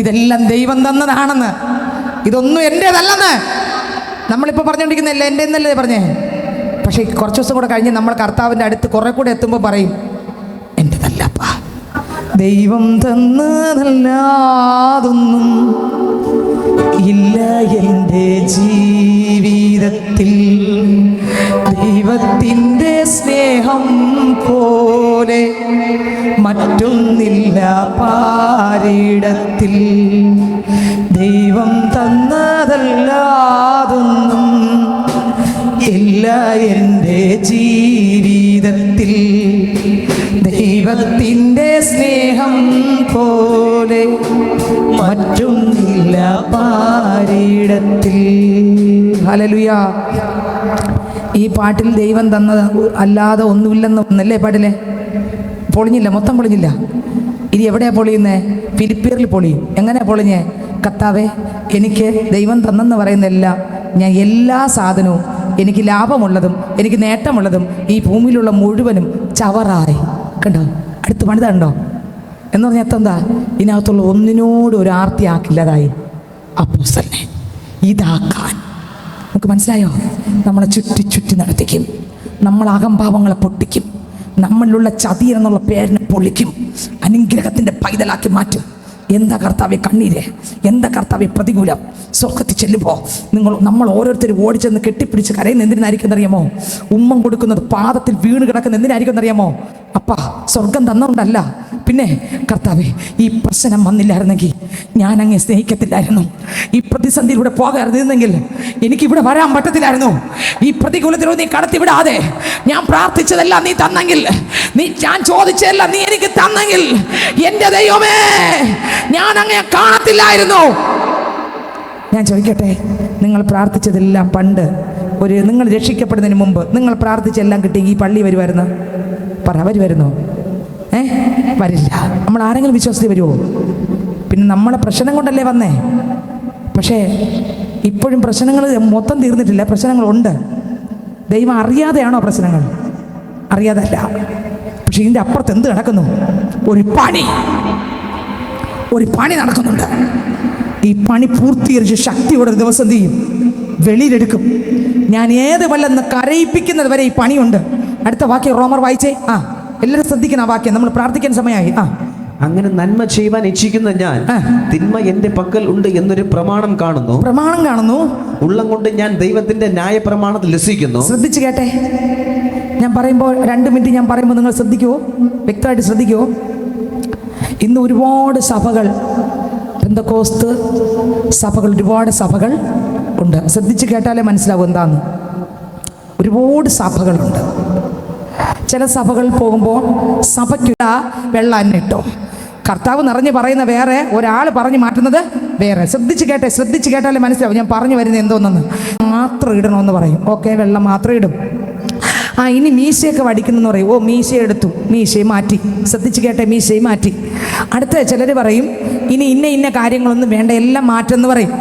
ഇതെല്ലാം ദൈവം തന്നതാണെന്ന്, ഇതൊന്നും എൻ്റേതല്ലെന്ന് നമ്മളിപ്പോൾ പറഞ്ഞുകൊണ്ടിരിക്കുന്നതല്ല, എൻ്റെ എന്നല്ലേ പറഞ്ഞേ. പക്ഷേ കുറച്ച് ദിവസം കൂടെ കഴിഞ്ഞ് നമ്മൾ കർത്താവിൻ്റെ അടുത്ത് കുറെ കൂടെ എത്തുമ്പോൾ പറയും, എൻ്റെതല്ലപ്പാ, ദൈവം തന്നതല്ലാതൊന്നും ഇല്ല എൻ്റെ ജീവിതത്തിൽ, ദൈവത്തിൻ്റെ സ്നേഹം പോലെ മറ്റൊന്നില്ല പാരിടത്തിൽ, ദൈവം തന്നതല്ലാതൊന്നും ഇല്ല എൻ്റെ ജീവിതത്തിൽ, ദൈവത്തിൻ്റെ സ്നേഹം പോലെ മറ്റൊന്നില്ല പാരിടത്തിൽ. ഹല്ലേലൂയ. ഈ പാട്ടിൽ ദൈവം തന്നത് അല്ലാതെ ഒന്നുമില്ലെന്ന് ഒന്നല്ലേ പാട്ടിലെ? പൊളിഞ്ഞില്ല, മൊത്തം പൊളിഞ്ഞില്ല. ഇനി എവിടെയാണ് പൊളിയുന്നത്? ഫിലിപ്പിയറിൽ പൊളിയും. എങ്ങനെയാണ് പൊളിഞ്ഞേ? കർത്താവേ, എനിക്ക് ദൈവം തന്നെന്ന് പറയുന്നതെല്ലാം, ഞാൻ എല്ലാ സാധനവും, എനിക്ക് ലാഭമുള്ളതും എനിക്ക് നേട്ടമുള്ളതും ഈ ഭൂമിയിലുള്ള മുഴുവനും ചവറായി. കണ്ടോ, അടുത്ത് പണിതുണ്ടോ എന്ന് പറഞ്ഞാൽ എത്തെന്താ? ഇതിനകത്തുള്ള ഒന്നിനോട് ഒരു ആർത്തി ആക്കില്ലതായി അപ്പോസ്തലനെ ഇതാക്കാൻ. നമുക്ക് മനസ്സിലായോ? നമ്മളെ ചുറ്റി ചുറ്റി നടത്തിക്കും, നമ്മൾ അഹംഭാവങ്ങളെ പൊട്ടിക്കും, നമ്മളിലുള്ള ചതി എന്നുള്ള പേരിനെ പൊളിക്കും, അനുഗ്രഹത്തിൻ്റെ പൈതലാക്കി മാറ്റും. എന്താ കർത്താവെ കണ്ണീര്, എന്താ കർത്താവെ പ്രതികൂലം. സ്വർഗത്തിൽ ചെല്ലുമ്പോൾ നമ്മൾ ഓരോരുത്തരും ഓടിച്ചെന്ന് കെട്ടിപ്പിടിച്ച് കരയുന്ന എന്തിനായിരിക്കും എന്നറിയാമോ? ഉമ്മം കൊടുക്കുന്നത് പാദത്തിൽ വീണ് കിടക്കുന്ന എന്തിനായിരിക്കും എന്നറിയാമോ? അപ്പാ സ്വർഗം തന്നുകൊണ്ടല്ല. പിന്നെ കർത്താവെ, ഈ പ്രശ്നം വന്നില്ലായിരുന്നെങ്കിൽ ഞാൻ അങ്ങേ സ്നേഹിക്കത്തില്ലായിരുന്നു. ഈ പ്രതിസന്ധിയിലൂടെ പോകാതിരുന്നെങ്കിൽ എനിക്കിവിടെ വരാൻ പറ്റത്തില്ലായിരുന്നു. ഈ പ്രതികൂലത്തിലൂടെ നീ കടത്തിവിടാതെ ഞാൻ പ്രാർത്ഥിച്ചതെല്ലാം നീ തന്നെങ്കിൽ, ഞാൻ ചോദിച്ചതെല്ലാം നീ എനിക്ക് തന്നെങ്കിൽ, എൻ്റെ ദൈവമേ, ഞാൻ അങ്ങേ കാണത്തില്ലായിരുന്നു. ഞാൻ ചോദിക്കട്ടെ, നിങ്ങൾ പ്രാർത്ഥിച്ചതെല്ലാം പണ്ട് നിങ്ങൾ രക്ഷിക്കപ്പെടുന്നതിന് മുമ്പ് നിങ്ങൾ പ്രാർത്ഥിച്ചെല്ലാം കിട്ടി ഈ പള്ളി വരുമായിരുന്നു? വരുമായിരുന്നോ? വരില്ല. നമ്മൾ ആരെങ്കിലും വിശ്വസിച്ച് വരുമോ? പിന്നെ നമ്മളെ പ്രശ്നം കൊണ്ടല്ലേ വന്നേ. പക്ഷേ ഇപ്പോഴും പ്രശ്നങ്ങൾ മൊത്തം തീർന്നിട്ടില്ല, പ്രശ്നങ്ങളുണ്ട്. ദൈവം അറിയാതെയാണോ പ്രശ്നങ്ങൾ? അറിയാതല്ല. പക്ഷെ ഇതിൻ്റെ അപ്പുറത്ത് എന്ത് നടക്കുന്നു? ഒരു പണി നടക്കുന്നുണ്ട്. ഈ പണി പൂർത്തീകരിച്ച് ശക്തിയോടെ ഒരു ദിവസം ചെയ്യും, വെളിയിലെടുക്കും. ഞാൻ ഏത് വല്ലെന്ന് കരയിപ്പിക്കുന്നത് വരെ ഈ പണിയുണ്ട്. അടുത്ത വാക്യം റോമർ വായിച്ചേ. എല്ലാവരും ശ്രദ്ധിക്കുന്ന ആ വാക്യം, നമ്മൾ പ്രാർത്ഥിക്കാൻ സമയമായി. അങ്ങനെ നന്മ ചെയ്യുവാൻ ഇച്ഛിക്കുന്ന ഞാൻ തിന്മ എന്റെ പക്കൽ ഉണ്ട് എന്നൊരു പ്രമാണം കാണുന്നു. ഉള്ളം കൊണ്ട് ഞാൻ ദൈവത്തിന്റെ ന്യായ പ്രമാണത്തിൽ ലസിക്കുന്നു. ശ്രദ്ധിച്ചു കേട്ടെ, ഞാൻ പറയുമ്പോൾ 2 മിനിറ്റ് ഞാൻ പറയുമ്പോൾ നിങ്ങൾ ശ്രദ്ധിക്കുവോ? വ്യക്തമായിട്ട് ശ്രദ്ധിക്കുവോ? ഇന്ന് ഒരുപാട് സഭകൾ, പെന്തക്കോസ്ത് സഭകൾ, ഒരുപാട് സഭകൾ ഉണ്ട്. ശ്രദ്ധിച്ച് കേട്ടാലേ മനസ്സിലാവും എന്താന്ന്. ഒരുപാട് സഭകളുണ്ട്. ചില സഭകളിൽ പോകുമ്പോൾ സഭയ്ക്കിട വെള്ളം തന്നെ ഇട്ടോ. കർത്താവ് നിറഞ്ഞ് പറയുന്ന വേറെ, ഒരാൾ പറഞ്ഞു മാറ്റുന്നത് വേറെ. ശ്രദ്ധിച്ച് കേട്ടാലേ മനസ്സിലാവും ഞാൻ പറഞ്ഞു വരുന്നത് എന്തോന്നെന്ന്. മാത്രം ഇടണമെന്ന് പറയും. ഓക്കെ, വെള്ളം മാത്രം ഇടും. ഇനി മീശയൊക്കെ വടിക്കുന്നെന്ന് പറയും. മീശ എടുത്തു, മീശയെ മാറ്റി. ശ്രദ്ധിച്ച് കേട്ടെ, മീശയെ മാറ്റി. അടുത്ത ചിലർ പറയും ഇനി ഇന്ന കാര്യങ്ങളൊന്നും വേണ്ട, എല്ലാം മാറ്റെന്ന് പറയും.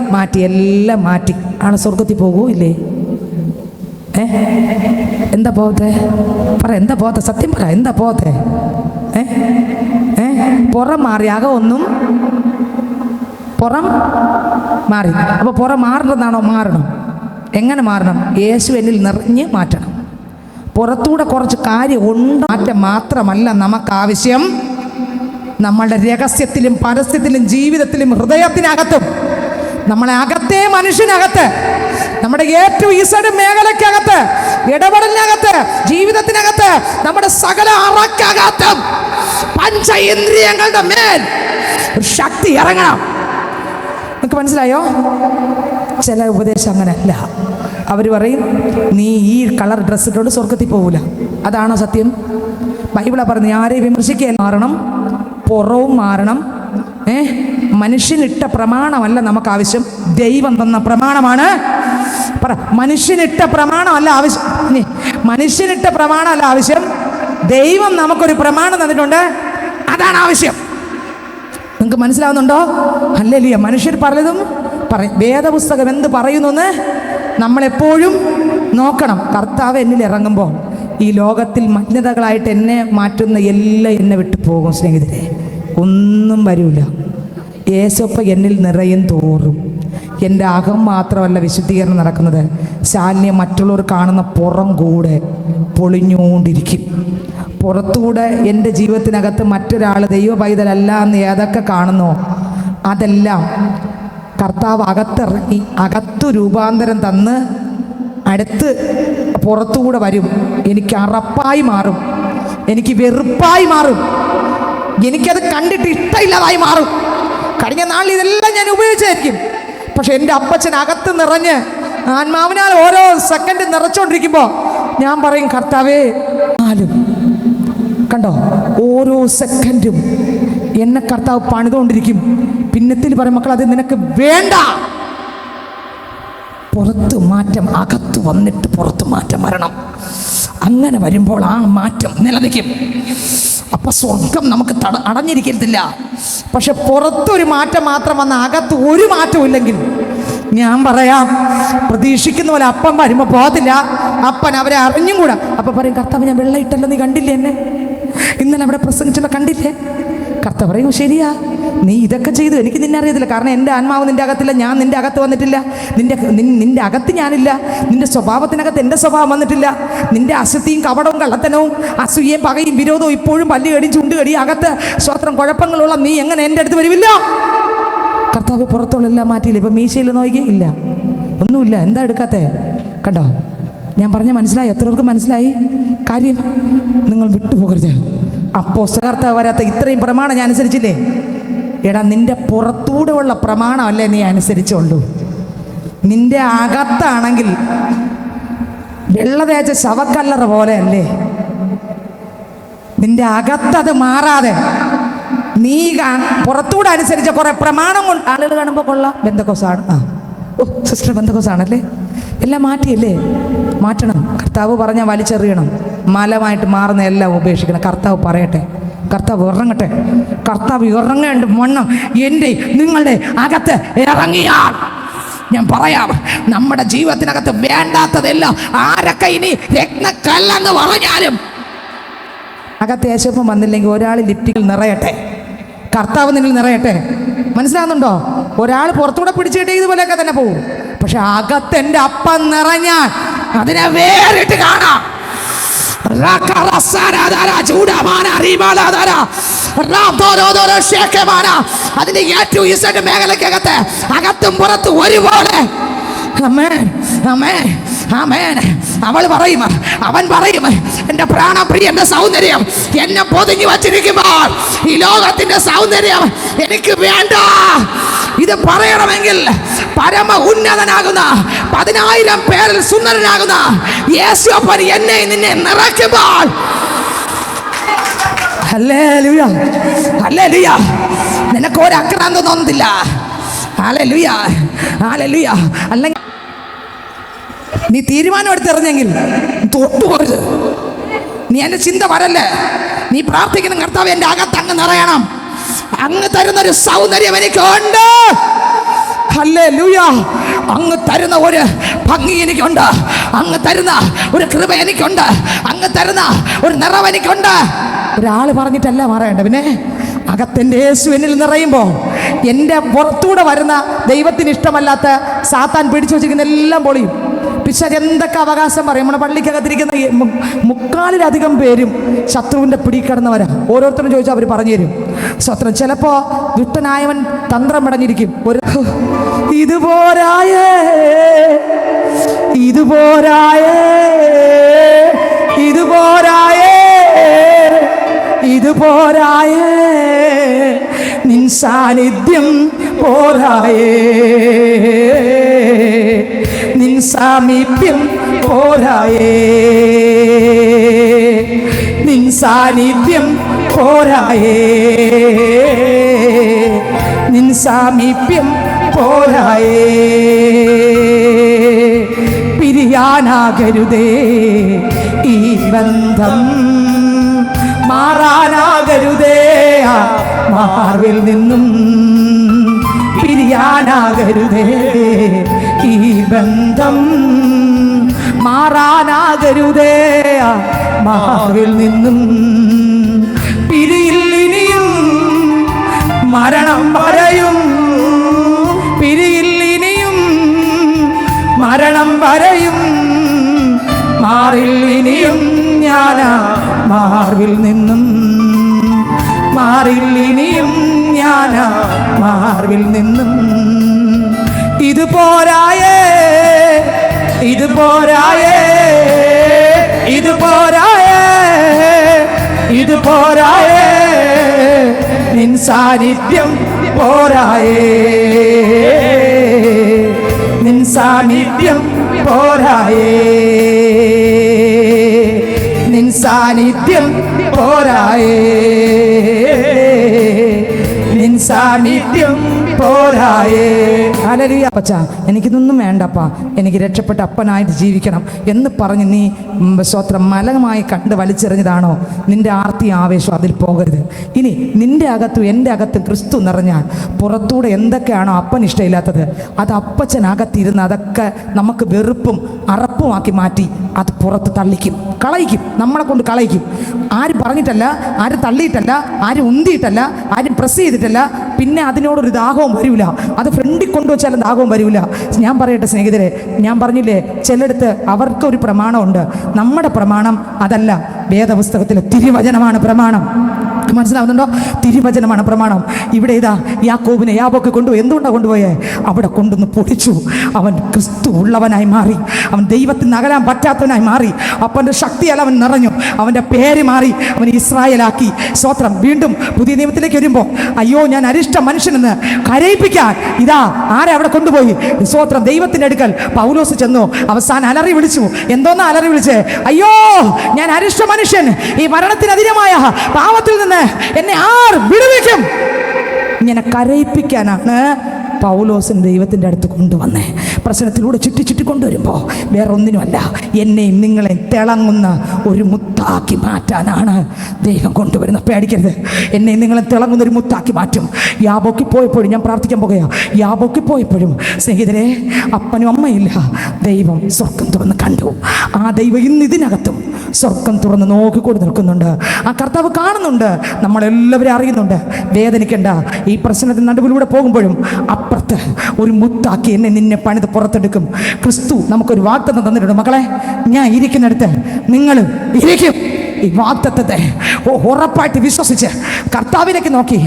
എല്ലാം മാറ്റി ആളെ സ്വർഗത്തിൽ പോകൂ ഇല്ലേ? എന്താ പോകത്തെ? എന്താ പോകത്തെ? സത്യം പറ, എന്താ പോകത്തെ? പുറം മാറി, അകമൊന്നും പുറം മാറി. അപ്പോൾ പുറം മാറണമെന്നാണോ? മാറണം. എങ്ങനെ മാറണം? യേശു എന്നിൽ നിറഞ്ഞ് മാറ്റണം. പുറത്തൂടെ കുറച്ച് കാര്യം ഉണ്ട്. മാറ്റം മാത്രമല്ല നമുക്കാവശ്യം, നമ്മളുടെ രഹസ്യത്തിലും പരസ്യത്തിലും ജീവിതത്തിലും ഹൃദയത്തിനകത്തും, നമ്മളെ അകത്തെ മനുഷ്യനകത്ത്, നമ്മുടെ ഏറ്റവും ഈസഡ് മേഖലയ്ക്കകത്ത്, ഇടപെടലിനകത്ത്, ജീവിതത്തിനകത്ത്, നമ്മുടെ സകല അറക്കകത്തും പഞ്ചേന്ദ്രിയങ്ങളുടെ മേൽ ഒരു ശക്തി ഇറങ്ങണം. നിങ്ങൾക്ക് മനസ്സിലായോ? ചില ഉപദേശം അങ്ങനെ അല്ല. അവർ പറയും നീ ഈ കളർ ഡ്രസ്സ് ഇട്ടുകൊണ്ട് സ്വർഗത്തിൽ പോകില്ല. അതാണോ സത്യം? ബൈബിളാ പറഞ്ഞത് ആരെയും വിമർശിക്കാൻ മാറണം, പുറവും മാറണം. മനുഷ്യനിട്ട പ്രമാണമല്ല നമുക്ക് ആവശ്യം, ദൈവം തന്ന പ്രമാണമാണ്. മനുഷ്യനിട്ട പ്രമാണമല്ല ആവശ്യം, മനുഷ്യനിട്ട പ്രമാണമല്ല ആവശ്യം, ദൈവം നമുക്കൊരു പ്രമാണം തന്നിട്ടുണ്ട്, അതാണ് ആവശ്യം. നിങ്ങൾക്ക് മനസ്സിലാവുന്നുണ്ടോ? ഹല്ലേലൂയ. മനുഷ്യർ പലതും വേദപുസ്തകം എന്ത് പറയുന്നു നമ്മളെപ്പോഴും നോക്കണം. കർത്താവ് എന്നിൽ ഇറങ്ങുമ്പോൾ ഈ ലോകത്തിൽ മഗ്നതകളായിട്ട് എന്നെ മാറ്റുന്ന എല്ലാം എന്നെ വിട്ടു പോകും. സ്നേഹിതരെ, ഒന്നും വരില്ല. യേശുപ്പ എന്നിൽ നിറയും തോറും എൻ്റെ അകം മാത്രമല്ല വിശുദ്ധീകരണം നടക്കുന്നത്, ശാല്യം മറ്റുള്ളവർ കാണുന്ന പുറം കൂടെ പൊളിഞ്ഞുകൊണ്ടിരിക്കും. പുറത്തൂടെ എൻ്റെ ജീവിതത്തിനകത്ത് മറ്റൊരാൾ ദൈവ പൈതലല്ല എന്ന് ഏതൊക്കെ കാണുന്നോ അതെല്ലാം കർത്താവ് അകത്തിറങ്ങി അകത്തു രൂപാന്തരം തന്ന് അടുത്ത് പുറത്തുകൂടെ വരും. എനിക്ക് അറപ്പായി മാറും, എനിക്ക് വെറുപ്പായി മാറും, എനിക്കത് കണ്ടിട്ട് ഇഷ്ടമില്ലാതായി മാറും. കഴിഞ്ഞ നാളിൽ ഇതെല്ലാം ഞാൻ ഉപയോഗിച്ചായിരിക്കും. പക്ഷെ എൻ്റെ അപ്പച്ചൻ അകത്ത് നിറഞ്ഞ് ആത്മാവിനാൽ ഓരോ സെക്കൻഡ് നിറച്ചുകൊണ്ടിരിക്കുമ്പോൾ ഞാൻ പറയും കർത്താവേ കണ്ടോ, ഓരോ സെക്കൻഡും എന്നെ കർത്താവ് പണിതുകൊണ്ടിരിക്കും. പിന്നത്തിൽ പറയും മക്കൾ അത് നിനക്ക് വേണ്ട. പുറത്ത് മാറ്റം, അകത്ത് വന്നിട്ട് പുറത്ത് മാറ്റം വരണം. അങ്ങനെ വരുമ്പോൾ ആ മാറ്റം നിലനിൽക്കും. അപ്പൊ സ്വർഗം നമുക്ക് അടഞ്ഞിരിക്കത്തില്ല. പക്ഷെ പുറത്തൊരു മാറ്റം മാത്രം വന്ന അകത്ത് ഒരു മാറ്റവും ഇല്ലെങ്കിൽ ഞാൻ പറയാം, പ്രതീക്ഷിക്കുന്ന പോലെ അപ്പം വരുമ്പോൾ പോകത്തില്ല. അപ്പൻ അവരെ അറിഞ്ഞും കൂടാ. അപ്പൊ പറയും കർത്താവ് ഞാൻ വെള്ളം ഇട്ടല്ലോ, നീ കണ്ടില്ലേ എന്നെ? ഇന്നലെ അവിടെ പ്രസംഗിച്ചല്ലോ, കണ്ടില്ലേ? കർത്താവ് പറയും ശരിയാ, നീ ഇതൊക്കെ ചെയ്തു, എനിക്ക് നിന്നെ അറിയത്തില്ല. കാരണം എൻ്റെ ആത്മാവ് നിൻ്റെ അകത്തില്ല, ഞാൻ നിൻ്റെ അകത്ത് വന്നിട്ടില്ല. നിൻ്റെ അകത്ത് ഞാനില്ല, നിൻ്റെ സ്വഭാവത്തിനകത്ത് എൻ്റെ സ്വഭാവം വന്നിട്ടില്ല. നിൻ്റെ അസത്യവും കപടവും കള്ളത്തനവും അസൂയയും പകയും വിരോധവും ഇപ്പോഴും പല്ലുകടിയും ചുണ്ടുകടിയും അകത്ത് സ്വത്രം കുഴപ്പങ്ങളുള്ള നീ എങ്ങനെ എൻ്റെ അടുത്ത് വരുമില്ല? കർത്താവ് പുറത്തുള്ളെല്ലാം മാറ്റിയില്ല. ഇപ്പം മീശയിൽ നോക്കിയില്ല, ഒന്നുമില്ല. എന്താ എടുക്കാത്തേ? കണ്ടോ, ഞാൻ പറഞ്ഞ മനസ്സിലായി? എത്രവർക്ക് മനസ്സിലായി കാര്യം? നിങ്ങൾ വിട്ടുപോകരുത്. അപ്പോസ്തലകർത്താവ് വരാത്ത ഇത്രയും പ്രമാണം ഞാൻ അനുസരിച്ചില്ലേ? എടാ, നിന്റെ പുറത്തൂടെ ഉള്ള പ്രമാണമല്ലേ നീ അനുസരിച്ചുള്ളൂ. നിന്റെ അകത്താണെങ്കിൽ വെള്ള തേച്ച ശവക്കല്ലറ പോലെ അല്ലേ? നിന്റെ അകത്തത് മാറാതെ നീ പുറത്തൂടെ അനുസരിച്ച കുറെ പ്രമാണം കൊണ്ട് ആളുകൾ കാണുമ്പോൾ കൊള്ളാം, ബന്ധക്കോസാണ്, സിസ്റ്റർ ബന്ധക്കോസാണല്ലേ, എല്ലാം മാറ്റിയല്ലേ? മാറ്റണം. കർത്താവ് പറഞ്ഞാൽ വലിച്ചെറിയണം. മലമായിട്ട് മാറുന്ന എല്ലാം ഉപേക്ഷിക്കണം. കർത്താവ് പറയട്ടെ, കർത്താവ് ഇറങ്ങട്ടെ. കർത്താവ് ഇറങ്ങേണ്ട മണ്ണം എൻ്റെ നിങ്ങളുടെ അകത്ത് ഇറങ്ങിയാൽ ഞാൻ പറയാം, നമ്മുടെ ജീവിതത്തിനകത്ത് വേണ്ടാത്തതെല്ലാം ആരൊക്കെ ഇനി രത്നക്കല്ലെന്ന് പറഞ്ഞാലും അകത്ത് യേശപ്പം വന്നില്ലെങ്കിൽ ഒരാൾ ലിപ്റ്റിൽ നിറയട്ടെ, കർത്താവ് നിന്നിൽ നിറയട്ടെ. മനസ്സിലാകുന്നുണ്ടോ? ഒരാൾ പുറത്തൂടെ പിടിച്ചിട്ട് ഇതുപോലെയൊക്കെ തന്നെ പോകും. പക്ഷെ അകത്ത് എൻ്റെ അപ്പം നിറഞ്ഞാൽ അതിനെ വേറിട്ട് കാണാം. അതിന്റെ ഏറ്റവും ഇസഡ് മേഖലക്കകത്ത് അകത്തും പുറത്തും ഒരുപോലെ. അവൾ പറയും, അവൻ പറയും, എൻ്റെ പ്രാണപ്രിയന്റെ സൗന്ദര്യം എന്നെ പൊതിഞ്ഞു വച്ചിരിക്കുമ്പോൾ ഈ ലോകത്തിന്റെ സൗന്ദര്യം എനിക്ക് വേണ്ട. ഇത് പറയണമെങ്കിൽ പരമ ഉന്നതനാകുന്ന 10,000 പേരിൽ സുന്ദരനാകുന്ന യേശുവപ്പൻ എന്നെ നിന്നെ നിറയ്ക്കുമ്പോൾ, ഹല്ലേലൂയ ഹല്ലേലൂയ, നിനക്ക് ഒരു അക്രാന്തം തോന്നുന്നില്ല. Hallelujah hallelujah. അല്ലെങ്കിൽ നീ തീരുമാനം എടുത്തെറിഞ്ഞെങ്കിൽ തൊട്ടുപോകരുത്. നീ എൻ്റെ ചിന്ത വരല്ലേ. നീ പ്രാർത്ഥിക്കുന്ന കർത്താവ് എൻ്റെ അകത്ത് അങ്ങ് നിറയണം. അങ്ങ് തരുന്നൊരു സൗന്ദര്യം എനിക്കുണ്ട്. ഹല്ലേലൂയ. അങ്ങ് തരുന്ന ഒരു ഭംഗി എനിക്കുണ്ട്. അങ്ങ് തരുന്ന ഒരു കൃപ എനിക്കുണ്ട്. അങ്ങ് തരുന്ന ഒരു നിറവ് എനിക്കുണ്ട്. ഒരാൾ പറഞ്ഞിട്ടല്ല മാറേണ്ട. പിന്നെ അകത്തെൻ്റെ യേശു എന്നിൽ നിറയുമ്പോൾ എൻ്റെ പുറത്തൂടെ വരുന്ന ദൈവത്തിന് ഇഷ്ടമല്ലാത്ത സാത്താൻ പിടിച്ചു വച്ചിരിക്കുന്ന എല്ലാം പൊളിയും. പിശാച് എന്തൊക്കെ അവകാശം പറയും. നമ്മുടെ പള്ളിക്കകത്തിരിക്കുന്ന 3/4 പേരും ശത്രുവിൻ്റെ പിടിക്കിടന്നവരാ. ഓരോരുത്തരും ചോദിച്ചാൽ അവർ പറഞ്ഞു തരും. സ്വത്രം ചിലപ്പോൾ ദുഷ്ടനായവൻ തന്ത്രം പടഞ്ഞിരിക്കും. ഒരു ഇതുപോരായേ ഇതുപോരായേ ഇതുപോരായേ ഇതുപോരായേ നിൻ സാന്നിധ്യം പോരായേ, നിൻ സാമീപ്യം പോരായേ, നിൻ സാന്നിധ്യം പോരായേ, നിൻ സാമീപ്യം പോരായേ. പിരിയാനാകരുതേ ഈ ബന്ധം, മാറാനാകരുതേ ആ മാർവിൽ നിന്നും. പിരിയാനാകരുതേ ഈ ബന്ധം, മാറാനാകരുതേ ആ മാർവിൽ നിന്നും. പിരിയില്ലിനിയും മരണം വരെയും, പിരിയില്ലിനിയും മരണം വരെയും, മാറിൽ ഇനിയും ഞാനാ മാർവിൽ നിന്നും, മാറിൽ ഇനിയും ഞാനാ മാർവിൽ നിന്നും. ഇത് പോരായേ ഇത് പോരായേ ഇത് പോരായേ ഇത് പോരായേ, നിൻ സാന്നിധ്യം പോരായേ, നിൻ സാന്നിധ്യം പോരായേ, നിൻ സാന്നിധ്യം പോരായേ, നിൻ സാന്നിധ്യം പോരായേ. ഹല്ലേലൂയ. അപ്പച്ചാ എനിക്കിതൊന്നും വേണ്ടപ്പാ, എനിക്ക് രക്ഷപ്പെട്ട അപ്പനായിട്ട് ജീവിക്കണം എന്ന് പറഞ്ഞ് നീ സ്വത്രം മലമായി കണ്ട് വലിച്ചെറിഞ്ഞതാണോ? നിന്റെ ആർത്തി ആവേശം അതിൽ പോകരുത്. ഇനി നിന്റെ അകത്തും എൻ്റെ അകത്തും ക്രിസ്തു നിറഞ്ഞാൽ പുറത്തൂടെ എന്തൊക്കെയാണോ അപ്പൻ ഇഷ്ടമില്ലാത്തത് അത് അപ്പച്ചനകത്തിരുന്ന് അതൊക്കെ നമുക്ക് വെറുപ്പും അറപ്പുമാക്കി മാറ്റി അത് പുറത്ത് തള്ളിക്കും, കളയിക്കും, നമ്മളെ കൊണ്ട് കളയിക്കും. ആരും പറഞ്ഞിട്ടല്ല, ആരും തള്ളിയിട്ടല്ല, ആരും ഉന്തിയിട്ടല്ല, ആരും പ്രസ് ചെയ്തിട്ടല്ല. പിന്നെ അതിനോടൊരു ദാഹവും വരില്ല. അത് ഫ്രണ്ടിൽ കൊണ്ടുവച്ചാലും ദാഹവും വരില്ല. ഞാൻ പറയട്ടെ സ്നേഹിതരെ, ഞാൻ പറഞ്ഞില്ലേ ചിലയിടത്ത് അവർക്കൊരു പ്രമാണമുണ്ട്. നമ്മുടെ പ്രമാണം അതല്ല, വേദപുസ്തകത്തിലെ തിരുവചനമാണ് പ്രമാണം. മനസ്സിലാവുന്നുണ്ടോ? തിരുവചനമാണ് പ്രമാണം. ഇവിടെ ഇതാ യാക്കോബിനെ യാബോക്ക് കൊണ്ടുപോയി. എന്തുകൊണ്ടാണ് കൊണ്ടുപോയേ? അവിടെ കൊണ്ടുവന്ന് പൊടിച്ചു. അവൻ ക്രിസ്തു ഉള്ളവനായി മാറി. അവൻ ദൈവത്തിൽ നിന്ന് അകലാൻ പറ്റാത്തവനായി മാറി. അപ്പൻ്റെ ശക്തിയാൽ അവൻ നിറഞ്ഞു. അവൻ്റെ പേര് മാറി. അവൻ ഇസ്രായേലാക്കി. സ്തോത്രം. വീണ്ടും പുതിയ നിയമത്തിലേക്ക് വരുമ്പോൾ അയ്യോ ഞാൻ അരിഷ്ട മനുഷ്യനെന്ന് കരയിപ്പിക്കാൻ ഇതാ ആരെ അവിടെ കൊണ്ടുപോയി? സ്തോത്രം. ദൈവത്തിൻ്റെ അടുക്കൽ പൗലോസ് ചെന്നു. അവസാനം അലറി വിളിച്ചു. എന്തോന്നാ അലറി വിളിച്ചേ? അയ്യോ ഞാൻ അരിഷ്ട മനുഷ്യൻ, ഈ മരണത്തിനധികമായ പാപത്തിൽ നിന്ന് എന്നെ ആർ വിടുവിക്കും? ഇങ്ങനെ കരയിപ്പിക്കാനാണ് പൗലോസിന് ദൈവത്തിൻ്റെ അടുത്ത് കൊണ്ടുവന്നേ. പ്രശ്നത്തിലൂടെ ചുറ്റി കൊണ്ടുവരുമ്പോൾ വേറെ ഒന്നിനുമല്ല, എന്നെയും നിങ്ങളെയും തിളങ്ങുന്ന ഒരു മുത്താക്കി മാറ്റാനാണ് ദൈവം കൊണ്ടുവരുന്നത്. പേടിക്കരുത്. എന്നെയും നിങ്ങളെ തിളങ്ങുന്ന ഒരു മുത്താക്കി മാറ്റും. യാബോക്ക് പോയപ്പോഴും ഞാൻ പ്രാർത്ഥിക്കാൻ പോകുകയാണ്. യാബോക്ക് പോയപ്പോഴും സ്നേഹിതരെ അപ്പനും അമ്മയില്ല. ദൈവം സ്വർഗം തുറന്ന് കണ്ടു. ആ ദൈവം ഇന്ന് ഇതിനകത്തും സ്വർഗം തുറന്ന് നോക്കിക്കൊണ്ട് നിൽക്കുന്നുണ്ട്. ആ കർത്താവ് കാണുന്നുണ്ട്. നമ്മളെല്ലാവരും അറിയുന്നുണ്ട്. വേദനിക്കേണ്ട. ഈ പ്രശ്നത്തിന് നടുവിലൂടെ പോകുമ്പോഴും അപ്പുറത്ത് ഒരു മുത്താക്കി എന്നെ നിന്നെ പണിത് പുറത്തെടുക്കും. ക്രിസ്തു നമുക്കൊരു വാഗ്ദത്തം തന്നിട്ടുണ്ട്. മക്കളെ, ഞാൻ ഇരിക്കുന്നിടത്ത് നിങ്ങൾ ഇരിക്കും. ഈ വാഗ്ദത്തത്തെ ഉറപ്പായിട്ട് വിശ്വസിച്ച് കർത്താവിലേക്ക് നോക്കി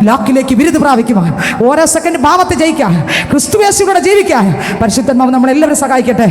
ലാക്കിലേക്ക് വിരുദ്ധ പ്രാപിക്കുവാൻ, ഓരോ സെക്കൻഡ് ഭാവത്തെ ജയിക്കാൻ, ക്രിസ്തുയേശുവിലൂടെ ജീവിക്കാൻ പരിശുദ്ധാത്മാവ് നമ്മളെല്ലാവരും സഹായിക്കട്ടെ.